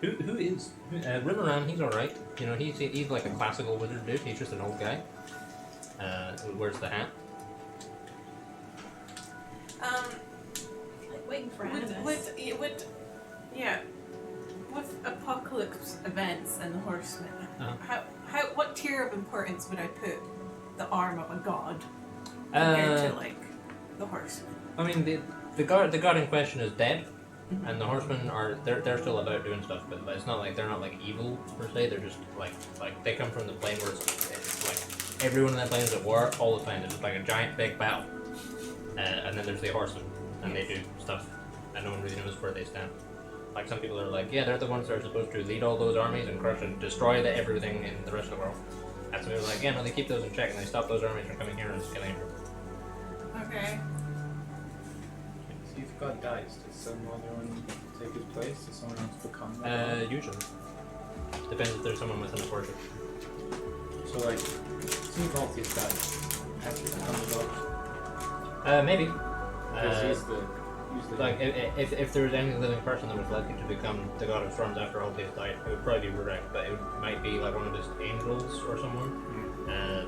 Who is Rimmeran? He's all right. You know, he's like a classical wizard dude. He's just an old guy. Who wears the hat. Like waiting for Animus. With apocalypse events and the horsemen, Uh-huh. what tier of importance would I put the arm of a god compared to like the horsemen? I mean, the god in question is dead, and the horsemen are they're still about doing stuff, but it's not like they're not like evil per se. They're just like they come from the plane where it's like everyone in that plane is at war all the time. It's just like a giant big battle, and then there's the horsemen, and they do stuff, and no one really knows where they stand. Like some people are like, yeah, they're the ones that are supposed to lead all those armies and crush and destroy everything in the rest of the world. And some people are like, yeah, no, they keep those in check and they stop those armies from coming here and killing everyone. Okay. So you've god dies, does some other one take his place? Does someone else become that god? Usually. Depends if there's someone with enough worship. So like, St. Valtius dies. After he becomes a god. Maybe. Because he's the Like, if there was any living person that was likely to become the god of storms after Altheus died, it would probably be Rurik, but it might be like one of his angels or someone.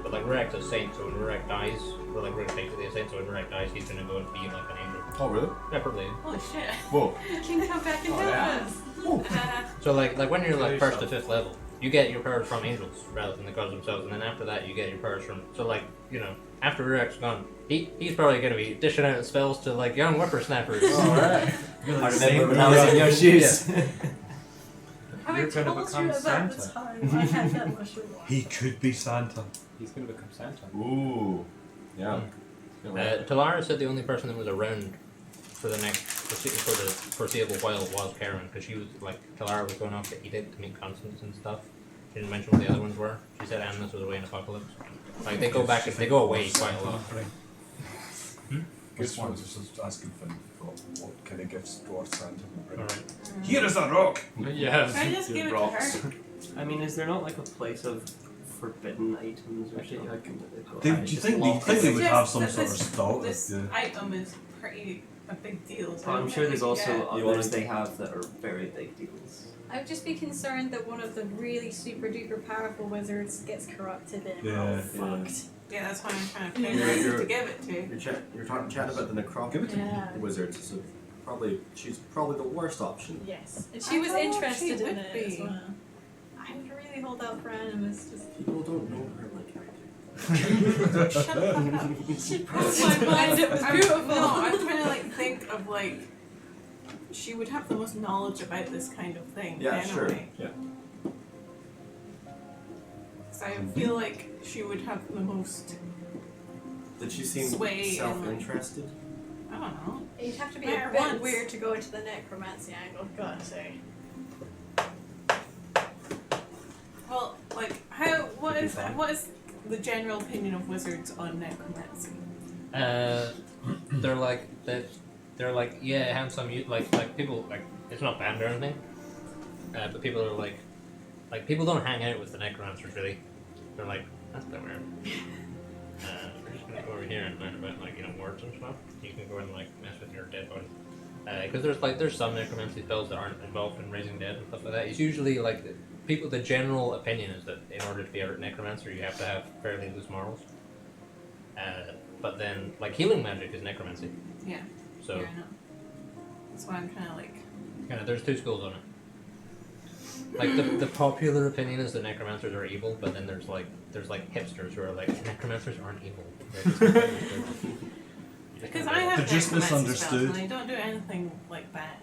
But like Rurik's a saint, so when Rurik dies, or like Rurik basically a saint, so when Rurik dies, he's gonna go and be like an angel. Oh, really? Yeah, probably. Holy shit. Whoa. King come back and help yeah. us. So like when you're like 1st to 5th level, you get your powers from angels rather than the gods themselves, and then after that you get your powers from. So like after Rurik's gone, he's probably gonna be dishing out spells to like young whippersnappers. Alright. Really I same remember when I was in your shoes. Have I You're gonna told become you about the Santa. time I had that mushroom? He could be Santa. He's gonna become Santa. Ooh. Yeah. Talara said the only person that was around for the next for the foreseeable while was Karen, because she was like Talara was going off to Edict to meet Constance and stuff. She didn't mention what the other ones were. She said Annus was away in Apocalypse. Like they go back, they go away quite a lot. This one was just asking for what kind of gifts Dwarf Santa would bring. Alright. Here is a rock! Yeah. Can I just give it to rocks. her? I mean, is there not like a place of forbidden items or something? Like, Do you think they would have some sort of stall? This Yeah. item is pretty a big deal. So But I'm sure there's also You others wanna- they have that are very big deals. I would just be concerned that one of the really super duper powerful wizards gets corrupted and we're all Yeah. fucked. Yeah, that's why I'm trying to Yeah. figure out who You're- to give it to. You're talking chat about the necrotic Yeah. wizard, so she's probably the worst option. Yes. And she I was thought she interested in would it as be. well. I would really hold out for Animus. Just People don't know her like I Shut the fuck up. she broke my mind. It was beautiful. No, I'm trying to like think of like she would have the most knowledge about this kind of thing. Yeah, sure. Anyway. Yeah. Because I feel like she would have the most. Did she seem Sway and, self-interested? I don't know. You'd have to be There a bit once. weird to go into the necromancy angle, gotta say. Well, like what is the general opinion of wizards on necromancy? They're like that. They're like handsome. Like people like it's not banned or anything. But people are like people don't hang out with the necromancers really. They're like that's a bit weird. We're just gonna go over here and learn about like words and stuff. You can go and like mess with your dead body. Because there's some necromancy spells that aren't involved in raising dead and stuff like that. It's usually like the general opinion is that in order to be a necromancer you have to have fairly loose morals. But then like healing magic is necromancy. Yeah. So Yeah, I know. That's why I'm kind of like. there's two schools on it. Like the popular opinion is that necromancers are evil, but then there's like hipsters who are like necromancers aren't evil. They're just Because I have They're just necromancy spells misunderstood. and they don't do anything like bad.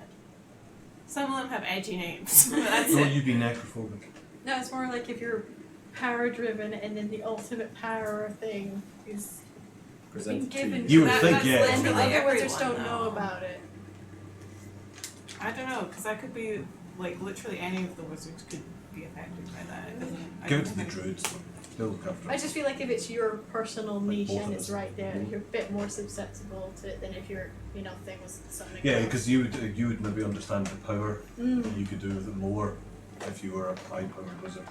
Some of them have edgy names, but that's Or it. you be necrophobic. No, it's more like if you're power driven and then the ultimate power thing is being Presented to given you. You would That- think, that's yeah. and the literally other wizards everyone, don't know though. about it. I don't know, because I could be like literally any of the wizards could be affected by that. It doesn't. I Give it don't to the think- druids. They'll look after I it. just feel like if it's your personal niche both and of it's us. right there, you're a bit more susceptible to it than if your thing was something Yeah, else. because you would maybe understand the power Mm. that you could do with it more if you were a high-powered wizard.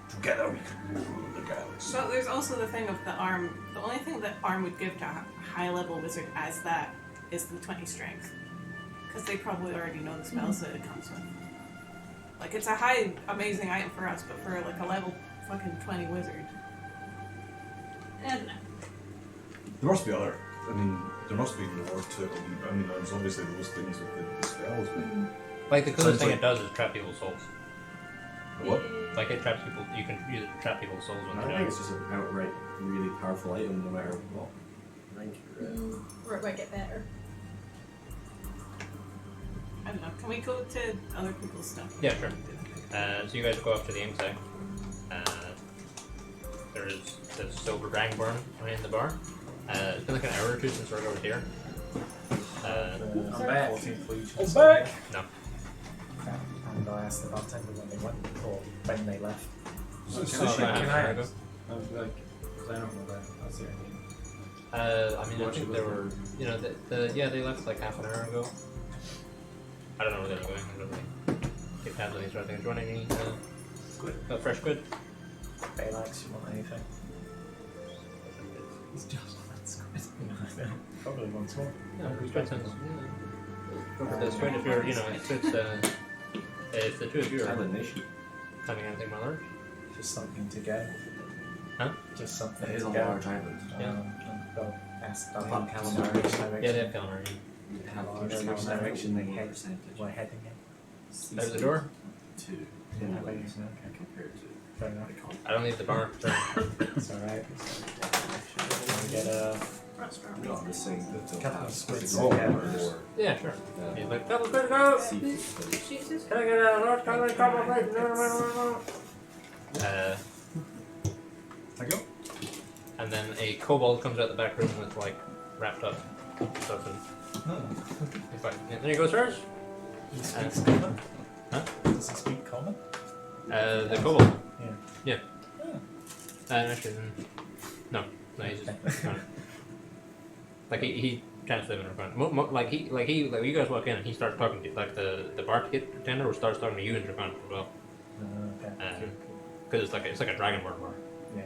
Together we could rule the galaxy. So there's also the thing of the arm. The only thing that arm would give to a high level wizard as that is the 20 strength. Because they probably already know the spells that it comes with. Like it's a high amazing item for us, but for like a level fucking 20 wizard. I don't know. There must be other. I mean, there must be more to it. I mean, there's obviously those things with the spells, but like the coolest Sounds thing like- it does is trap people's souls. what? Like it traps people. You can use it to trap people's souls when I they think die. it's just an outright really powerful item, no matter what rank you're at. Or it might get better. I don't know. Can we go to other people's stuff? Yeah, sure. So you guys go up to the ink side. There's the silver dragonborn behind the bar. It's been like an hour or two since we're over here. I'm back. 14th Legion. I'm so back. No. Okay. And I asked the bartender when they went or when they left. So, Oh, so she- man. Can I ask? I was like, because I don't know that. That's their name. I mean, I think they were, you know, they left like half an hour ago. I don't know where they're going. I don't really keep tabs on these sort of things. Do you want any squid? Fresh squid? Baylax, you want anything? He's just one squid. Probably once more. Yeah, squid sounds. Go for the squid if you're, you know, if the two of you are Island nation. planning anything large. Just something to go. Huh? Just something It is to a go. large island. Yeah. Well, ask Upon Diane, calamari. which direction Yeah, they have calamari. which direction they head. percentage. We're heading in. Out the door? To Yeah, Finland okay. compared to Fair enough. I don't need the bar. So. It's alright. We get a Restaurant. No, I'm just saying that they'll couple have of squids specific together. more Yeah, sure. uh, He's like, double squid go! seafood. Can I get a large calamari combo plate? I go. And then a kobold comes out the back room with like wrapped up stuff and he's like, "Yeah, there you go, sirs." He speaks common? Huh? Does he speak common? The kobold. Yeah. Actually, no, he's just kind of, like he tries to live in front. Like you guys walk in and he starts talking to you, like the bartender starts talking to you in Draconic as well. Okay. Because it's like a dragonborn bar. Yeah.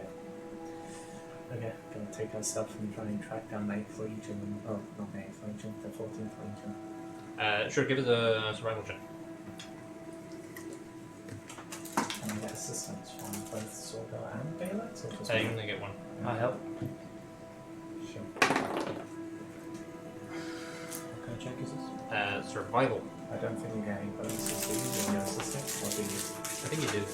Okay, gonna take our stuff and try and track down 9th Legion and, oh, not 9th Legion, the 14th Legion. Sure, give us a survival check. And get assistance from both Sorgo and Baylex, or just You one? only get one. I'll help. Sure. What kind of check is this? Survival. I don't think you get any bonuses to use in your assistance, or do you? I think you do.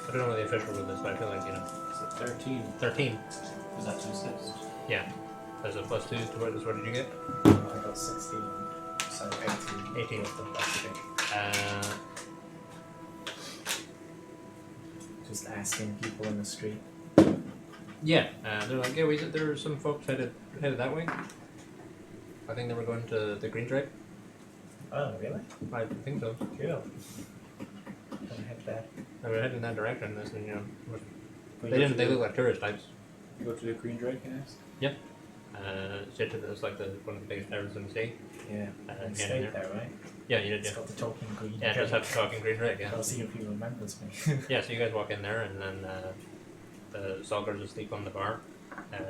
I don't know what the official rule is, but I feel like, you know. Is it 13? 13. Was that 2 6? Yeah. There's a plus 2 to what did you get? I got 16, so 18. 18. With the plus Just asking people in the street. Yeah. They're like, yeah, there were some folks headed that way. I think they were going to the Green Stripe. Oh, really? I think so. Cool. Gonna head there. They were heading in that direction. This, you know, Can we they go didn't. to They the- look like tourist types. You go to the Green Drake and ask? It's like one of the biggest towers in the state. Yeah. Yeah, And stayed there, right? Yeah, you did. It's Yeah. got the talking green. Yeah, just have to talk in Green Stripe. Yeah. I'll see if he remembers me. Yeah, so you guys walk in there, and then the Zolgar's asleep on the bar, and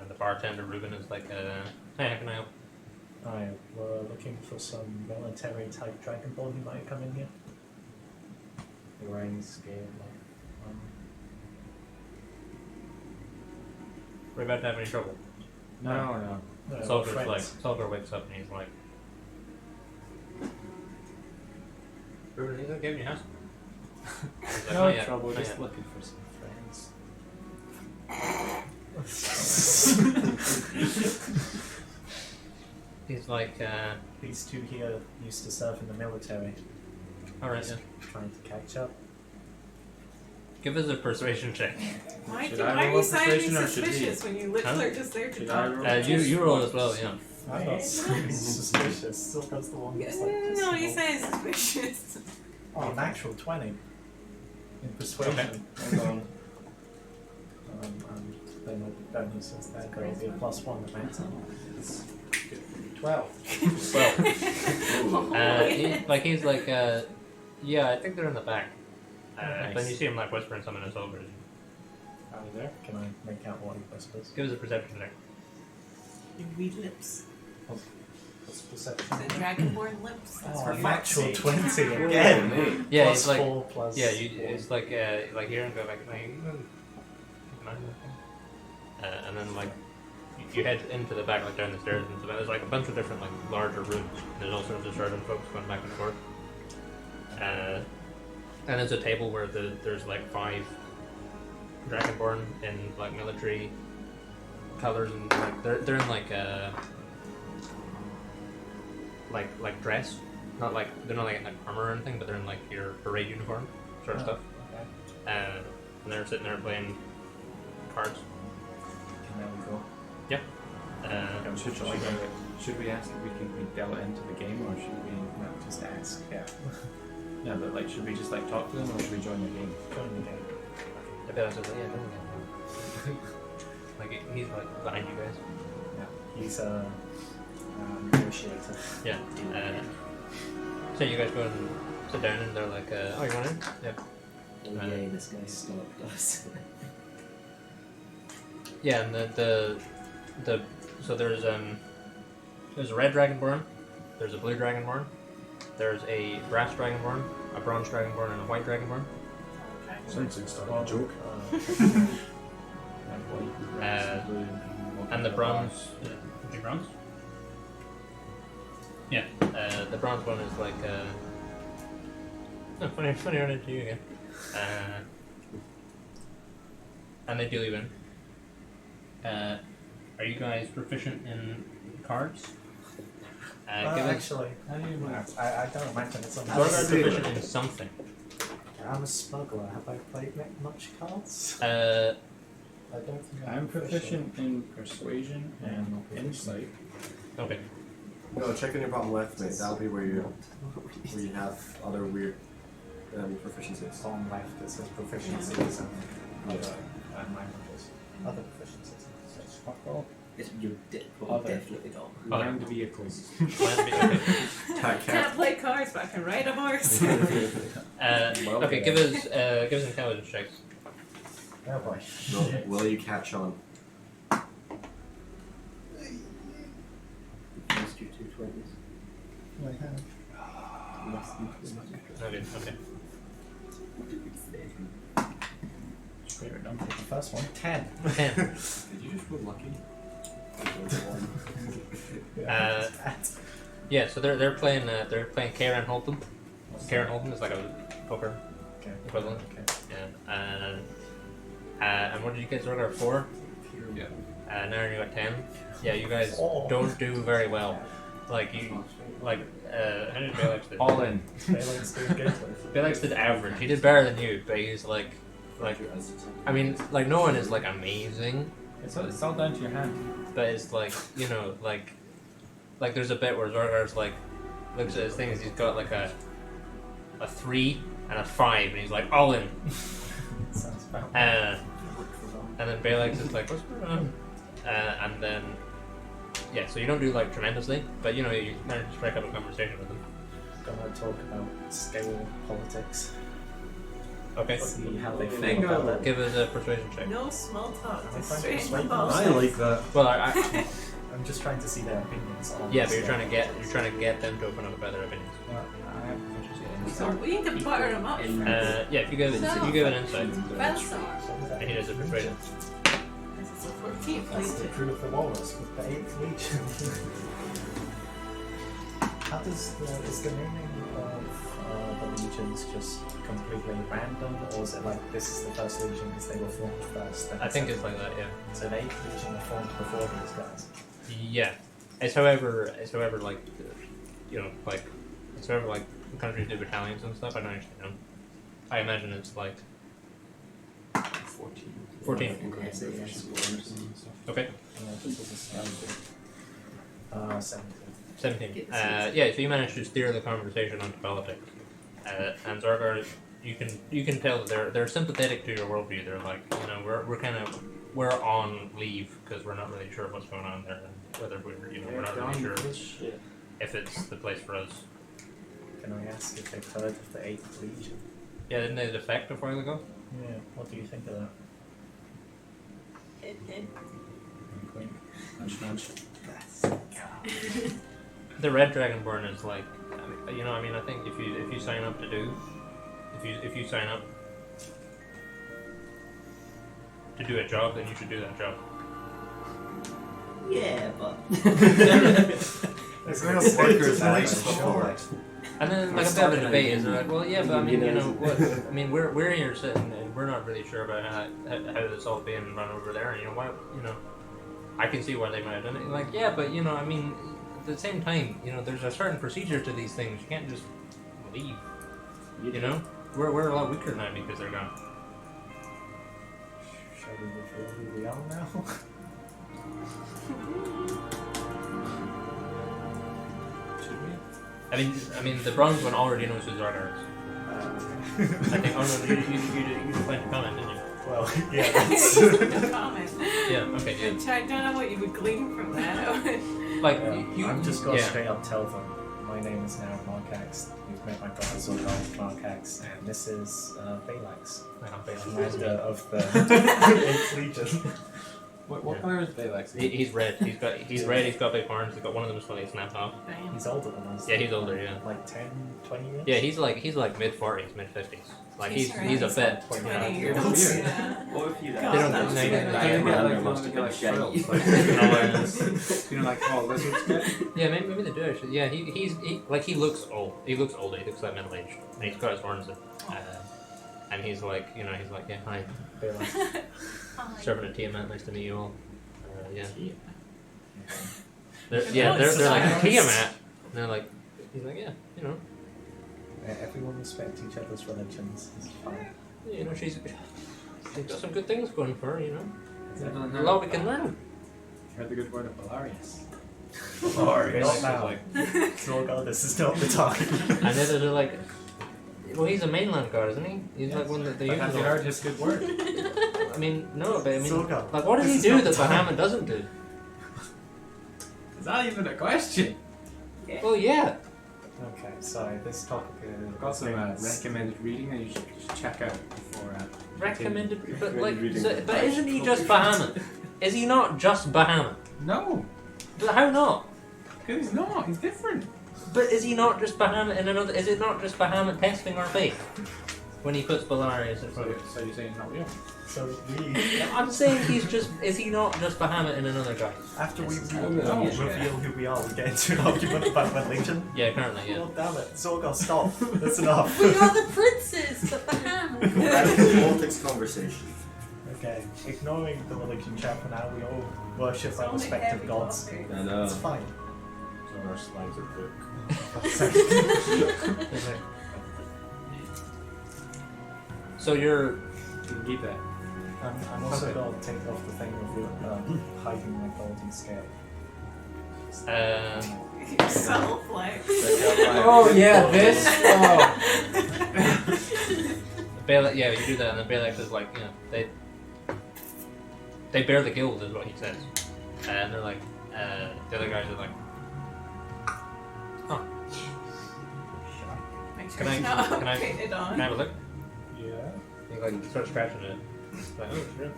the bartender Ruben is like, "Hey, how can I help?" Hi, we're looking for some military type dragonborn who might come in here. The range scale, We're about to have any trouble. No. Zolgar wakes up and he's like, "Ruben, he's okay, you house?" He's like, No "Not yet, trouble, not just yet." looking for some friends. He's like, These two here used to serve in the military. "All right, yeah. Trying to catch up. Give us a persuasion check." Why Should I are roll you a sounding persuasion or should he? suspicious when you literally are just there to Should I talk? roll? You roll as well, yeah. I got suspicious. Still goes the one that's like. No, you say suspicious. Oh, natural 20. In persuasion. Hold on. And there might be bonuses there. There will be a +1 to max. 12. Well, he's like, yeah, I think they're in the back. Nice. Then you see him like whispering something in Zolgar's. Are we there? Can I make out what he whispers? Give us a perception check. You read lips. What's perception? The dragonborn lips. That's Oh, what a you natural see. 20 again. Yeah, Plus it's like 4 plus yeah, 4. it's like here and go back like and then like you head into the back like down the stairs and so there's like a bunch of different like larger rooms. There's all sorts of servant folks going back and forth. And there's a table where there's like 5 dragonborn in like military colors and like they're in like dress, not like they're not like armor or anything, but they're in like your parade uniform sort of stuff. Okay. And they're sitting there playing cards. Can we go? Yeah. Should we ask if we can be dealt into the game, or should we No, just ask. Yeah. No, but like, should we just like talk to them, or should we join the game? Join the game. I bet I was like, yeah, no. Like he's like behind you guys. Yeah. He's a negotiator. Yeah. So you guys go and sit down, and they're like, oh, you want in? Yep. Oh yay, this guy stalked us. Yeah, and the so there's a red dragonborn, there's a blue dragonborn, there's a brass dragonborn, a bronze dragonborn, and a white dragonborn. Sounds like starting a joke. And the bronze, the bronze? Yeah, the bronze one is like funny running to you again. And they deal you in. Are you guys proficient in cards? Give us. Actually, how do you know? I don't imagine it's something. Zorgar's proficient in something. I'm a smuggler. Have I played much cards? I don't think I'm proficient in persuasion and insight. Okay. No, check on your bottom left, mate. That'll be where you have other weird proficiencies. On left it says proficiencies and my other proficiencies. Fuck all. You definitely don't. Land vehicles. Can't play cards, but I can ride a horse. Okay, give us intelligence checks. Oh boy. Will you catch on? Missed your 2 20s. I have. Less than 20. Okay. Straight right down for the first one. 10. 10. Did you just roll lucky? Yeah, so they're playing Karen Holton. Karen Holton is like a poker equivalent. Okay. Yeah. And what did you guys order? 4? Yeah. Now you got 10. Yeah, you guys don't do very well. Like you, how did Balex do? All in. Balex did good. Balex did average. He did better than you, but he's like, I mean, like no one is like amazing. It's all down to your hand. But it's like, you know, like there's a bit where Zorgar's like looks at his things. He's got like a 3 and a 5, and he's like all in. Sounds about And then Balex is like, what's going on? And then yeah, so you don't do like tremendously, but you know you manage to strike up a conversation with them. Gonna talk about scale politics. Okay. See how they feel about it. Give us a persuasion check. No small talk, I'm just trying to straight in persuade the them. balls. I like that. Well, I'm just trying to see their opinions on yeah, but scale. you're trying to get them to open up about their opinions. I have proficiency in So insight. we need to butter them up. Yeah, if you give an insight, Belsar. and he does a persuasion. This is the 14th That's the Legion. crew of the Walrus with the 8th Legion. How does is the naming of the legions just completely random, or is it like this is the first legion because they were formed first? I think it's like that, yeah. So the 8th Legion were formed before these guys. Yeah. It's however like, you know, like, it's however like countries do battalions and stuff. I don't actually know. I imagine it's like 14. 14. Okay. 17. 17. Yeah, so you managed to steer the conversation onto politics. And Zorgar, you can tell that they're sympathetic to your worldview. They're like, you know, we're on leave because we're not really sure what's going on there, and whether we're not really sure if it's the place for us. Can I ask if they've heard of the 8th Legion? Yeah, didn't they defect a while ago? Yeah. What do you think of that? The Red Dragonborn is like, you know, I mean, I think if you sign up if you sign up to do a job, then you should do that job. Yeah, but It's real workers before. And then like a bit of a debate is they're like, well, yeah, but I mean, you know, what? I mean, we're here sitting and we're not really sure about how this all being run over there, and you know why, you know, I can see why they might have done it. Like, yeah, but you know, I mean, at the same time, you know, there's a certain procedure to these things. You can't just leave. You know, we're a lot weaker now because they're gone. Shall we reveal who we are now? Should we? I mean, the bronze one already knows who Zargar is. I think. Oh no, you declined to comment, didn't you? Well, yeah. That's, No comment. Yeah. Okay. Yeah. Which I don't know what you would glean from that. Like you. I'm just gonna yeah. straight up tell them my name is now Markax. You've met my brother Zorgal Markax, and this is Balax, commander of the 8th Legion. What color is Balax? He's red. He's red. He's got big horns. He's got one of them is fully snapped off. Damn. He's older than us. Yeah, he's older. Yeah. Like 10, 20 years? Yeah, he's like mid 40s, mid 50s. Like he's a bit. 20 years. Weird. Yeah. What if you God, They don't- that's they don't- weird. they You don't- know, There must have been a shaggy. like all lizards get? Yeah, maybe they do actually. Yeah, he looks old. He looks older. He looks like middle aged. And he's got his horns in. And he's like, yeah, hi, Balax. serving a Tiamat. Nice to meet you all. Yeah. They're They're like stars. Tiamat. And they're like, he's like, yeah, Everyone respect each other's religions. It's fine. she's got some good things going for her. There's a Heard lot we can learn. the good word of Valarius. Balax now. Zorgal, this is not the time. And then they're like, well, he's a mainland god, isn't he? He's like one that they But use. have you heard his good word? I mean, no, but I mean, Zorgal, like, what does this he is do not that the time. Bahamut doesn't do? Is that even a question? Well, yeah. Okay, sorry, this topic is... I've got some recommended reading that you should check out before. Recommended, but like, reading. but isn't he just Bahamut? Is he not just Bahamut? No, But how not? because he's not. He's different. But is he not just Bahamut in another? Is it not just Bahamut testing our faith when he puts Belarius in front of us? So you're saying he's not real? So we... I'm saying he's just. Is he not just Bahamut in another guy? After we Oh, reveal who we are, we get into an argument about religion. Yeah, currently, yeah. God damn it. Zorgal, stop. That's enough. We are the princes, the Bahamut. Go back to the politics conversation. Okay, ignoring the religion chat for now, we all worship our Only respective heavy gods. coffee. I know. It's fine. So our slides are book. So you're. You can keep that. I'm also going to take off the thing of hiding my golden scale. Subtle flex. Oh yeah, this. Balak, yeah, you do that, and then Balak is like, they bear the guild, is what he says, and they're like, the other guys are like, Make sure Can I- it's not can I- painted on. can I have a look? Yeah. He like starts scratching it. It's like, oh, it's real.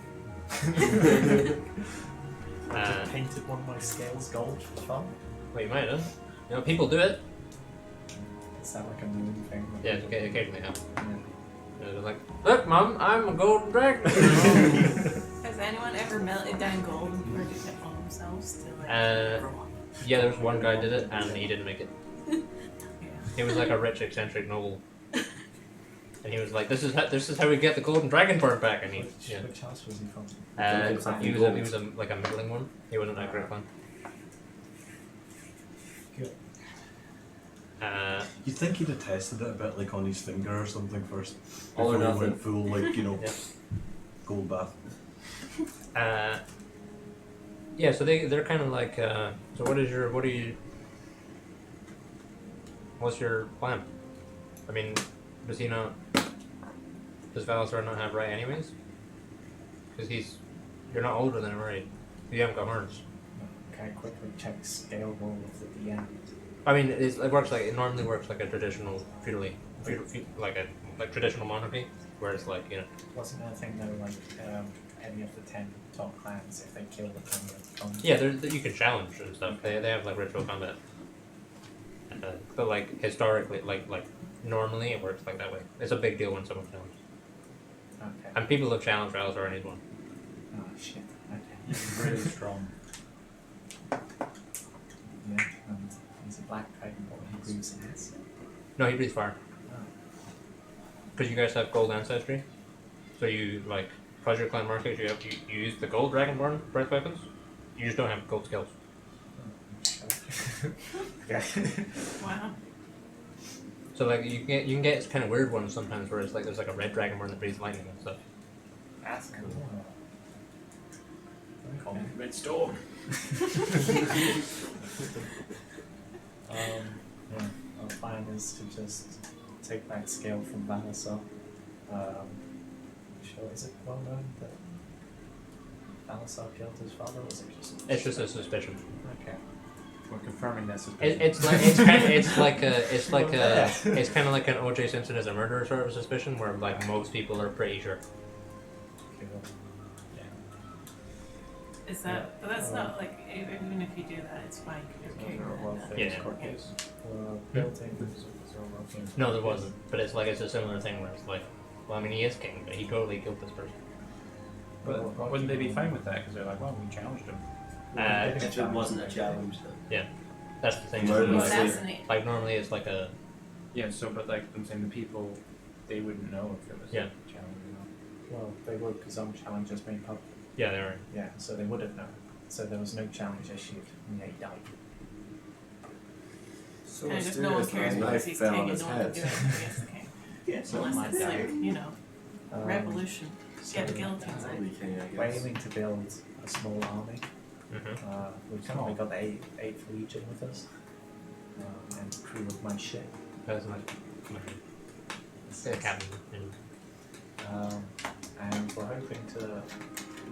I just painted one of my scales gold for fun. Well, you might have. People do it. Is that like a movie thing? Yeah, it's okay, occasionally happens. Yeah. They're like, look, Mum, I'm a golden dragon. Has anyone ever melted down gold and produced it on themselves to like grow up? Yeah, there's one guy did it, and he didn't make it. Yeah. He was like a rich, eccentric noble. And he was like, this is how we get the golden dragonborn back. And he, Which house was he from? he was like a middling one. He wasn't a great one. Good. You'd think he'd have tested it a bit like on his finger or something first. All or Before he nothing. went full, like, Yeah. gold bath. Yeah, so they're kind of like, so what's your plan? I mean, does Valasar not have right anyways? Because you're not older than him, right? You haven't got horns. Can I quickly check scale roll of the DM? I mean, it normally works like a traditional like traditional monarchy, where it's like, Wasn't there a thing though, like any of the 10 top clans, if they kill the 10 yeah, you can challenge and stuff. They have like ritual combat, but like historically, like normally it works like that way. It's a big deal when someone challenges, Okay. and people have challenged Valasar and he's won. Oh shit. Okay. He's really strong. Yeah, and he's a black dragonborn. He breathes acid. No, he breathes fire. Oh. Because you guys have gold ancestry, so you like pleasure clan markets. You use the gold dragonborn breath weapons. You just don't have gold skills. Okay. Wow. So like you can get kind of weird ones sometimes where it's like there's like a red dragonborn that breathes lightning and stuff. That's cool. Call me Red Storm. Yeah, our plan is to just take back scale from Vanessa. Sure, is it well known that Vanessa killed his father, or was it just? It's just a suspicion. Okay. We're confirming this. It's kind of like an O.J. Simpson as a murderer sort of suspicion, where like most people are pretty sure. Is that? But that's not like even if you do that, it's fine. Yeah. Court case. Building. No, there wasn't. But it's like it's a similar thing where it's like, well, I mean, he is king, but he totally killed this person. But wouldn't they be fine with that? Because they're like, well, we challenged him. If it wasn't a challenge, then. Yeah, that's the thing. Murder Like, assassinate. like normally it's like a Yeah, so, but like, I'm saying the people, they wouldn't know if it was Yeah. a challenge or not. Well, they would, because some challenges made public. yeah, they are. Yeah, so they would have known. So there was no challenge issued, and he died. So And if mysterious, no one cares a because knife he's fell king on and his no one can head. do anything against the king. Yeah, Unless it's like, you know, Um, revolution. Get the guillotines I'll in. be king, I We're guess. aiming to build a small army. Mm-hmm. We've currently got the 8th Legion with us, and the crew of my ship. That's my captain. And we're hoping to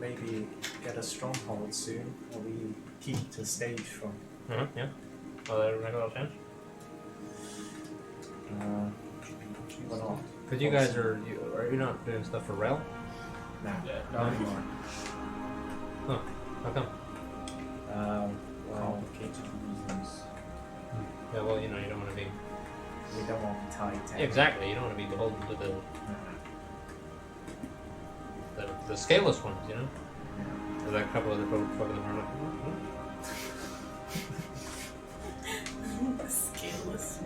maybe get a stronghold soon, or we keep to stage from. Yeah. Well, that make a lot of sense. We're not. Because you guys are you not doing stuff for Rel? No. Not anymore. Huh? How come? Well, Complicated reasons. Yeah, well, you know, you don't want to be we don't want to be tied to. exactly. You don't want to be beholden to the scaleless ones, you know. There's like a couple other folks fucking them around. Scaleless.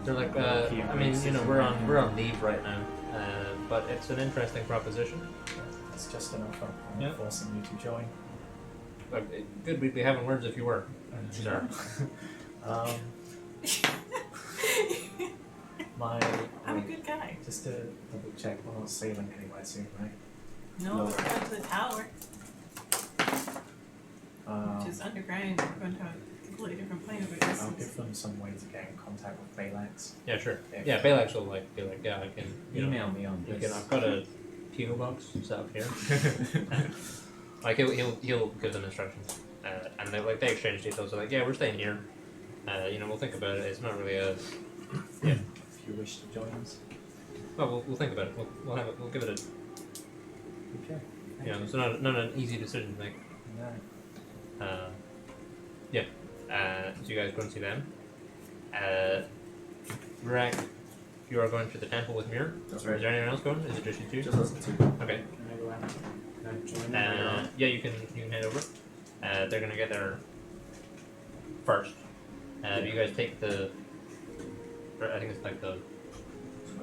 They're like, I mean, you know, we're on leave right now, but it's an interesting proposition. It's just an offer. I'm Yeah. forcing you to join. But good, we'd be having words if you were, sir. I'm a good guy. Just to double check, we're not sailing anywhere soon, right? No, we're going to the tower, Um, which is underground. We're going to a completely different plane of I'll existence. give them some way to get in contact with Balax. Yeah, sure. If- Yeah, Balax will like be like, yeah, I can. You know, Email me on you this. can. I've got a PO box set up here. Like he'll give them instructions, and they exchange details. They're like, yeah, we're staying here. You know, we'll think about it. It's not really a. Yeah. If you wish to join us. Well, we'll think about it. We'll give it a. Okay. You know, it's not an easy decision to make. No. Yeah. So you guys go and see them. Rack, you are going to the temple with Muir. That's Is right. there anyone else going? Is it just you two? Just us two. Okay. Can I go out? Can I join them? Yeah, you can head over. They're gonna get there first. You guys take the. I think it's like the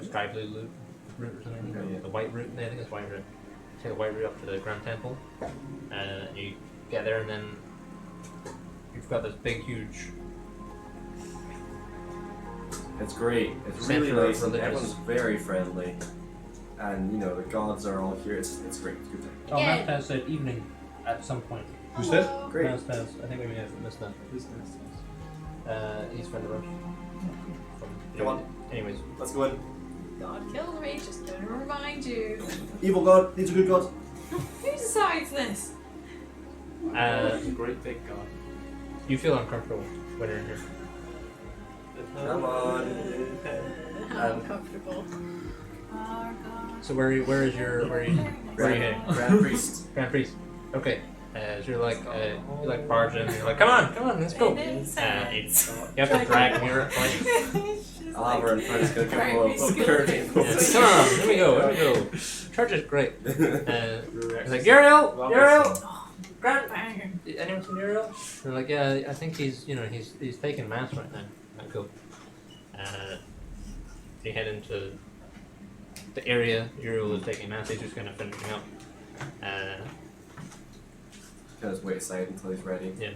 sky blue route or something. Okay, yeah. The white route. I think it's white route. Take the white route up to the Grand Temple. You get there and then you've got this big, huge. It's great. It's Center really of nice. And religious- everyone's very friendly, and you know the gods are all here. It's great. It's a good time. Oh, Yeah. Matt said evening at some point. Who's this? Great. Matt says, I think we may have missed that. Who's this? He's friend of ours. Come on. Anyways, Let's go in. God killed me, just gonna remind you. Evil god. These are good gods. Who decides this? Great big god. you feel uncomfortable when you're in here. Come on. How uncomfortable. Our God. So where are you heading? Grand priest. Grand Priest. Okay. So you're like barge in. You're like, come on, let's go. You have to drag Muir at points. Oliver and Fred is gonna come Very up. skilled. Curtain. Come on, here we go. Church is great. It's like Uriel. Grant. Anyone from Uriel? They're like, yeah, I think he's taking mass right now. Right, cool. You head into the area Uriel is taking mass. He's just kind of finishing up. Just wait aside until he's ready. Yeah.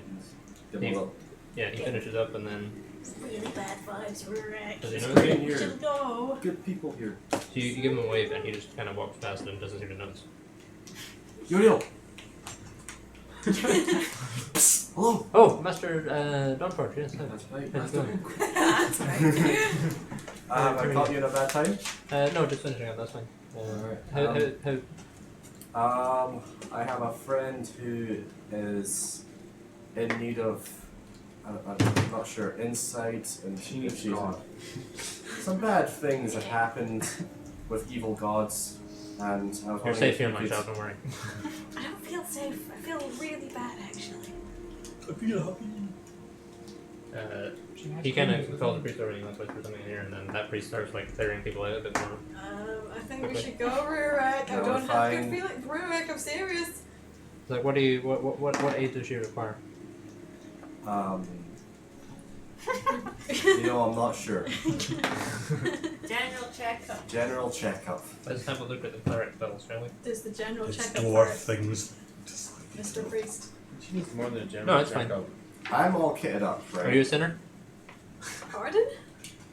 Give him a look. Yeah, he finishes up and then Really bad vibes, we're does he It's notice great you? here. should go. Good people here. So you give him a wave and he just kind of walks past and doesn't seem to notice. Uriel. Hello. Oh, Master Dawnforge, yes. Hi. That's right. How's it going? That's right. Have I caught you at a bad time? No, just finishing up, that's fine. Alright. How I have a friend who is in need of, I'm not sure, insight and She needs she's God. some bad things have happened with evil gods, and I was You're wondering safe if here, you my could- child, don't worry. I don't feel safe. I feel really bad actually. I feel happy. He kind of calls the priest over and he wants to whisper something in here, and then that priest starts like clearing people out a bit more. I think we Okay. should go, Rurik. I No, don't have fine. good feelings. Rurik, I'm serious. It's like, what aid does she require? You know, I'm not sure. General checkup. General checkup. Let's have a look at the cleric spells, shall we? There's the general It's checkup dwarf for it, things. Just like Mr. Priest. She needs more than a general No, it's fine. checkup. I'm all kitted up, right? Are you a sinner? Pardon?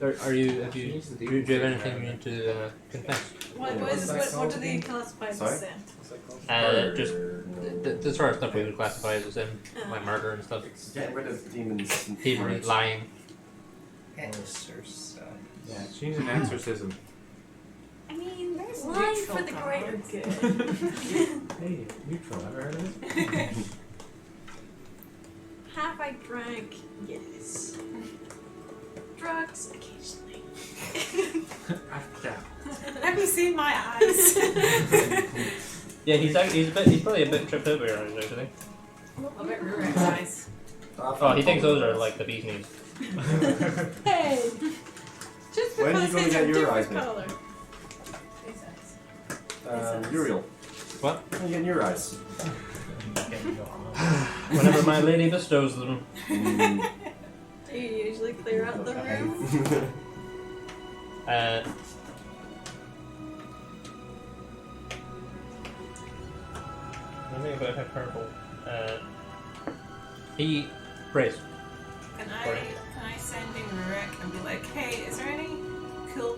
Are you? Have She you? needs to Do do you have it. anything you need to confess? What do they classify as Sorry? sin? What's that called? Just the sort of stuff we would classify as a sin, like murder and stuff. Get rid of demons and Thievery, lying. Yeah, she needs an exorcism. I mean, there's Lying lying for for the the greater greater good. Hey, neutral. Ever heard of it? Have I drank? Yes. Drugs? Occasionally. Have you seen my eyes? Yeah, he's probably a bit tripped over your eyes, actually. I bet Rurik's eyes. Oh, he thinks those are like the bee's knees. Hey! Just When are you because gonna his get are your different eyes made? color. Uriel. What? When are you getting your eyes? Whenever my lady bestows them. Mm. Do you usually clear out the room? I think about how purple. He prays. Can I send in Rurik and be like, hey, is there any cool,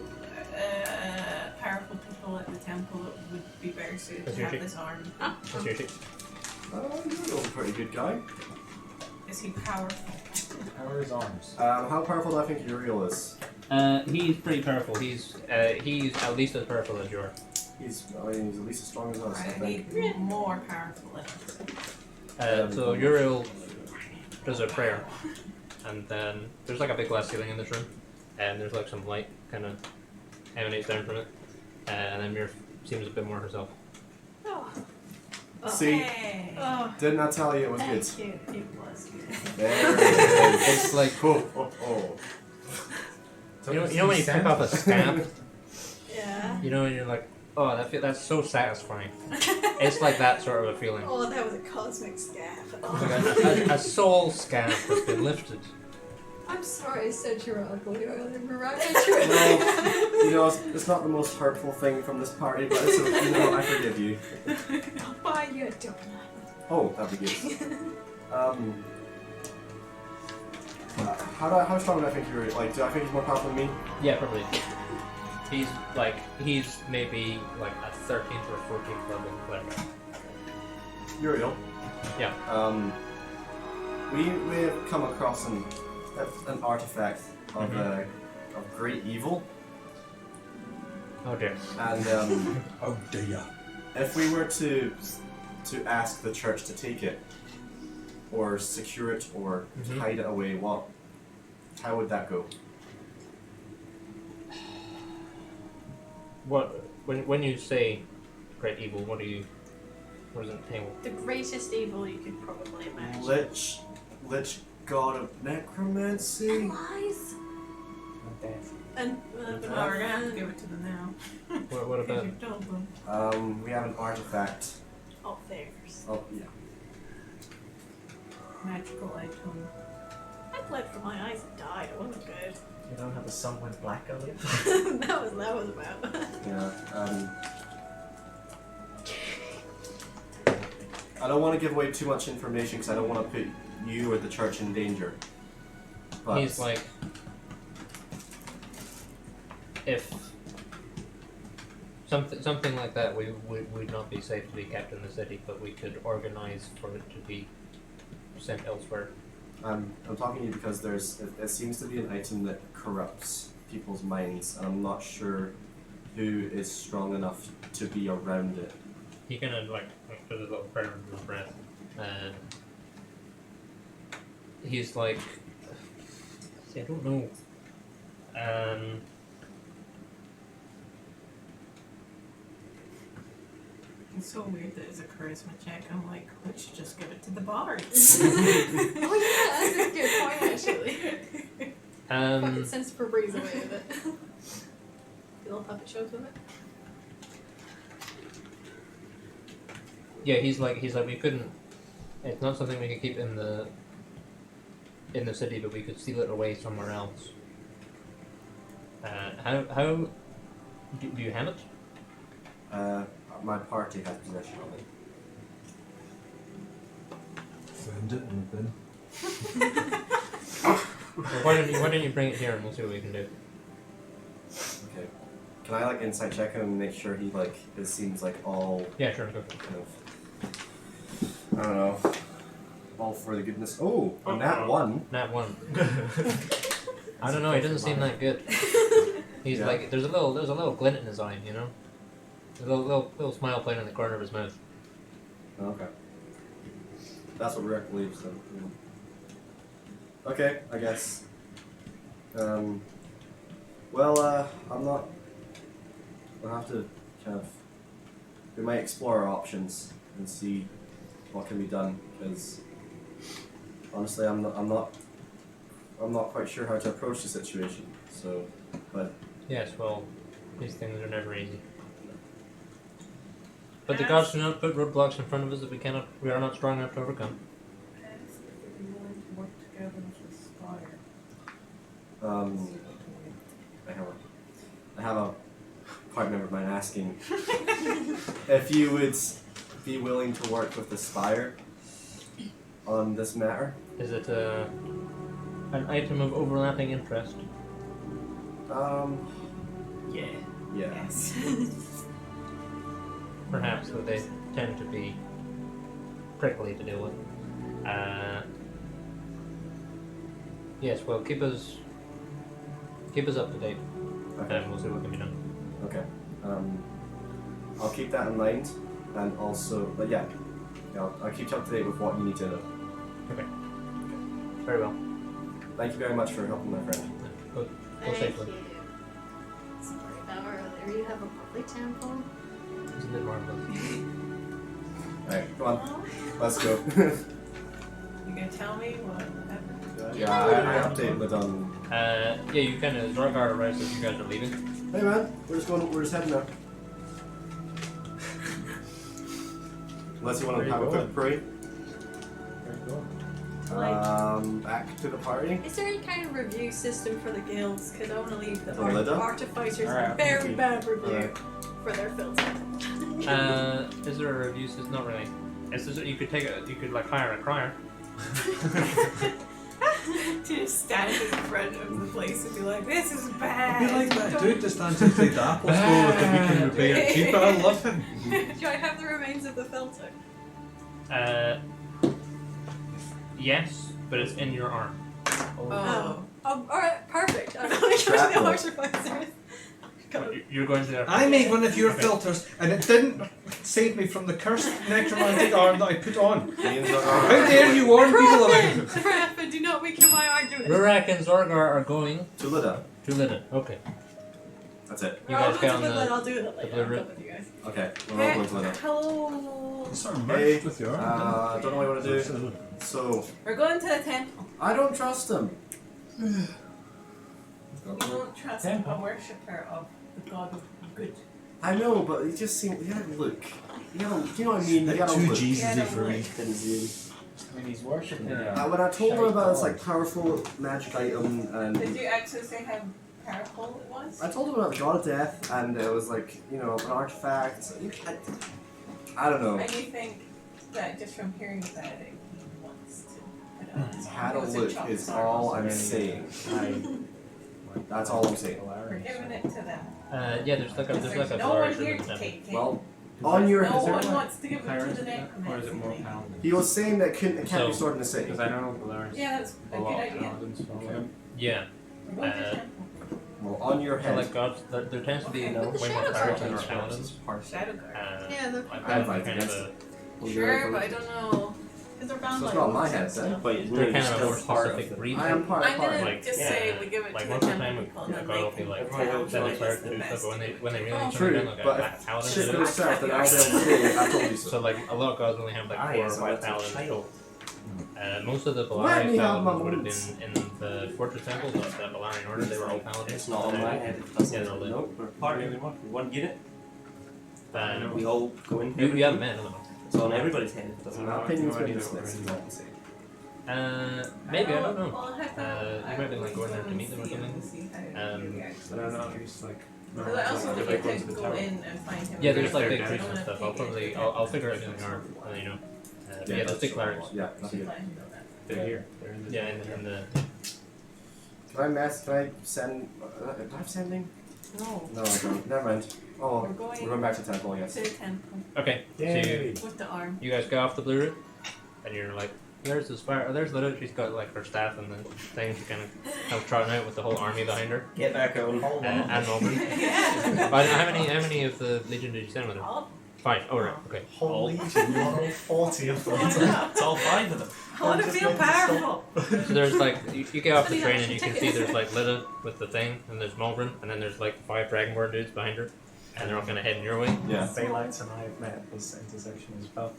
powerful people at the temple that would be better suited That's to your have sheep. this arm? That's your sheep. Uriel's a pretty good guy. Is he powerful? How are his arms? How powerful do I think Uriel is? He's pretty powerful. He's at least as powerful as you are. He's at least as strong as us, I I think. need more powerful than us. So Uriel does a prayer, and then there's like a big glass ceiling in this room, and there's like some light kind of emanates down from it, and then Mir seems a bit more herself. Oh. See? Hey. Oh. Didn't I tell you it was good? Thank you. It was good. There it is. It's like Oh. you know when you pick off a scab, Yeah. you know, and you're like, oh, that's so satisfying. It's like that sort of a feeling. Oh, that was a cosmic scab. Like a soul scab has been lifted. I'm sorry I said you were ugly earlier, Mariah. Well, you know, it's not the most hurtful thing from this party, but it's okay. You know, I forgive you. I'll buy you a donut. Oh, that'd be good. How strong do I think you're? Like, do I think he's more powerful than me? Yeah, probably. He's maybe like a 13th or 14th level cleric. Uriel. Yeah. We have come across an artifact of of great evil, Oh dear. and oh dear. if we were to ask the church to take it, or secure it, or hide it away, how would that go? What when you say great evil, what does it entail? The greatest evil you could probably imagine. Lich god of necromancy. Lies. Death. And But no, we're gonna have to give it to them now. What about? You've told them. We have an artifact. Oh, there's. Oh yeah. Magical item. I bled from my eyes and died. It wasn't good. You know how the sun went black earlier? that was about. Yeah. I don't want to give away too much information because I don't want to put you or the church in danger. But He's like, if something like that, we would not be safe to be kept in the city, but we could organize for it to be sent elsewhere. I'm talking to you because it seems to be an item that corrupts people's minds, and I'm not sure who is strong enough to be around it. He kind of like put a little prayer under his breath, and he's like, see, I don't know. It's so weird that it's a charisma check. I'm like, let's just give it to the bards. Oh yeah, that's a good point actually. Fucking sense for breeze away with it. The little puppet shows with it. Yeah, he's like we couldn't. It's not something we could keep in the city, but we could steal it away somewhere else. How do you have it? My party has possession of it. Found it in the bin. Well, why don't you bring it here and we'll see what we can do. Okay. Can I like insight check him and make sure he like it seems like all Yeah, sure, go for it. kind of I don't know. All for the goodness. Oh, a nat one. Nat 1. I don't know. He doesn't seem that good. He's Yeah. like there's a little glint in his eye, you know. There's a little smile playing in the corner of his mouth. Okay. That's what Rick believes, so. Yeah. Okay, I guess. Well, I'm not. We'll have to kind of. We might explore our options and see what can be done, because honestly, I'm not quite sure how to approach the situation. So, but Yes, well, these things are never easy. But the gods do not put roadblocks in front of us that we are not strong enough to overcome. I have a party member of mine asking if you would be willing to work with the Spire on this matter. Is it an item of overlapping interest? Yeah. Yes. Perhaps, though they tend to be prickly to deal with. Yes, well, keep us up to date, Okay. and we'll see what can be done. Okay. I'll keep that in mind, and also, but yeah, I'll keep you up to date with what you need to know. Okay. Very well. Thank you very much for helping my friend. Go Thank safely. you. Sorry about earlier. You have a public tampon? Isn't it marvelous? Alright, come on, let's go. You gonna tell me what happened? Yeah, I updated it on. Yeah, you kind of Zorgar arrives as you guys are leaving. Hey man, we're just heading now. Unless you want Where to you have a going? quick parade. Where you going? Back to the party. Is there any kind of review system for the guilds? Because I want to leave the Lida? artificers Alright, a very okay. bad review Alright. for their filter. Is there a review system? Not really. It's just, you could like hire a crier. Just stand in front of the place and be like, this is bad. I like that dude that stands outside the Apple store with the weekend repair cheaper. I love him. Do I have the remains of the filter? Yes, but it's in your arm. Oh. Alright, perfect. I'm going to go to the artificers. You're going to. I made one of your filters, and it didn't save me from the cursed necromantic arm that I put on. How dare you warn people about it? Rapid, do not weaken my argument. Rurak and Zorgar are going To Lida. to Lydon. Okay. That's it. You I'll guys go get to on Midland, the. I'll do it later. blue I'll route. come with you guys. Okay, we're all going to Lida. Hello. It's sort of Hey, merged with your arm. don't know what you want to do. So, We're going to the temple. I don't trust him. You won't trust a worshipper of the god of good. I know, but he just seemed. He had a look. Do you know what I mean? He had a Too look. Jesus for me. I mean, he's worshipping. When I told him about this like powerful magic item, Did and you actually say how powerful it was? I told him about the god of death, and it was like an artifact. I don't know. And you think that just from hearing about it, he wants to put it on his arm? Had a It was look chopped is arm. all I'm saying. That's all I'm saying. We're giving it to them. Yeah, there's like a There's no one Valarian here room in to the temple. take it. Well, On your No Is there one like wants to give it to clerics the for that, or is it more necromancer. paladins? He was saying that it can't be So- stored in the city. Because I know Valerian's Yeah, that's a a good lot of idea. paladins, so Okay. Yeah. We're going to Uh, temple. Well, on your So head. like gods, there tends to be Okay. way more Shadow clerics than Guards. there are paladins. Shadow guard. Yeah, they're Like I'm paladins are fighting kind of against a, Sure, but I don't know. because they're bound So it's by not my oaths and head, then. stuff. But isn't they're it kind of a still more part of specific the breed. I am part I'm gonna Like, just yeah, say we give it like to the most of the temple time, people yeah, and God then will they be can like, tell send which a one cleric is to the do stuff, best. but when they really Oh, need True, something done, like but a paladin shit to do goes it. south and I'll be able to do it. I told you so. So like a lot of gods only have like 4 or 5 paladins total. Most of the Let Balarian me have my paladins would have moments. been in the Fortress Temple, the Balarian Order, they were all paladins. It's not on my head. It doesn't. Yeah, they're lit. Nope, we're part of one unit. We You, all go in. you haven't met, no. It's on everybody's head. It doesn't My matter. opinion's no been idea dismissed. what Is all I'm saying. Maybe, I don't know. Well, I have to- You might be like going there to meet them or something. I don't know. Just like. Because I also Like, think going you to the could go tower. in and find him. Yeah, there's like I big don't priests and wanna stuff. take I'll figure out who they are, and you know. Yeah, those big clerics. Yeah, that's good. They're here. They're in the. Yeah, in the. Can I send? Do I have sending? No, No, I don't. Never mind. Oh, we're we're going going back to temple, yes. to the temple Okay, so Yay! with the arm. you guys go off the blue route, and you're like, there's this fire. Oh, there's Lita. She's got like her staff and the thing. She kind of helps trotting out with the whole army behind her. Get back on. And Norman. Yeah. How many of the Legion did you send with her? All 5. Oh right. Okay. Whole legion, you want all 40 of them. It's all 5 of them. I want to feel powerful. So there's like you get off the Funny train how and you she can takes see it. there's like Lita with the thing, and there's Mulgren, and then there's like 5 Dragonborn dudes behind her, and they're all kind of heading your way. Yeah. Baylights and I have met at this intersection as well.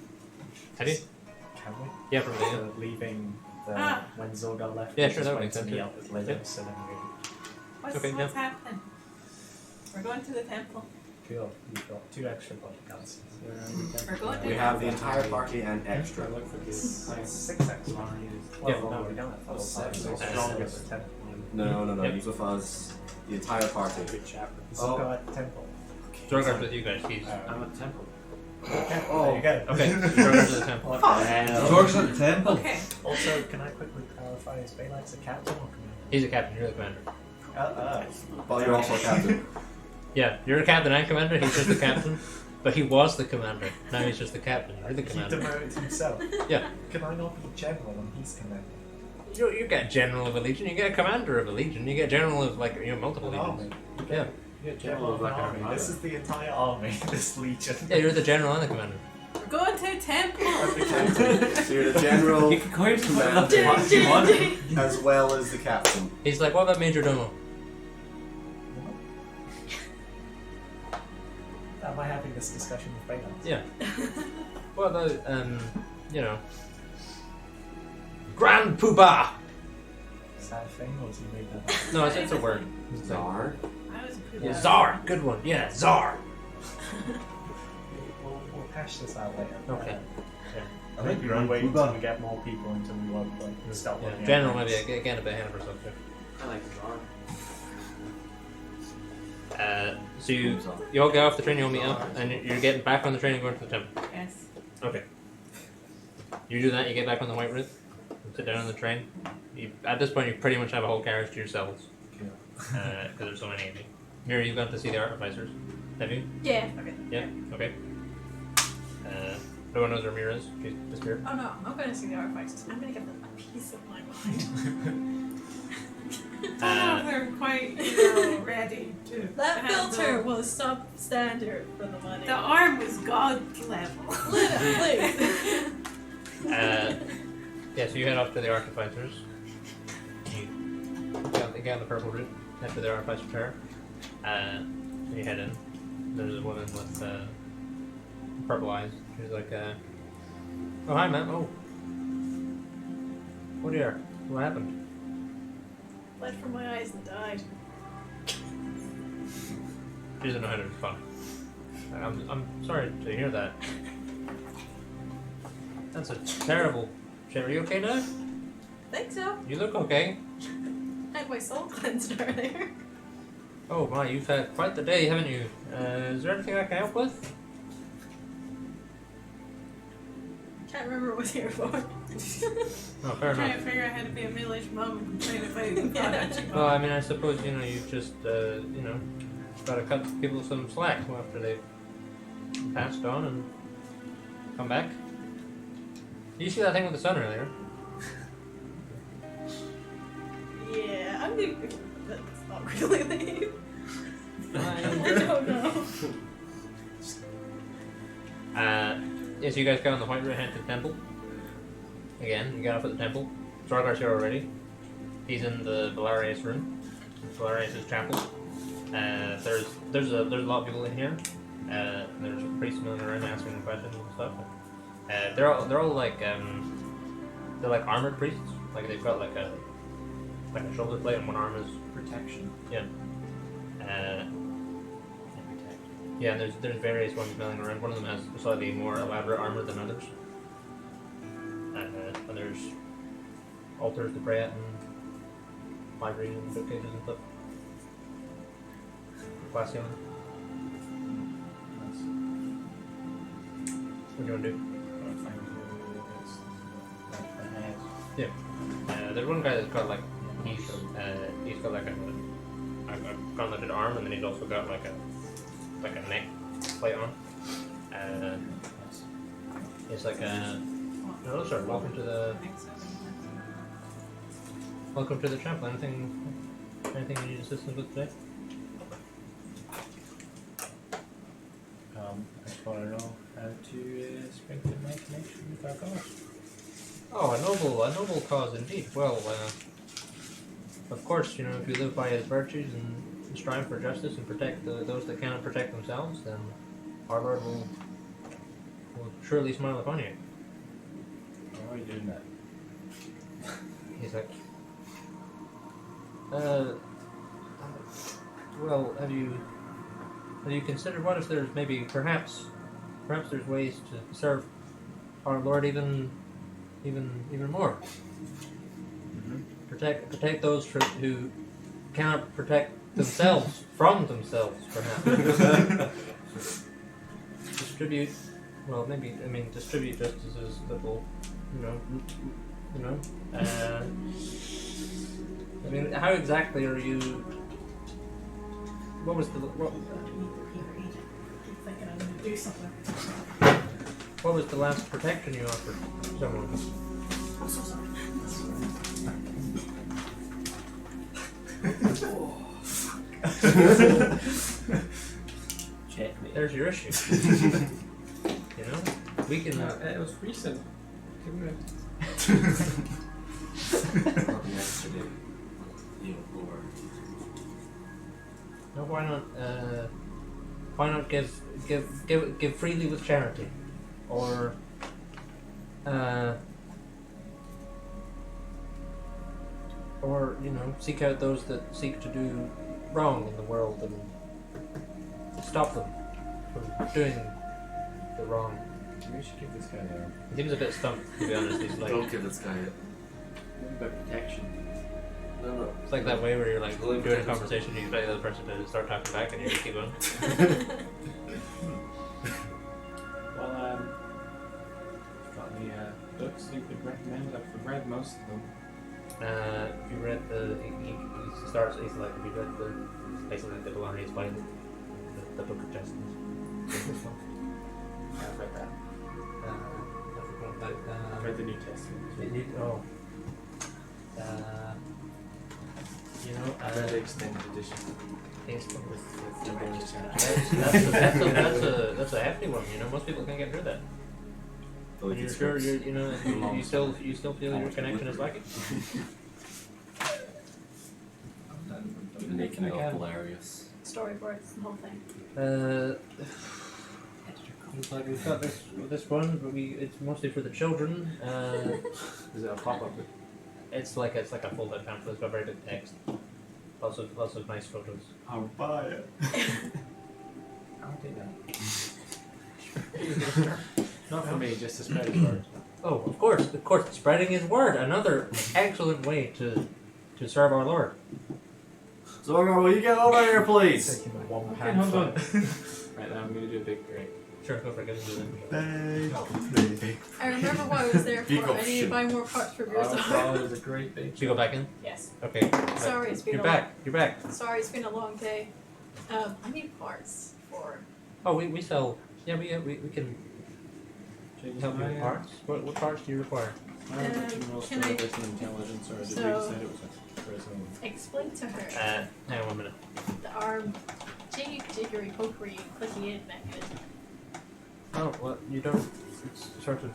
Have you? Can we? Yeah, probably. Yeah. Leaving Ah. when Zorgar left. Yeah, we sure, just that went makes to sense, meet yeah. up with Lida, Yeah. so then What's, Okay, what's happening? We're going to the temple. cool. We've got 2 extra bodyguards. We're going to We have the entire party and I extra. look for this. 6 extra. Yeah. Well, no, we don't have full Seven. 5. So Seven. strongest temple. No. Yep. He's with us. The entire party. Good chapter. Zorgar at the temple. Zorgar's with you guys. He's I'm at the temple. Okay, Oh. there you go. okay. Zorgar's at the temple. What the hell? Zorg's at the temple. Okay. Also, can I quickly clarify, is Baylight's a captain or commander? He's a captain. You're the commander. Well, you're also a captain. Yeah, you're a captain and commander. He's just the captain, but he was the commander. Now he's just the captain. You're the He commander. demoted himself. Yeah. Can I not be general and he's commander? You get general of a legion. You get a commander of a legion. You get general of like multiple An army. legions. Yeah. Yeah, General of an army. This is the entire army, this legion. Yeah, you're the general and the commander. We're going to the temple. So you're the general You can go into commander what you want. as well as the captain. He's like, what about Major Domo? Am I having this discussion with Baylight? Yeah. Well, you know, Grand Poobah. Is that a thing or do you make that up? No, it's a word. It's like- Czar. I was a Yeah, Czar. Good one. Yeah, Czar. We'll hash this out later. Okay. I think we wait until we get more people until we won't start Yeah, looking general at maybe again a bit ahead of herself too. I like the jar. So you all get off the train, you all meet up, and you're getting back on the train and going to the temple. Yes. Okay. You do that, you get back on the white route, and sit down on the train. At this point, you pretty much have a whole carriage to yourselves. Because there's so many of you. Mira, you've gone to see the artificers. Have you? Yeah. Okay. Yeah? Okay. No one knows where Mira is. She's disappeared. Oh no, I'm going to see the artifacts. I'm going to give them a piece of my mind. They're quite ready to. That handle- filter was substandard for the money. The arm was god level. Please. Yeah, so you head off to the artificers. You get on the purple route, head to the artificer tower. And you head in. There's a woman with purple eyes. She's like, oh hi man, oh. Oh dear, what happened? Bled from my eyes and died. She doesn't know how to respond. I'm sorry to hear that. That's a terrible shit. Are you okay now? Think so. You look okay. I had my soul cleansed earlier. Oh my, you've had quite the day, haven't you? Is there anything I can help with? Can't remember what was here for. Oh, fair Trying enough. to figure out how to be a middle-aged mum and complain about the product you Well, I bought. mean, I suppose, you've just, got to cut people some slack after they've past dawn and come back. Did you see that thing with the sun earlier? Yeah, I'm gonna. That's not really leave. I don't know. As you guys go on the White Hand to the temple. Again, you got off at the temple. Zorgar's here already. He's in the Valarius room. Valarius' chapel. There's a lot of people in here. There's priests milling around asking questions and stuff. They're all like they're like armored priests. Like they've got like a shoulder plate and one arm is Protection. yeah. Yeah, and there's various ones milling around. One of them has slightly more elaborate armor than others. And there's altars to pray at and libraries and bookcases and stuff. Glass ceiling. What do you want to do? Yeah. There's one guy that's got like he's got like a gauntleted arm, and then he's also got like a neck plate on. It's like a no, sorry. Welcome to the chapel. Anything you need assistance with today? I want to know how to strengthen my connection with our cause. Oh, a noble cause indeed. Well, of course, you know, if you live by his virtues and strive for justice and protect those that cannot protect themselves, then our Lord will surely smile upon you. How are you doing that? He's like, well, have you considered what if there's maybe perhaps there's ways to serve our Lord even more? Mm-hmm. Protect those who cannot protect themselves from themselves, perhaps. Distribute justices that will, I mean, how exactly are you? What was the Do something. what was the last protection you offered someone? I'm so sorry. Checkmate. There's your issue. You know, we can. It was recent. Probably yesterday. You or No, why not give freely with charity, or seek out those that seek to do wrong in the world and stop them from doing the wrong. We should give this guy the arm. He seems a bit stumped, to be honest. He's like, don't give this guy it. What about protection? No. it's like that way where you're like Really doing a protect conversation, you expect the other person to start talking back, and you just keep going. Well, got any books you could recommend? I've read most of them. If you read he starts, he's like, have you read basically the Valarius Bible, the Book of Justice? I've read that. I forgot about I've read the New Testament. I've read the extended edition. That's a hefty one. You know, most people can't get through that. Though And you're it's sure worse. you still feel your connection is lacking. You're making it all hilarious. Storyboards, the whole thing. It's like we've got this one, but it's mostly for the children. Is it a pop-up? It's like a fold-out pamphlet. It's got very good text. Lots of nice photos. I'll buy it. I'll do that. Not for me, just to spread his word. Oh, of course, spreading his word. Another excellent way to serve our Lord. Zorgar, will you get over here, please? Taking the one Okay, hold on. pamphlet. Right now, I'm going to do a big break. Sure, go for it. Get into it. Big. I remember what I was there Big for. I need to option. buy more parts for yours. Oh, it was a great big. Should we go back in? Yes. Okay. Sorry, it's been You're a back. You're back. Sorry, it's been a long day. I need parts for. Oh, we sell Yeah, we can James, help you with I, parts. What parts do you require? I have a general can skill I- with intelligence, or did so- we decide it was a charisma? Explain to her Hang on 1 minute. the arm jiggery pokery clicky in mechanism. Oh, well, you don't. It's sort of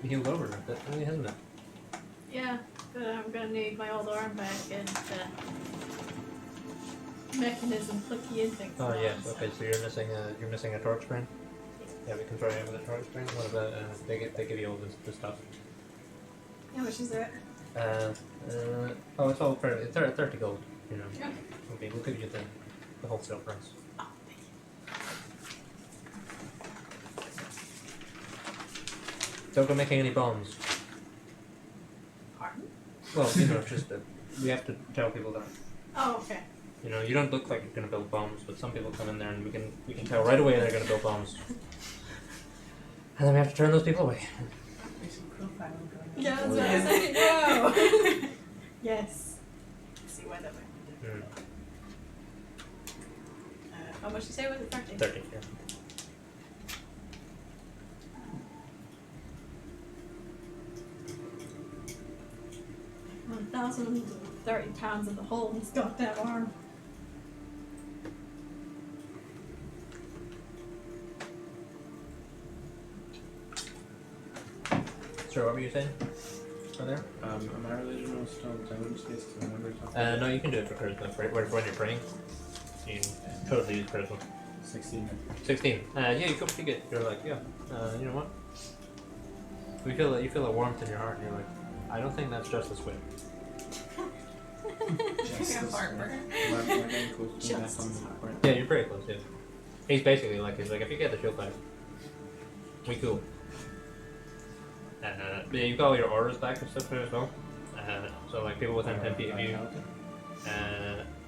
healed over a bit, really, hasn't it? Yeah, but I'm gonna need my old arm back and mechanism clicky in thing. Oh yes. Okay, so you're missing a torch spring. Yeah, we can try it with a torch spring. What about they give you all the stuff? How much is that? Oh, it's all fairly 30 gold. You know. Okay. Okay, we'll give you the wholesale price. Oh, thank you. Don't go making any bombs. Pardon? Well, you know, just we have to tell people that. Oh, okay. You know, you don't look like you're gonna build bombs, but some people come in there and we can tell right away they're gonna build bombs. And then we have to turn those people away. There's some profiling going on. Yeah, that's what I was saying. No. Yes. See why that might be different. How much did you say was it? 30? 30, yeah. £1,030 in the hole in his goddamn arm. Sure, what were you saying? Are there? Am I religion or still intelligence based? I remember talking. No, you can do it for charisma. For when you're praying, you can totally use charisma. 16. 16. Yeah, you feel pretty good. You're like, yeah. You know what? You feel a warmth in your heart, and you're like, I don't think that's just a swim. Just Yeah, heartburn. Am I getting close to death on that point? Yeah, you're pretty close. Yeah. He's basically like, if you get the shield back, we cool. But yeah, you've got all your auras back and stuff there as well. So like people within 10 feet of you.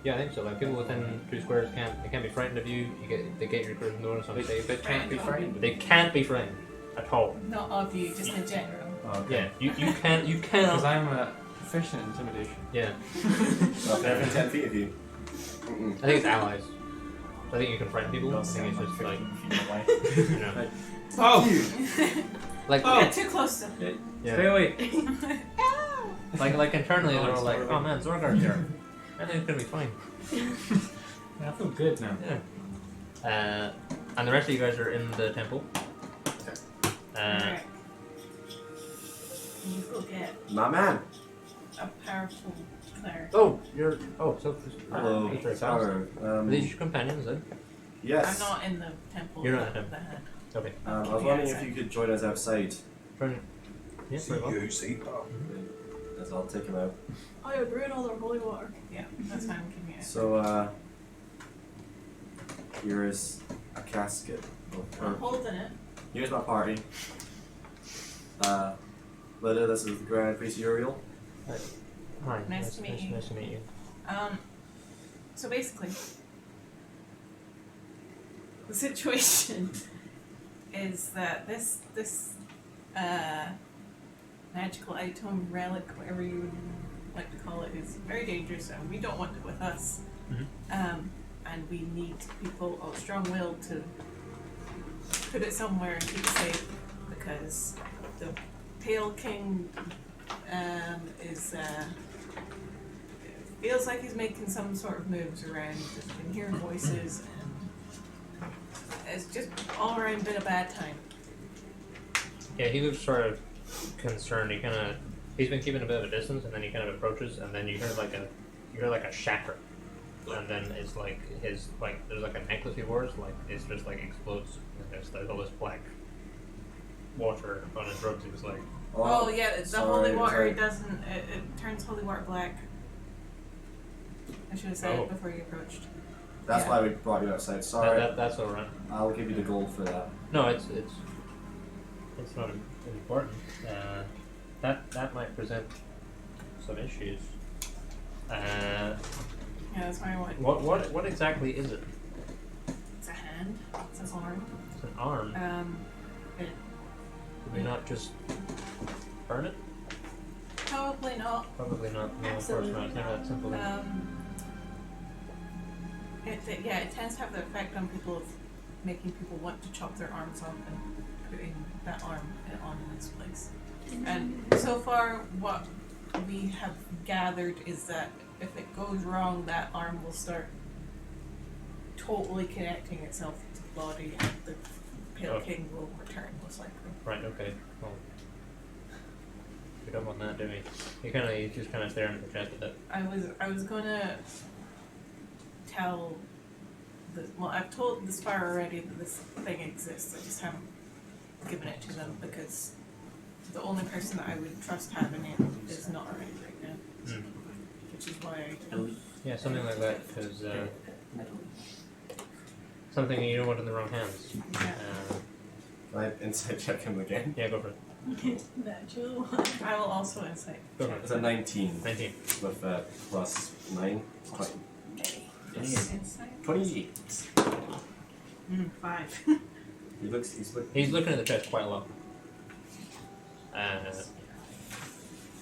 Yeah, I think so. Like people within 2 squares can't be frightened of you. They get your charisma bonus on save. They can't be frightened. They can't be frightened at all. Not of you, just in general. Oh, okay. Yeah, you Because cannot. I'm a proficient in intimidation. Yeah, Well, they're within 10 feet of you. I think it's allies. I think you can frighten people. I think it's just like you know, Oh! like Get too close to Stay yeah, away! like internally Oh, they're all it's like, horrible. oh man, Zorgar's here. I think it's gonna be fine. I feel good now. Yeah. And the rest of you guys are in the temple. Alright. You go get My man. a powerful cleric. So Hello. he's very fast. Sorry. Are these your companions then? Yes. I'm not in the temple. You're not in the but temple. Okay. I was wondering if you could join us outside. Yeah, very well. As I'll take him out. I would ruin all their holy water. Yeah, that's fine. Give me it. So, here is a casket. I'm holding it. Here's my party. Lydia, this is the Grand Priest Uriel. Hi. Nice to meet you. Nice to meet you. So basically, the situation is that this magical item, relic, whatever you would like to call it, is very dangerous, and we don't want it with us. And we need people of strong will to put it somewhere and keep it safe, because the Pale King is feels like he's making some sort of moves around. Just been hearing voices, and it's just all around been a bad time. Yeah, he looks sort of concerned. He's been keeping a bit of a distance, and then he kind of approaches, and then you hear like a shatter, and then it's like there's like a necklace he wears, like it's just like explodes, and there's like all this black water on his robes. He was like, Oh yeah, the sorry, holy water sorry. doesn't. It turns holy water black. I should have said Oh. it before you approached. That's Yeah. why we brought you outside. Sorry. that's all right. I'll give you the gold for that. No, it's not important. That might present some issues. Yeah, that's why I want. What exactly is it? It's a hand. It's an arm. It's an arm. It, Could we not just burn it? probably not. Probably not. No, Absolutely of course not. It's not that simple. It tends to have the effect on people of making people want to chop their arms off and putting that arm on in its place. And so far, what we have gathered is that if it goes wrong, that arm will start totally connecting itself to the body, and the Pale King will return, most likely. Right. Okay. Well, we don't want that, do we? He's just kind of staring at the chest a bit. I was gonna tell I've told the Spire already that this thing exists. I just haven't given it to them because the only person that I would trust having it is not around right now. Mm. Which is why I don't. Yeah, something like that, because something you don't want in the wrong hands. Yeah. Can I insight check him again? Yeah, go for it. Natural one. I will also insight. Go for it. It's a 19. 19. With plus 9. 20. Yes. Insight? 28. 5. He's looking at the chest quite a lot.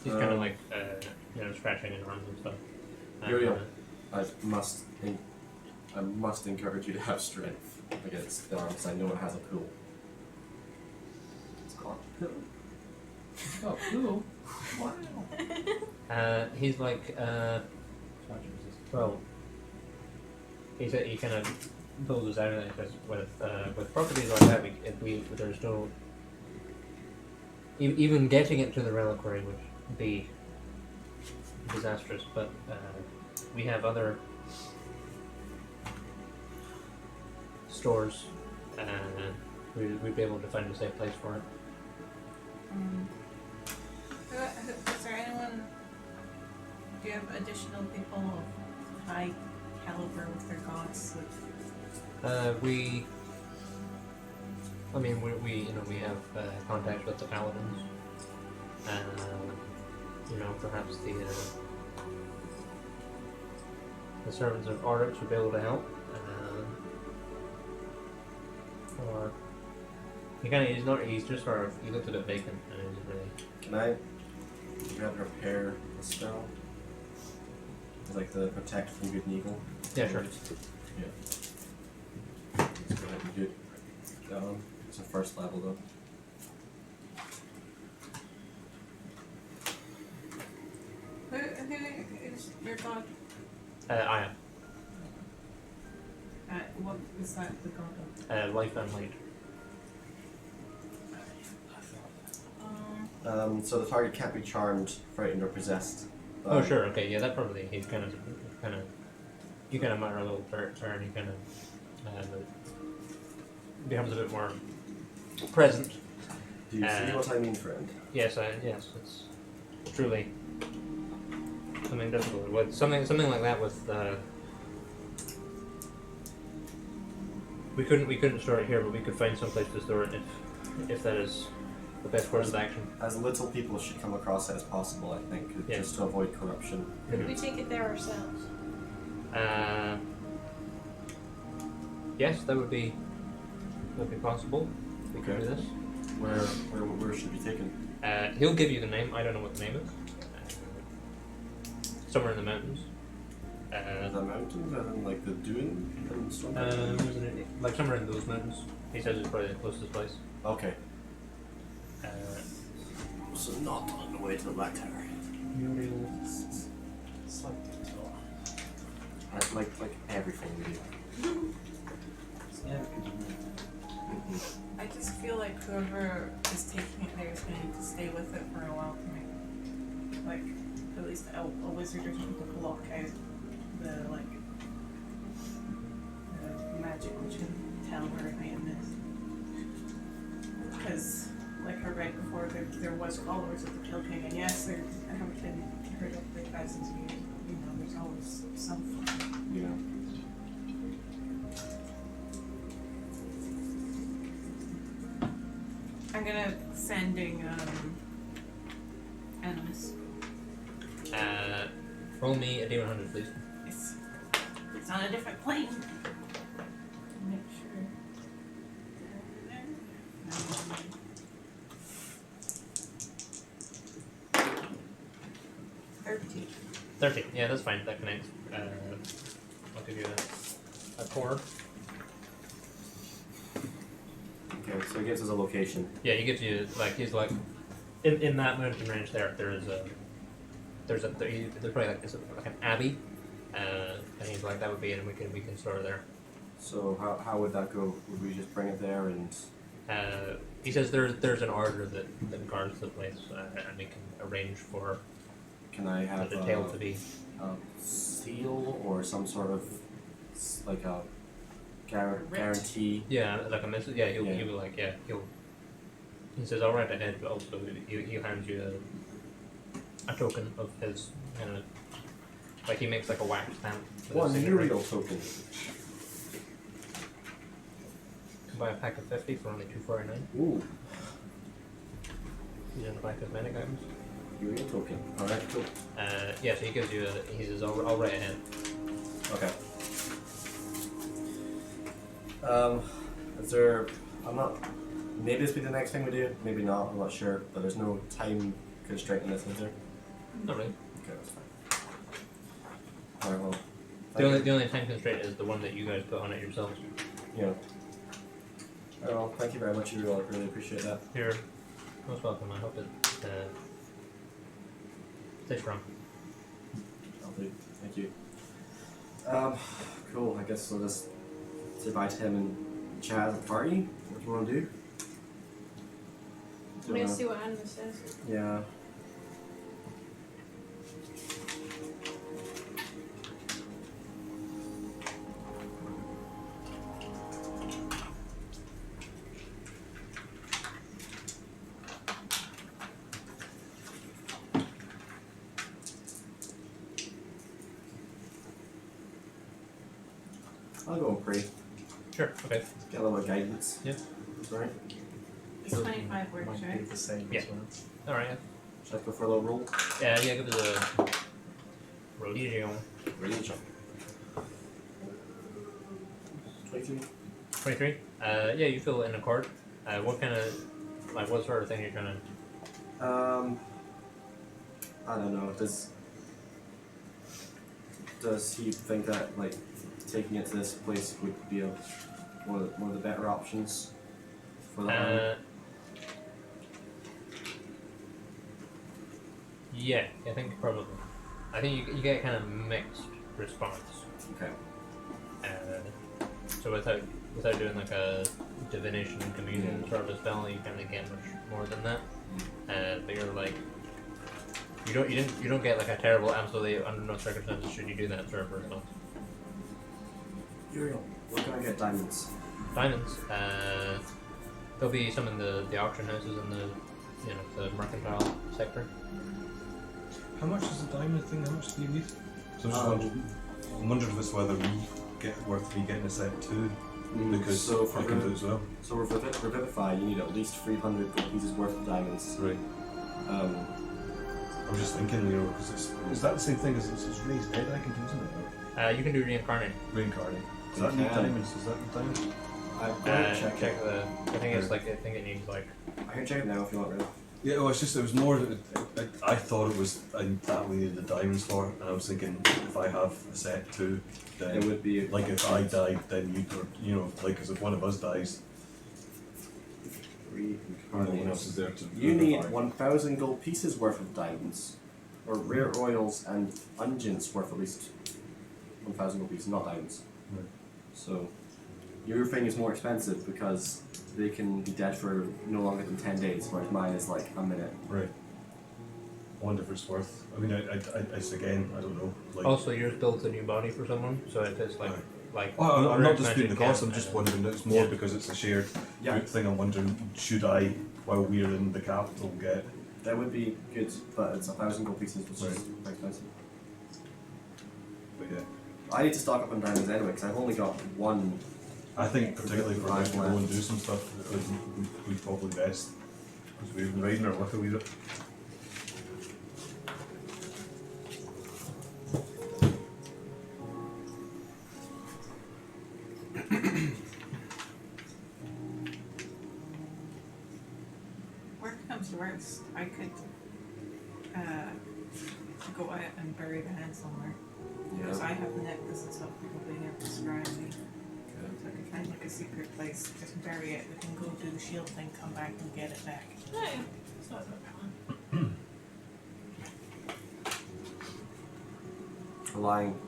He's kind of like, scratching his arms and stuff. Uriel, I must encourage you to have strength against the arms. I know it has a pull. It's called pull. Oh, cool. Wow. He's like, well, he kind of pulls us out of it because with properties like that, there's no even getting it to the reliquary would be disastrous. But we have other stores, and we'd be able to find a safe place for it. Is there anyone? Do you have additional people of high caliber with their gods? We have contacts with the paladins. Perhaps the servants of Oryx would be able to help. Or he's just sort of, he looked a bit vacant and he's really. Can I grab repair the spell? Like the protect from good and evil? Yeah, sure. Yeah. Let's go ahead and do it. Down. It's a first level though. Who is your god? I am. What is that the god of? Life and light. So the target can't be charmed, frightened, or possessed. Oh sure, okay, yeah, that probably you kind of mutter a little turn, you kind of becomes a bit more present. Do you see what I mean, friend? Yes, it's truly something difficult. With something like that with we couldn't store it here, but we could find some place to store it if that is the best course of action. As little people should come across it as possible, I think, just to avoid corruption. Could we take it there ourselves? Yes, that would be possible. We could do this. Where should be taken? He'll give you the name. I don't know what the name is. Somewhere in the mountains. The mountains, and like the dune and stuff. Like somewhere in those mountains. He says it's probably the closest place. Okay. So not on the way to the Black Tower. Like everything we do. I just feel like whoever is taking it there is going to need to stay with it for a while to make, like, at least a wizard or something to block out the magic which can tell where an item is. Because, like I read before, there was followers of the Kill King, and yes, there haven't been heard of for thousands of years. There's always some fun. Yeah. I'm gonna sending animus. Roll me a D100, please. It's on a different plane. Make sure. 13. Yeah, that's fine. That connects. I'll give you a cord. Okay, so it gives us a location. Yeah, he gives you like he's like in that mountain range there's probably like like an abbey, and he's like that would be it, and we can store there. So how would that go? Would we just bring it there and? He says there's an order that guards the place, and we can arrange for Can I have the detail to be. a seal or some sort of like a guarantee? Yeah, like a message. Yeah, he'll Yeah. he will like he'll. He says, "I'll write ahead," but also he hands you a token of his kind of like he makes like a wax stamp. with One his signature. Uriel token. Can buy a pack of 50 for only $2.49. Ooh, You didn't buy cosmetic items. Uriel token. Alright, cool. Yeah, so he gives you he says, I'll write ahead. Okay. Is there? I'm not. Maybe this will be the next thing we do. Maybe not. I'm not sure. But there's no time constraint in this, is there? Not really. Okay, that's fine. Alright, well. The only time constraint is the one that you guys put on it yourselves. Yeah. Alright, well, thank you very much, Uriel. I really appreciate that. You're most welcome. I hope it stays strong. I'll do. Thank you. Cool. I guess we'll just say bye to him and chat at the party. What do you want to do? I'm gonna see what Anna says. Yeah. I'll go and pray. Sure. Okay. Get a little bit of guidance. Yeah. Right. It's 25 words, Might be right? the same Yeah. as well. All right. Yeah. Should I go for a little roll? Yeah. Give it a rodeo. Religion. 23. 23. Yeah. You feel in accord. What kind of what sort of thing you're trying to? I don't know. Does he think that like taking it to this place would be one of the better options for the army? Yeah, I think probably. I think you get kind of mixed response. Okay. So without doing like a divination and communion sort of a spell, you kind of get much more than that. But you're like, you don't get like a terrible absolutely under no circumstances should you do that sort of response. Uriel, where can I get diamonds? Diamonds. There'll be some in the auction houses in the the mercantile sector. How much is the diamond thing? How much do you need? So I'm wondering if it's whether we get worth getting a set too, because so for I can do it as well. So for Revivify, you need at least 300 gold pieces worth of diamonds. Right. I'm just thinking, because is that the same thing as it's raised dead I can do, isn't it? You can do reincarnate. Reincarnate. Does You that need can. diamonds? Does that need diamonds? I'm going to check it. the. I think it's like I think it needs like. I can check it now if you want, really. Yeah, well, it was more that I thought it was that we needed the diamonds for, and I was thinking if I have a set too, then It would be like if I died, then like as if one of us dies, no one else is there to. You need revivify. 1,000 gold pieces worth of diamonds, or rare oils and unguents worth at least 1,000 gold pieces, not diamonds. Right. So your thing is more expensive because they can be dead for no longer than 10 days, whereas mine is like a minute. Right. I wonder if it's worth. I mean, it's again, I don't know. Like, Also, yours builds a new body for someone, so if it's like Right. like. oh, I'm other not disputing the expansion cost. can, I'm just wondering. It's more because it's a shared Yeah. thing. I'm wondering, should I, while we're in the capital, get? That would be good, but it's 1,000 gold pieces, which is quite expensive. But yeah, I need to stock up on diamonds anyway, because I've only got one. I think particularly for us to go Right. and do some stuff, it would be probably best because we've been riding our luck a wee bit. Worst comes to worst, I could go out and bury the head somewhere. Because I have necklaces of people being able to scry me. So I could find like a secret place, just bury it. We can go do the shield thing, come back and get it back. No, it's not a bad plan. Relying.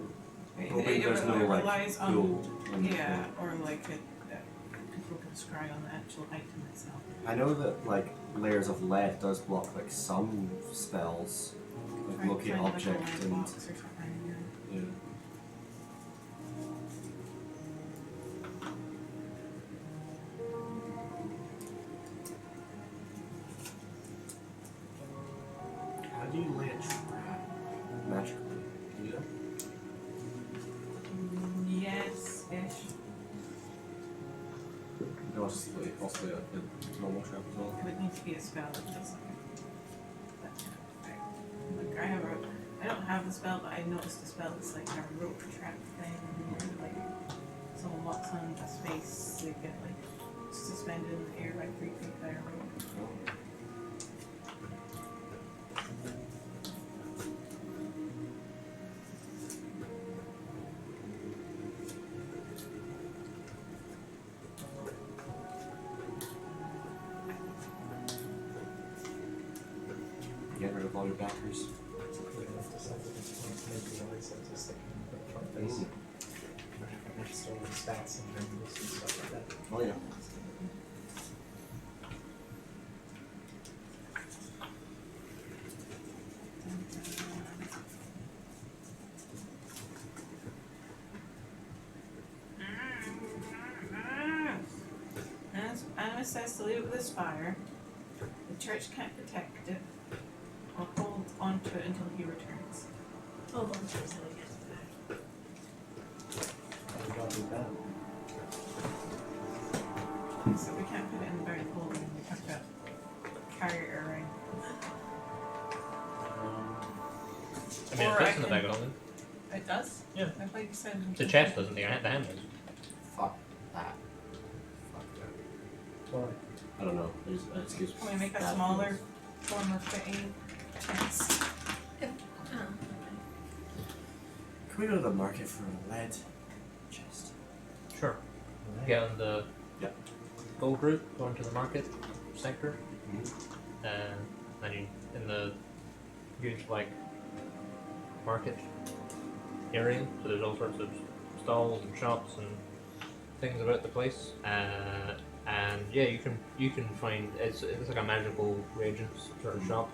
Hoping there's no like relies on gold. yeah, or like people can scry on the actual item itself. I know that like layers of lead does block like some spells, like Find- locate find, like, a object lead and box or something, yeah. yeah. How do you lay a trap? Magically. Yeah. Yes-ish. You can also lay a normal trap as well. It would need to be a spell that does that kind of thing. Like I don't have the spell, but I noticed the spell that's like a rope trap thing. Where, like someone walks on a space, they get like suspended in the air by 3 feet by a rope. Get rid of all your backers. Maybe realize I was just thinking about front face. Next all the stats and numbers and stuff like that. Oh yeah. As Anima says to leave it with the spire. The church can't protect it or hold on to it until he returns. Hold on to it until he gets back. How we gotta do that? So we can't put it in the bag of holding, we have to carry it around. I mean, Or it I fits in the can- bag of holding. It does? Yeah. I thought you said The chest doesn't, the hand does. Fuck that. Fuck that. Why? I don't know. There's an excuse. Can we make a Bad smaller feels. form of fitting chest? Can we go to the market for a lead chest? Sure. Get on the Yep. gold route, go into the market sector, Mm-hmm. and then you, in the huge, like, market area, so there's all sorts of stalls and shops and things about the place, and yeah, you can find, it's like a magical reagents sort of shop,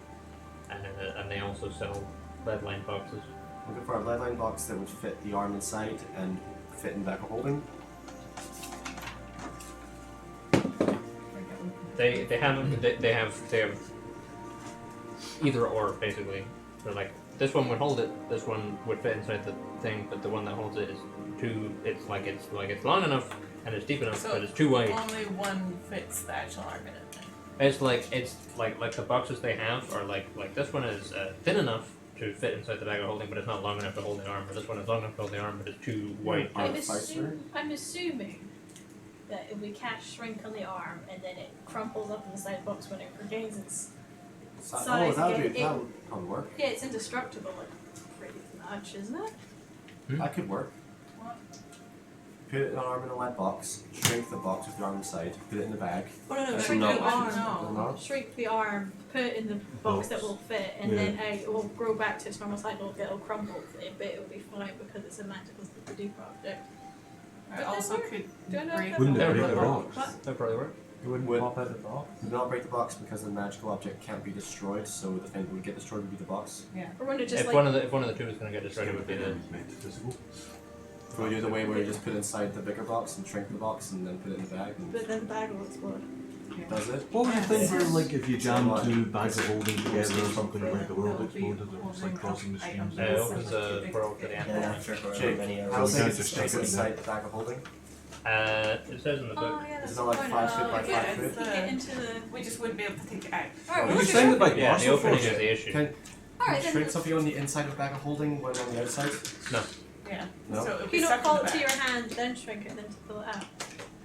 and they also sell lead line boxes. Looking for a lead line box that would fit the arm inside and fit in the back of holding. They have either or basically. They're like, this one would hold it, this one would fit inside the thing, but the one that holds it is too. It's long enough and it's deep enough, So but it's too wide. only one fits the actual arm in it then. It's like the boxes they have are like this one is thin enough to fit inside the bag of holding, but it's not long enough to hold the arm. Or this one is long enough to hold the arm, but it's too wide. Arm ficer. I'm assuming that if we cast shrink on the arm and then it crumples up in the side box when it regains its Oh, size that again, would probably work. yeah, it's indestructible like pretty much, isn't it? That could work. What? Put an arm in a lead box, shrink the box with the arm inside, put it in the bag. Oh no, That's shrink not- the arm. Doesn't matter? Shrink the arm, put it in the box that will fit, and Yeah. then it will grow back to its normal size. It'll crumble, but it'll be fine because it's a magical deep object. It But also then could do I know break if Wouldn't it That break would the work. box? That'd probably work. It wouldn't Would- pop out of the box. Do not break the box because the magical object can't be destroyed, so the thing that would get destroyed would be the box. Or when it just If like one of the two is going to get destroyed, it would be the. Metaphysical. So we do the way where you just put inside the bigger box and shrink the box and then put it in the bag and but then the bag will explode. does it? What was the thing where, like, if you jam Somewhat. two bags of holding together or something, like the world It'll be exploded, it was like holding crossing the up streams? items. It opens a portal to the end. Yeah, Sure. Jake, how So we big can't is the just space chuck it in inside the bag of holding? It says in the book. Oh yeah, that's Is it not like the point. 5 feet by yeah, 5 it's foot? the- get into the. We just wouldn't be able to take it out. Alright, You well, let's signed just. it by Yeah, the Marshall opening Force. is the issue. Can Alright, you then. shrink something on the inside of the bag of holding when on the outside? Yeah. No. So it would Can be you stuck not in pull the it to back. your hand, then shrink it, then to pull it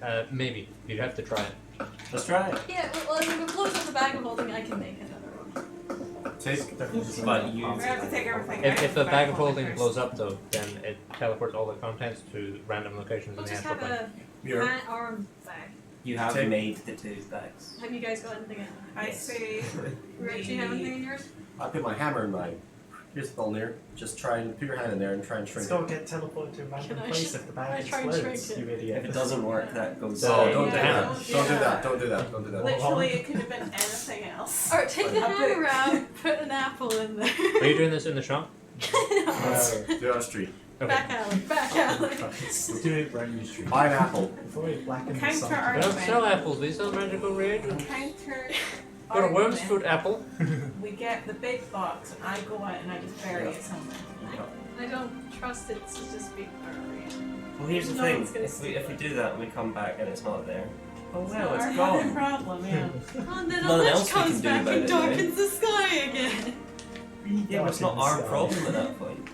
out? Maybe you'd have to try it. Let's try it. Yeah, well, if it blows up the bag of holding, I can make another one. Take. But you. We have to take everything out If the the bag of holding first. blows up though, then it teleports all the contents to random locations in We'll the just astral have plane. Mirror. arm bag. You have Take- made the 2 bags. Have you guys got anything in? I say Rich, do you have anything in yours? I put my hammer in mine. Here's the ball near. Just try and put your hand in there and try and shrink Still it. get teleported to a random Can I place sh- if the I bag try and explodes, shrink it? you idiot. If it doesn't work, that goes No, away. don't do Yeah, that. don't Don't do do that. that. Don't do that. Don't do that. Literally, it could have been anything else. Alright, take the A hammer book. out, put an apple in there. Are you doing this in the shop? No. Do it on the street. Okay. Back alley, back alley. We'll do it right in the street. Buy an apple. Before we blacken the Counter sun. They don't argument. sell apples, they sell magical reagents. Counter Got a worm's argument. foot apple. We get the big box, and I go out and I just bury it somewhere. I don't trust it to just be buried. Well, here's the No thing. one's gonna If we steal it. do that and we come back and it's not there, oh It's well, not it's our gone. fucking problem, yeah. And then a Nothing lich else we comes can do back about and it, darkens the sky again. Yeah, but it's not our problem at that point.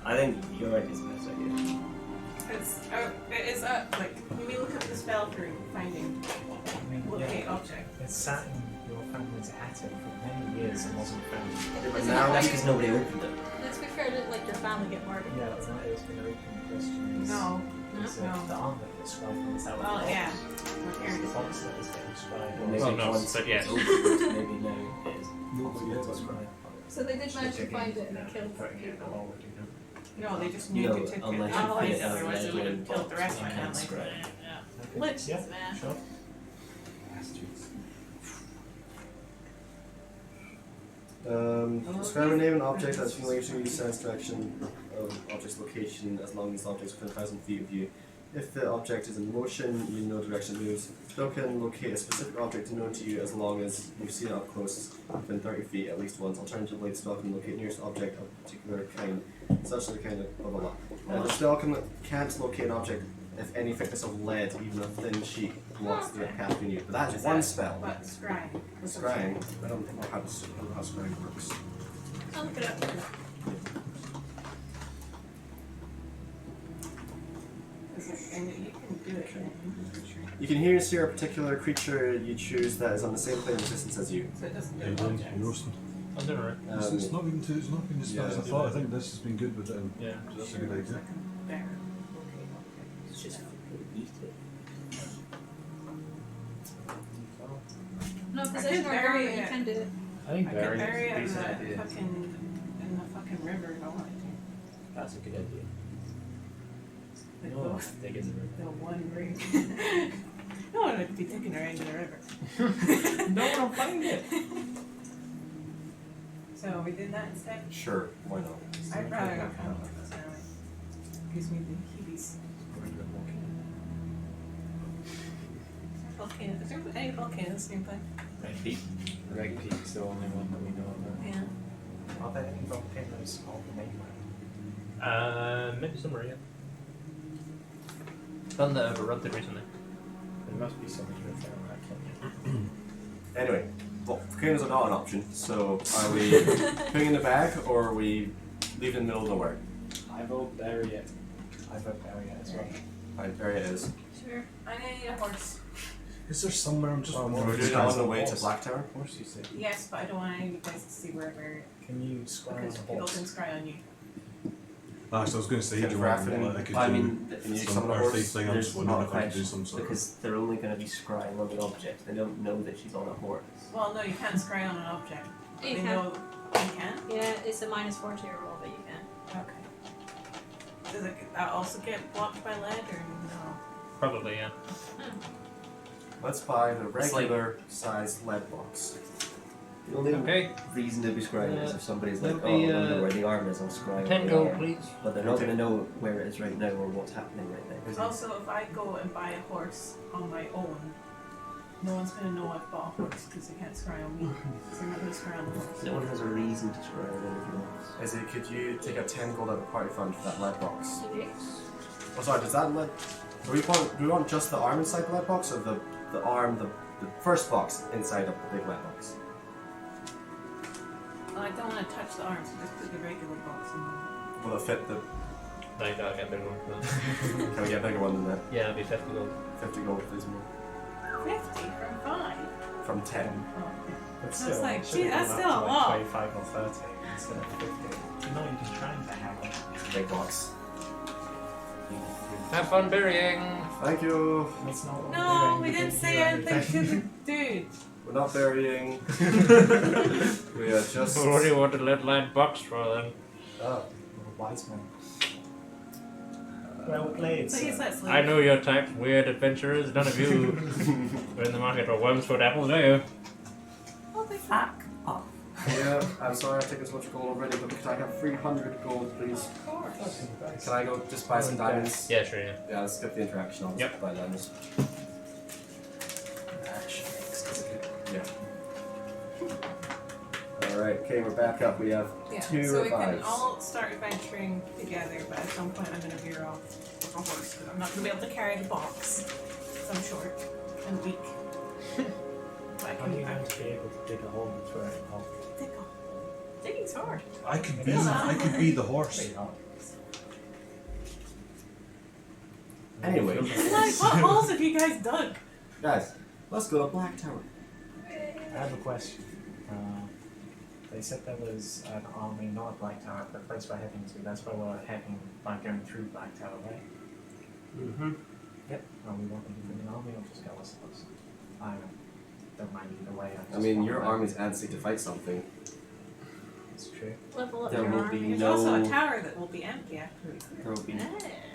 I think you're right, it's the best idea. It is like, when we look at the spell through finding I mean, locate yeah, object. it's sat in your family's attic for many years and wasn't found. But Isn't now it That's like- because nobody opened it. Let's be fair, didn't like your family get murdered? Yeah, that has been open questions. No. Is No. the arm that was described on the Well, yeah. The We're hearing box that is getting described. Well, maybe Well, no, once but yes. it's opened, maybe now it is. Nobody It's else. described. So they did manage to find it and they killed Putting it people. along with you. No, they just knew No, they took it. unless you Otherwise, put it as otherwise a it would have red killed the box, rest of you my can't family. describe. Okay. Liches, Yeah, man. sure. Describe or name an object that's familiar to you, sense direction of object's location as long as the object is within 1,000 feet of you. If the object is in motion, you know the direction it moves. Spell can locate a specific object known to you as long as you've seen it up close within 30 feet at least once. Alternatively, the spell can locate nearest object of a particular kind, such as the kind of blah blah blah. The spell can't locate an object if any thickness of lead, even a thin sheet, blocks the path between you. But that's one spell. But scrying. Scrying, I don't know how scrying works. I'll look it up. And you can do it. You can hear and see a particular creature you choose that is on the same plane of existence as you. So it doesn't Hey, do Ben, objects. you're roasting. I'm doing alright. It's not been it's not been as yeah, bad as I it's thought. I think this has been good with it. Yeah. So that's a good idea. Bear. It's just fucking eat it. No, I possession could or bury garment, you it. can do it. I think I could burying bury is it a in decent the idea. fucking river if I wanted to. That's a good idea. Like No, both. dig in the river. The one ring. No one would be taking her into the river. No one will find it. So we did that instead. Sure, why not? I'd rather not come with this now. Gives me the heebies. Volcano. Is there any volcanoes nearby? Red Peak. Red Peak's the only one that we know about. Yeah. Are there any volcanoes on the mainland? Maybe somewhere, yeah. None that I've erupted recently. There must be something to refer I can't. Anyway, volcanoes are not an option, so are we putting in the bag or are we leaving in the middle of nowhere? I vote bury it. I vote bury it as well. Fine, there it is. Sure. I need a horse. Is there somewhere I'm just We're wondering? doing it on the way to Black Tower. Of course you say. Yes, but I don't want any of you guys to see where I buried it. Can you scry on Because the people horse? can scry on you. Actually, I was going to say, Kind do of you want rafting. I could I do mean, Can you some summon a earthly horse? thing. I'm there's just wondering not if a I could do question some sort of. because they're only going to be scrying on the object. They don't know that she's on a horse. Well, no, you can't scry on an object. You They can. know you can? Yeah, it's a -4 to your roll, but you can. Okay. Does it also get blocked by lead or no? Probably, yeah. Let's buy the It's like- regular sized lead box. The only Okay. reason to be scrying is if somebody's like, There'll oh, be, I wonder where the arm is, I'll scry on 10 the gold, arm. please. But they're not going to know where it is right now or what's happening right now. Also, if I go and buy a horse on my own, no one's going to know I've bought a horse because they can't scry on me. So they're not going to scry on the horse. No one has a reason to scry on anything else. Is it, could you take out 10 gold out of the party fund for that lead box? Yes. Oh, sorry, does that lead. Do we want just the arm inside the lead box or the arm, the first box inside of the big lead box? Well, I don't want to touch the arms, so just put the regular box in there. Will it fit the. No, you gotta get a bigger one for that. Can we get a bigger one than that? Yeah, it'll be 50 gold. 50 gold, please, more. 50 from 5. From 10. Oh, But That's still, like, it should gee, have that's gone still up a to lot. like 25 or 30 instead of 50. No, you can try and hang on. Big box. Have fun burying. Thank you. It's not No, we didn't say anything to the dude. We're not burying. We are just. What do you want a little light box for then? Oh, wise man. Well played. Please, sir. let's leave. I know your type, weird adventurers. None of you are in the market for wormsfoot apples, are you? Oh, they fuck off. Yeah, I'm sorry I've taken so much gold already, but could I have 300 gold, please? Of course. Can I go just buy some diamonds? Yeah, sure, yeah. Yeah, let's skip the interaction. I'll just Yep. buy diamonds. Yeah. Alright, okay, we're back up. We have Yeah, 2 so we can revives. all start adventuring together, but at some point I'm going to veer off with a horse because I'm not going to be able to carry the box. 'Cause I'm short and weak. But I How are you can going to be able to dig a hole and throw it in a hole? dig off. Digging's hard. I could be the horse. Pretty hard. Anyway, Like, what holes have you guys dug? guys, let's go to Black Tower. I have a question. They said there was an army, not at Black Tower, but the place we're heading to. That's where we're heading by going through Black Tower, right? Mm-hmm. Yep. Are we wanting to bring an army or just go ourselves? I don't mind either way. I mean, your army's antsy to fight something. It's true. Level up There your will army. be There's no. also a tower that will be empty after we clear. There will be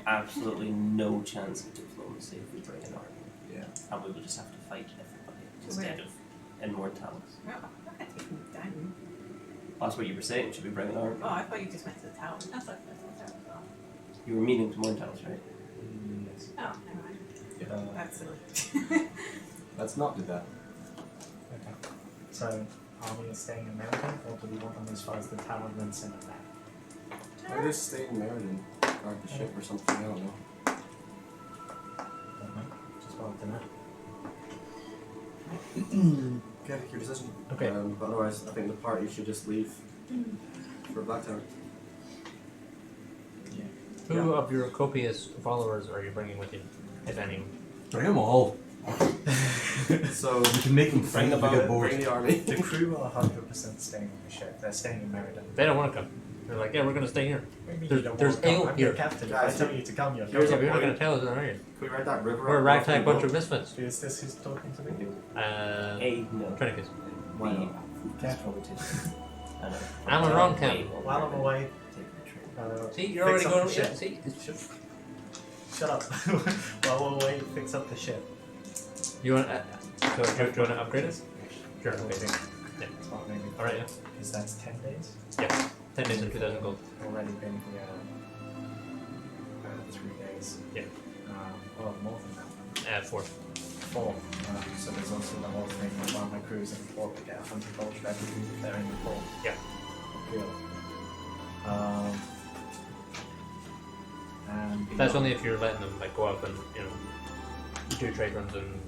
absolutely no chance of diplomacy if we bring an army. Yeah. And we will just have to fight everybody instead of immortals. No, I'm not going to take them down. That's what you were saying, should we bring an army? Oh, I thought you just meant to the tower. That's like that's as well. You were meaning to mortals, right? Yes. Oh, never mind. That's silly. Let's not do that. Okay. So, army is staying in Meriden, or do we want them as far as the tower and then send them back? Or just stay in Meriden, guard the ship or something. I don't know. Don't know. Just wanted to know. Okay, your decision. Okay. But otherwise, I think the party should just leave for Black Tower. Yeah. Who of your copious followers are you bringing with you, if any? Bring them all. So We can make them bring fight the if we get bored. bring the army. The crew are 100% staying on the ship. They're staying in Meriden. They don't want to come. They're like, yeah, we're going to stay here. What do you mean There's- you don't there's want to come? ale I'm here. your captain. If Guys, I tell you to come, you're here's Yeah, a but you're not point. going to tell us, are you? Can we ride that river? We're a up ragtag off bunch the of misfits. Is this who's talking to me? No. Chronicles. Why not? Careful. I'm a wrong count. While I'm away, See, you're fix already up going. the Yeah, ship. see, it's just. Shut up. While we're away, fix up the ship. You want? So do you want to upgrade it? Sure. Okay. Maybe. Yeah. Well, maybe. All right. Yeah. Because that's 10 days. Yeah. 10 days and 2,000 gold. Already been here 3 days. Yeah. Well, more than that. 4. 4. So there's also the whole thing of while my crew's in port, we get 100 gold for every crew they're in the port. Yeah. Cool. And That's only if you're letting them like go up and do trade runs and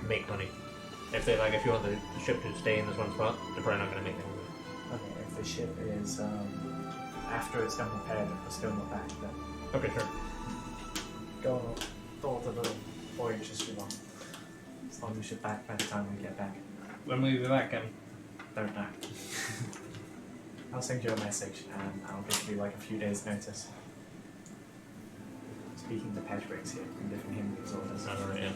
make money. If they if you want the ship to stay in this one spot, they're probably not going to make any money. Okay, if the ship is after it's done repaired, if we're still not back, then Okay, sure. go on. Thought the little voyage is too long. As long as you're back by the time we get back. When will we be back, Don't know. I'll send you a message and I'll give you like a few days notice. Speaking to Patrick's here, I'm giving him these orders. Alright, yeah.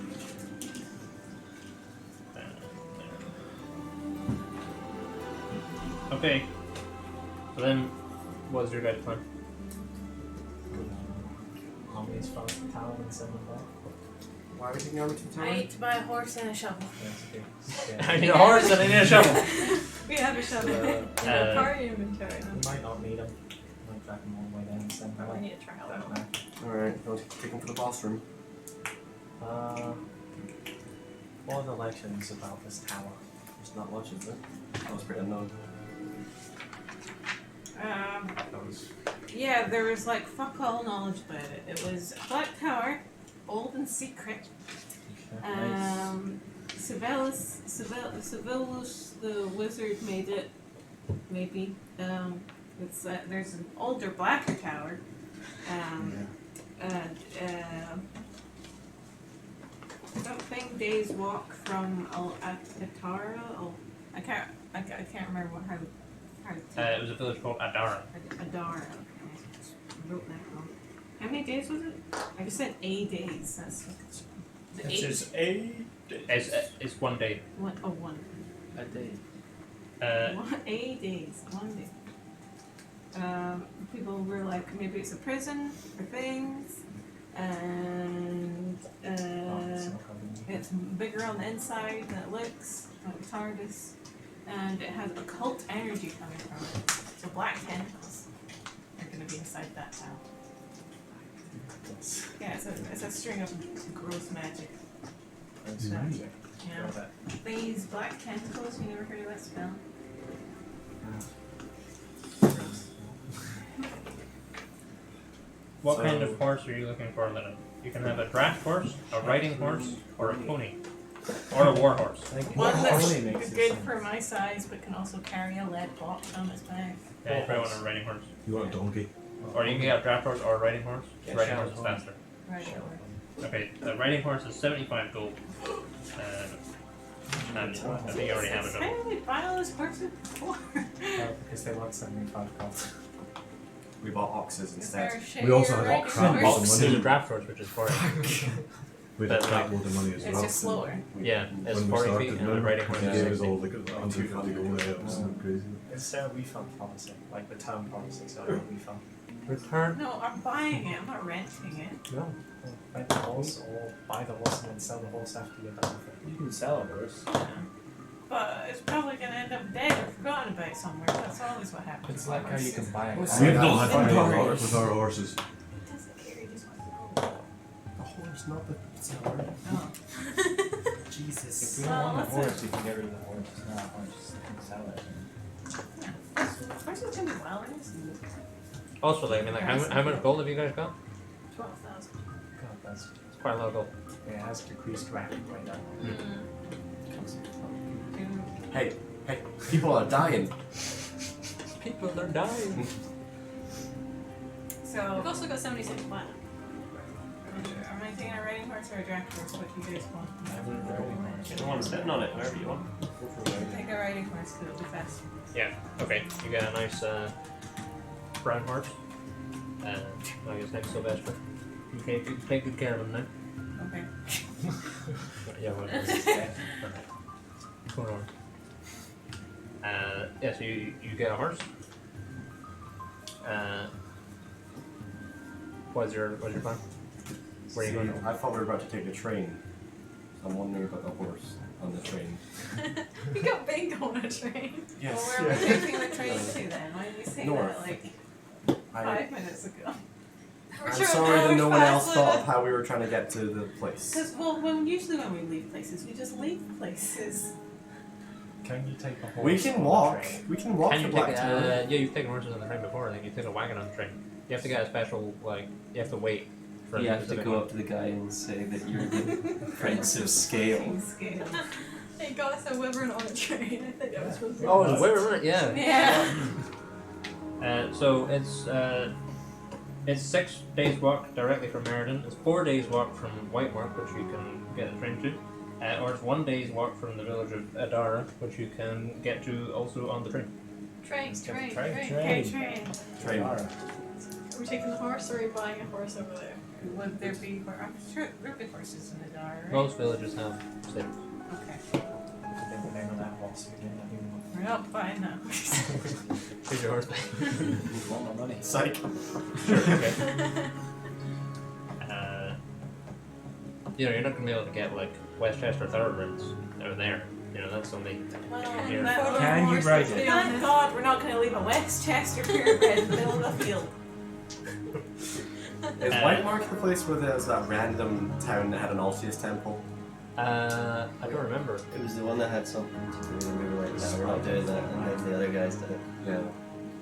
Okay. So then, what's your guys' plan? Army as far as the tower and send them back. Why are we taking army to the tower? I need to buy a horse and a shovel. That's good. I need a horse and I need a shovel. We have a shovel. Yeah, party inventory. We might not need them. Might drag them all the way down and send them Probably back. need a trial. Don't know. Alright, go take them for the boss room. What are the legends about this tower? There's not much, is there? That was pretty unknown. Yeah, there was like fuck all knowledge about it. It was a black tower, old and secret. Sibelius the wizard made it. Maybe. It's there's an older, blacker tower. Something days walk from Atara. Oh, I can't remember how to It was a village called Adara. Adara. Okay, I wrote that wrong. How many days was it? I just said 8 days. That's the It 8. says 8 days. It's 1 day. One, oh, one. A day. 8 days. 1 day. People were like, maybe it's a prison for things, and Oh, it's not coming. it's bigger on the inside than it looks, like TARDIS, and it has occult energy coming from it. So black tentacles are going to be inside that town. Yes. Yeah, it's a string of gross magic. It's magic. Yeah. Love it. These black tentacles, you never heard of that spell? What So- kind of horse are you looking for, Lennon? You can have a draft horse, a riding horse, or a pony. Or a war horse. One that's Pony makes good sense. for my size but can also carry a lead box on its back. Yeah, you probably want a riding horse. You want a donkey? Or you can get a draft horse or a riding horse. Yeah, Riding shout horse is out. faster. Right Okay, the riding horse is 75 gold. And I think you already have it. How did we buy all this horses before? Because they want 75 gold. We bought oxes Is there a instead. shade We also or had riding crap horse? box. There's a draft horse, which is 40. We had a crap load of money as It's well. just slower. Yeah, it's When we 40 started, feet and a remember? riding horse They is gave us 60. all like 150 gold. Yeah, it was crazy. It's a refund policy, like the town policy, so a refund. Return. No, I'm buying it. I'm not renting it. No. Buy the horse or buy the horse and then sell the horse after you're done with it. You can sell a horse. Yeah. But it's probably going to end up dead or forgotten about somewhere. That's always what happens. It's like how you can buy a Well, car. We've not had Fine. money with our horses. He doesn't care. He just wants to go. The horse, not the seller. Oh. Jesus. If we don't Well, want the that's horse, we can get rid of the horse. It's not a horse, just sell it. Horses can be wilderness. Also, like, I mean, like, how much gold have you guys got? 12,000. God, that's, It's quite a lot of gold. it has decreased rapidly now. Hey, people are dying. People are dying. So, We've also got 76 platinum. am I taking a riding horse or a draft horse? What do you guys want? You don't want to spend on it, whatever you want. Go for it. Take a riding horse because it'll be faster. Yeah, okay. You got a nice brown horse. I guess next Sylvester. You take good care of him now. Okay. Yeah, well, Come on. Yeah, so you get a horse. What's your plan? Where are you going? I thought we were about to take the train. I'm wondering about the horse on the train. We got bingo on a train. Well, where are we taking the train to then? Why did you say North. that like I, 5 minutes ago? We're I'm sure sorry that no one else faster. thought of how we were trying to get to the place. Because usually when we leave places, we just leave places. Can you take a horse? We can on the walk. train? We can walk Can to you take Blacktown. yeah, you've taken horses on the train before. I think you took a wagon on the train. You have to get a special, like, you have to wait for You a have to specific go one. up to the guy and say that you're the Prince of Scale. Scale. Hey, got us a wyvern on a train. I think that was really Oh, it's wait a minute, yeah. Yeah. So it's 6 days walk directly from Meriden. It's 4 days walk from Whitemark, which you can get a train to. Or it's 1 day's walk from the village of Adara, which you can get to also on the train. Train. Okay, train. Train. Are we taking the horse or are we buying a horse over there? Would there be? I'm sure there'd be horses in the dark. Right? Most villages have stables. Okay. Then the name of that horse again, I don't know. We're not buying that. Here's your horse. You want my money? Psych. Sure, okay. You're not going to be able to get, like, Westchester Thoroughbreds out there. That's only... Well, Yeah. that Can you ride it? Thank God we're not going to leave a Westchester purebred in the middle of the field. Is Whitemark the place where there's that random town that had an Alcius temple? I don't remember. It was the one that had something to do, and we were like, no, we're not doing that, and then the other guys did it. Yeah.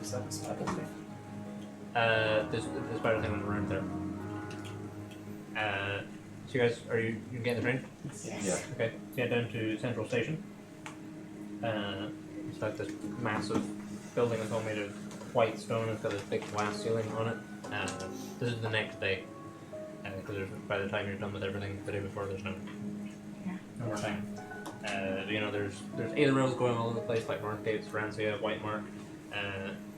Is that the spider thing? This spider thing was around there. So you guys, are you getting the train? Yeah. Okay, get down to Central Station. It's like this massive building that's all made of white stone. It's got this big glass ceiling on it. This is the next day. Because by the time you're done with everything the day before, there's no more time. There's Aether rails going all over the place, like Northgate, Rancia, Whitemark.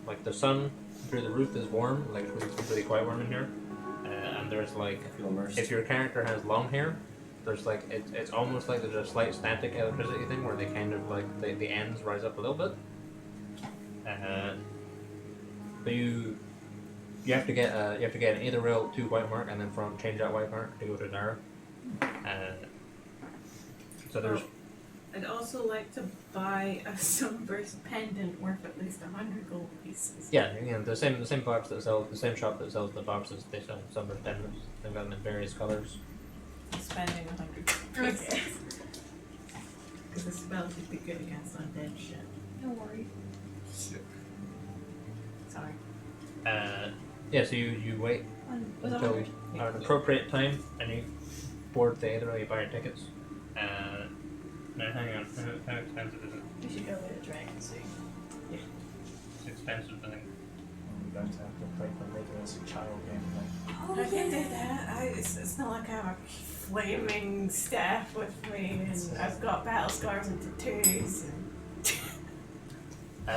Like the sun through the roof is warm, like it's really quite warm in here. and there's like, I feel immersed. if your character has long hair, there's like it's almost like there's a slight static electricity thing where they kind of like the ends rise up a little bit. But you have to get an either rail to white mark, and then from change that white mark to go to narrow. So there's I'd also like to buy a sunburst pendant worth at least 100 gold pieces. yeah, you know, the same box that sells the same shop that sells the boxes. They sell sunburst pendants. They've got them in various colors. I'm spending 100 pieces. Because the spell should be good against undead shit. No worry. Sorry. Yeah, so you wait Was until 100? an appropriate time, and you board the either way, you buy your tickets. Now hang on, how expensive is it? We should go with a dragon suit. It's expensive, I think. I'm going to have to play the later as a child game. I can do that. It's not like I have a flaming staff with me, and I've got battle scars and tattoos. So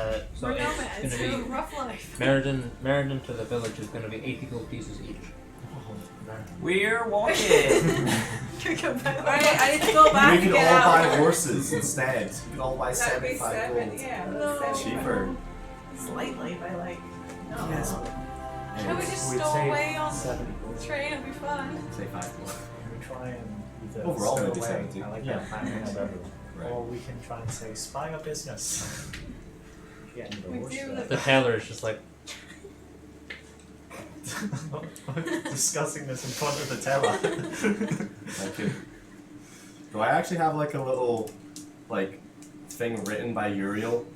We're it's nomads, going to be rough life. Meriden to the village is going to be 80 gold pieces each. We're walking. I need to go back We and could get all out. buy horses instead. We could all buy That'd be 75 7, gold. yeah. Cheaper. Slightly, by like. No. Yes. Can we just We'd stow say away on 70 gold. the train? It'll be fun. Say 5 gold. We try and either Overall, stow maybe away. 70. I like Yeah. that plan. Right. Or we can try and say spy on business. Yeah, We do The tailor is just like, discussing this in front of the teller. Thank you. Do I actually have like a little like thing written by Uriel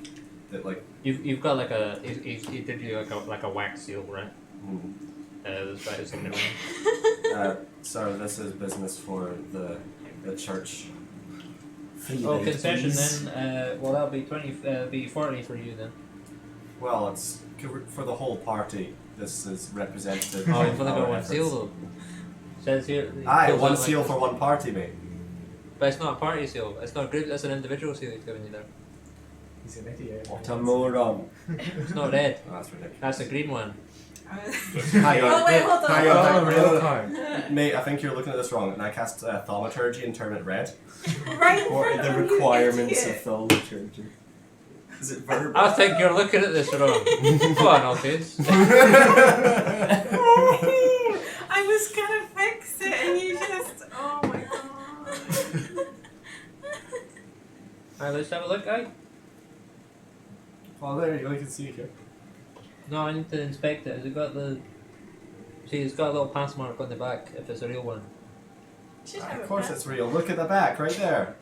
that like you've got like a, he did you like a wax seal, right? hmm. That's by his signature. So this is business for the church. Oh, concession then, well that'll be 40 for you then. Well, it's for the whole party. This is representative. Oh, of you've only our got one efforts. seal though. Says here. Aye, fills one out seal like, for one party, mate. But it's not a party seal. It's not a group. That's an individual seal he's giving you there. He's an idiot. What a moron. It's not red. Oh, that's ridiculous. That's a green one. Hang on. Oh, wait, hold on. Hang on. real time. Mate, I think you're looking at this wrong. And I cast thaumaturgy and turn it red. Right in What front are the of you, requirements idiot. of thaumaturgy? Is it verbal? I think you're looking at this wrong. Go on, Alphys. I was gonna fix it and you just. Oh my god. Alright, let's have a look, guy. Oh, there you go. You can see it here. No, I need to inspect it. Has it got the... See, it's got a little pass mark on the back, if it's a real one. Should have Of a course pass. it's real. Look at the back, right there.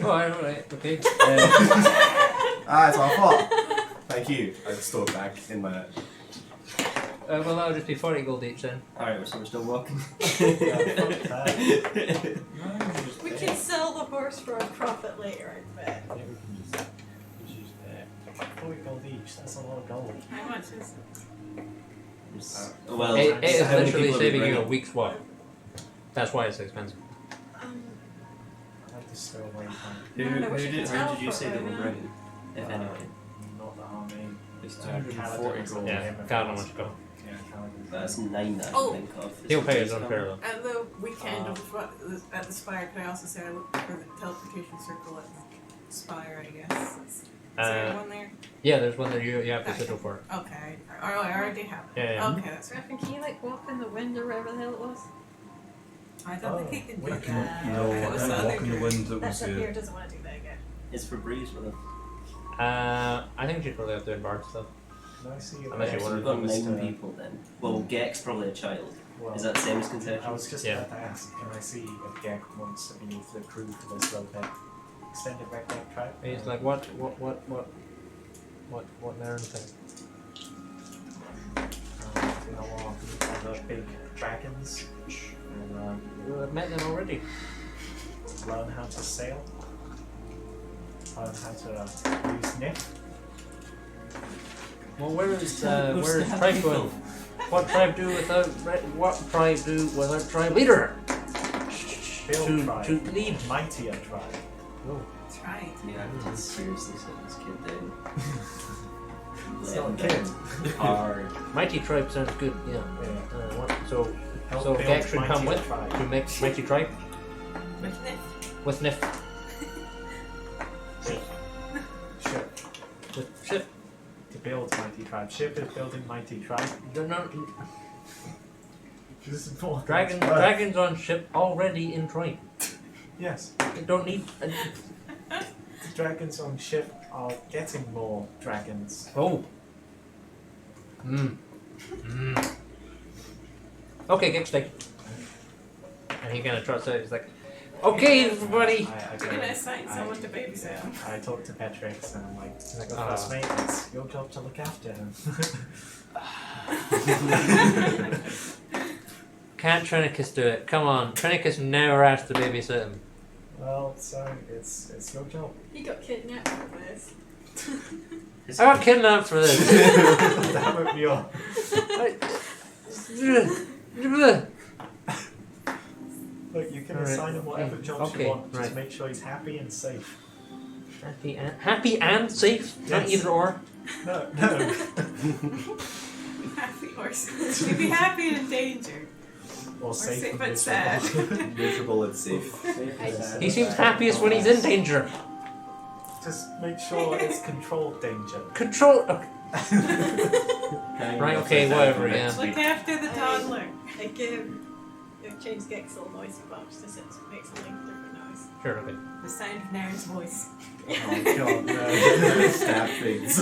Oh, alright, okay. That's what I thought. Thank you. I stole it back in my... Well, that'll just be 40 gold each then. Alright, so we're still walking. We can sell the horse for a profit later, I bet. Yeah, we can just use that. 40 gold each, that's a lot of gold. How much is it? Well, It is how many literally people are we saving you a bringing? week's walk. That's why it's expensive. I like to stow away time. No, we should How tell did you for say it that we're now. bringing? If anyone. Not the army. It's Caledon 240 was the gold. name Yeah, of Caledon it. wants to go. Yeah, Caledon. That's 9 that I Oh. can think of. He'll Is pay it his own coming? fare though. At the weekend at the Spire, could I also say I looked for the teleportation circle at the Spire, I guess. Is there one there? Yeah, there's one that you have to sigil for. Okay. I already have it. Yeah, yeah. Okay, that's right. Reckon, can you like walk in the wind or wherever the hell it was? I don't think he can do I that. can- No, It was I the can other walk in the druid. wind. That That's was up here, doesn't want to do that again. It's for breeze with it. I think she's probably up doing bard stuff. Can I see Unless you So wanna we've got Mr. 9 people then. Well, Gek's probably a child. Well, Is that the same as I concession? was just Yeah. about to ask, can I see if Gek wants to be the crew for this little bit? Extended backpack tribe? And he's like, what Meriden thing? You know what? The big dragons and I've met them already. learn how to sail. Learn how to use Niff. Well, where is We're tribe people. going? What tribe do without tribe leader? Build tribe. To lead. Mightier tribe. Oh. That's right. Yeah, I did seriously set this kid down. It's not a kid. Hard. Mighty Tribe sounds good, yeah. Yeah. What, so Help so build Gex should come mighty with tribe. to make Mighty Tribe With Nif. with Nif. Ship. With Ship. To build mighty tribe. Ship is building mighty tribe. This is more Dragons on ship already in Tribe. Yes. You don't need. The dragons on ship are getting more dragons. Oh. Okay, Gex take. And he kind of trots out. He's like, "Okay, everybody." We're gonna assign someone to babysit him. I talked to Petrix and I'm like, Ah. first mate, it's your job to look after him. Can't Trinicus do it? Come on, Trinicus never asked to babysit him. Well, so it's your job. He got kidnapped for this. I got kidnapped for this. Damn it, Mule. Look, you can Alright. assign him whatever jobs Okay, you want. Just right. make sure he's happy and safe. Happy and safe, not Yes. either or. No. Happy or you'd be happy and in danger. Or safe safe and but sad. miserable. Miserable and safe. He seems happiest when he's in danger. Just make sure it's controlled danger. Control. Okay. Right, okay, whatever, yeah. Look after the toddler. I've changed Gexel noise box to it makes a different noise. Sure, okay. The sound of Nairn's voice. Oh god, no. Stab things.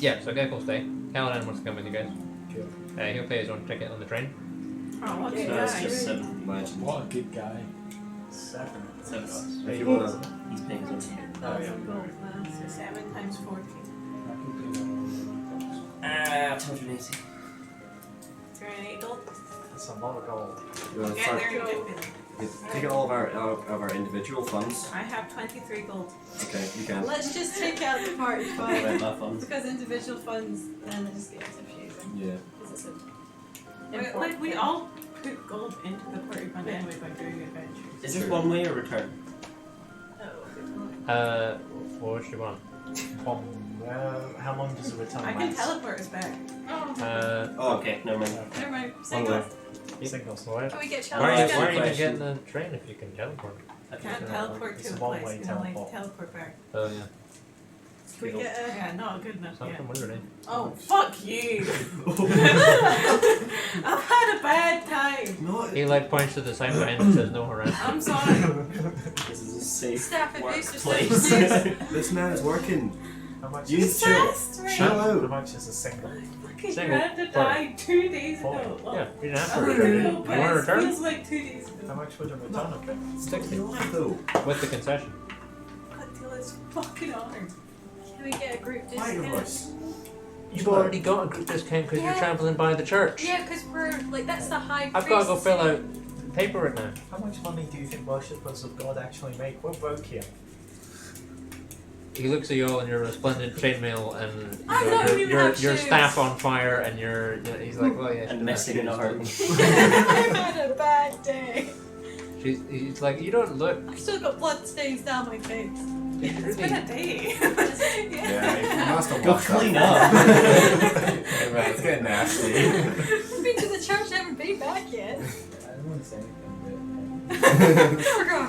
Yeah, so Gex will stay. Kaladin wants to come with you guys. Cool. He'll pay his own ticket on the train. Oh, what So a So that's guy. just 7. Imagine. What a good guy. 7. 7 bucks. If you wanna. He's paying his own. 10,000 gold now. So 7 times 40. 280. 308 gold. That's a lot of gold. You wanna Get start there, you get take all of our individual funds. I have 23 gold. Okay, you can. Let's just take out the party What fund. about my funds? Because individual funds, then it just gets confusing. Yeah. Because it's a Like, we all put gold into the party fund anyway by doing adventures. Is this one way or return? Oh, good one. What do you want? How long does a return I can last? teleport us back. Oh, okay, never mind. Never mind. One Single. way. Singles. Why Can we get are challenged you again? even question. getting the train if you can teleport? I can't teleport it's to a a place. one-way You can only teleport. teleport back. Oh, yeah. Can we get a... Yeah, not good enough yet. Something weird, eh? Oh, fuck you! I've had a bad time. No, He like points to the sign behind and says no harassment. I'm sorry. This is a safe Staff abuse or workplace. this man is working. How much You is need to chill. Obsessed, right? Chill How out. much is a single? Fucking Single. Granda died 2 days ago. Four. Yeah, you didn't have I to don't return. know, You but want to it return? feels like 2 days How ago. much would a return have been? 60. Why though? With the concession. Until it's fucking arm. Can we get a group Why your discount? voice? You've already got a group discount because you're Yeah. travelling by the church. Yeah, because we're, like, that's the high I've got to go priest. fill out paperwork now. How much money do you think worshippers of God actually make? We're broke here. He looks at you all in your resplendent chainmail and I you know, don't even your have shoes. staff on fire and your. You know, he's like, well, yeah. And missing an arm. I've had a bad day. He's like, you don't look. I've still got blood stains down my face. It's been a day. Yeah, you must have Go washed clean up. up. Hey man, it's getting nasty. I've been to the church, haven't been back yet. I don't want to say anything, Never go.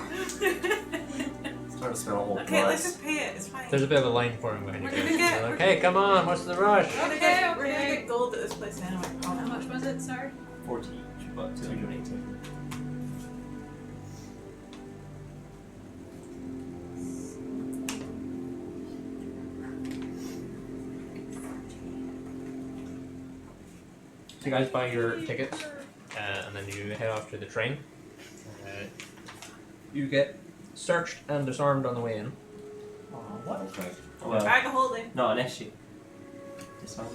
Starting to smell a whole Okay, let's glass. just pay it. It's fine. There's a bit of a line forming behind you. We're guys. gonna get- They're like, hey, come on, what's the rush? We're gonna get gold at this place anyway. How much was it, sorry? 40 each, but 280. So you guys buy your tickets, and then you head off to the train. You get searched and disarmed on the way in. Oh, what? Okay. Well, Bag of holding. not an issue. Disarm.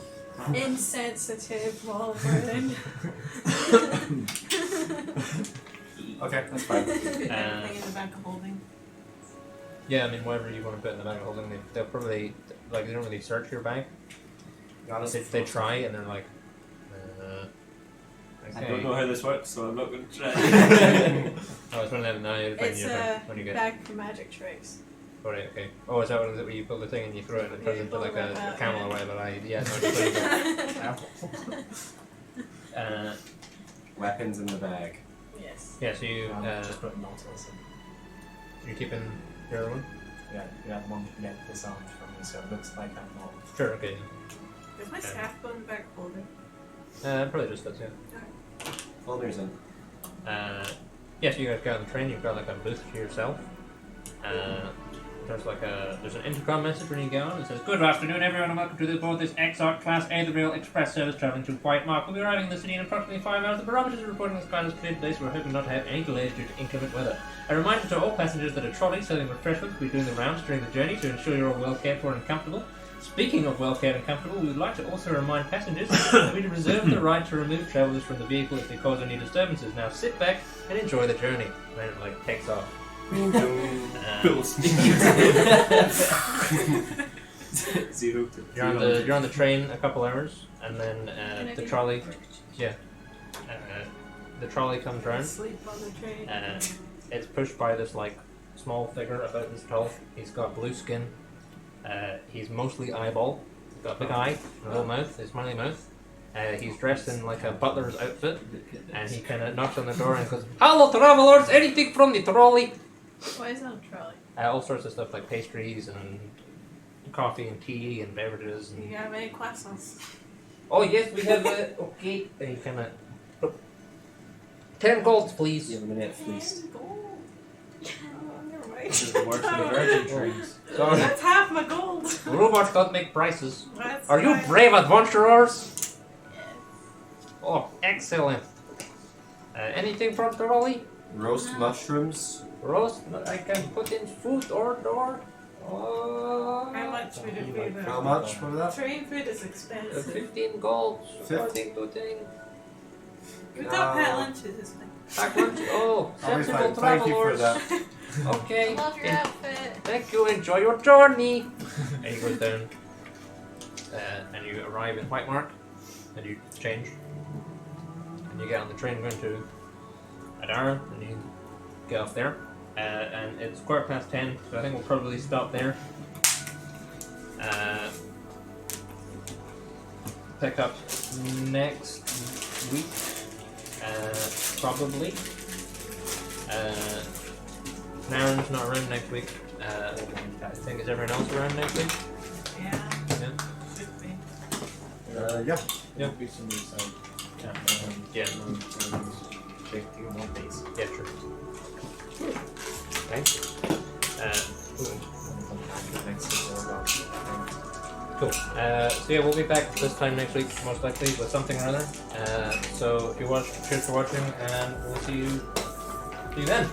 Insensitive Meriden. Okay, that's fine. Put everything in the bag of holding. Yeah, I mean, whatever you want to put in the bag of holding, they'll probably, like, they don't really search your bag. Honestly, they try and they're like, I don't know okay. how this works, so I'm not going to try. Oh, it's one of them now. You'll find It's your a bag when you get. bag for magic tricks. Oh, right, okay. Oh, is that one where you pull the thing and you throw it and it turns into like a camel or whatever? Yeah, no, just Weapons in the bag. Yes. yeah, so you, just put Nautilus in. you're keeping your other one? Yeah, that one can get disarmed from me, so it looks like I'm not. Sure, okay. Does my staff go in the back holder? Probably just does, yeah. Folder's in. Yeah, so you guys get on the train, you've got like a booth to yourself. There's an intercom message when you get on. It says, "Good afternoon, everyone, and welcome to this Exarch Class A, the Rail Express service traveling to White Mark. We'll be arriving in the city in approximately 5 hours. The barometers are reporting the sky is clear today, so we're hoping not to have any delays due to inclement weather. A reminder to all passengers that a trolley selling refreshments will be doing the rounds during the journey to ensure you're all well cared for and comfortable. Speaking of well cared and comfortable, we would like to also remind passengers that we reserve the right to remove travellers from the vehicle if they cause any disturbances. Now sit back and enjoy the journey." And then it like takes off. You're on the train a couple hours, and then the trolley. Yeah. The trolley comes round. Sleep on the train. It's pushed by this like small figure about this tall. He's got blue skin. He's mostly eyeball. He's got a big eye, a little mouth, a smiley mouth. He's dressed in like a butler's outfit, and he kind of knocks on the door and goes, "Hello, travellers! Anything from the trolley?" Why is that a trolley? All sorts of stuff like pastries and coffee and tea and beverages. You And... have any croissants? Oh yes, we have. Okay, and he kind of 10 golds, please. You have a minute, please. Gold. Oh, never mind. This is the worst of the virgin trees. Sorry, That's half my gold. robots don't make prices. That's Are you fine. brave adventurers? Oh, excellent. Anything from the trolley? Roast mushrooms. Roast, I can put in food or door. How much would it be How though? much for that? Train food is expensive. 15 gold, according to thing. We got pet lunches, isn't it? Pack lunch. Oh, I'll be sensible fine. Thank you for travelers. that. Okay. Love your outfit. Thank you. Enjoy your journey. And he goes down, and you arrive in White Mark, and you change, and you get on the train going to Adara, and you get off there. And it's 10:15, so I think we'll probably stop there. Pick up next week, probably. Naren's not around next week. I think is everyone else around next week? Yeah. Yeah. Should be. Yeah. Yeah. Be some research. Yeah. Take 1 days. Yeah, true. Thanks. Cool. So yeah, we'll be back this time next week, most likely, with something or other. So if you watch, cheers for watching, and we'll see you then.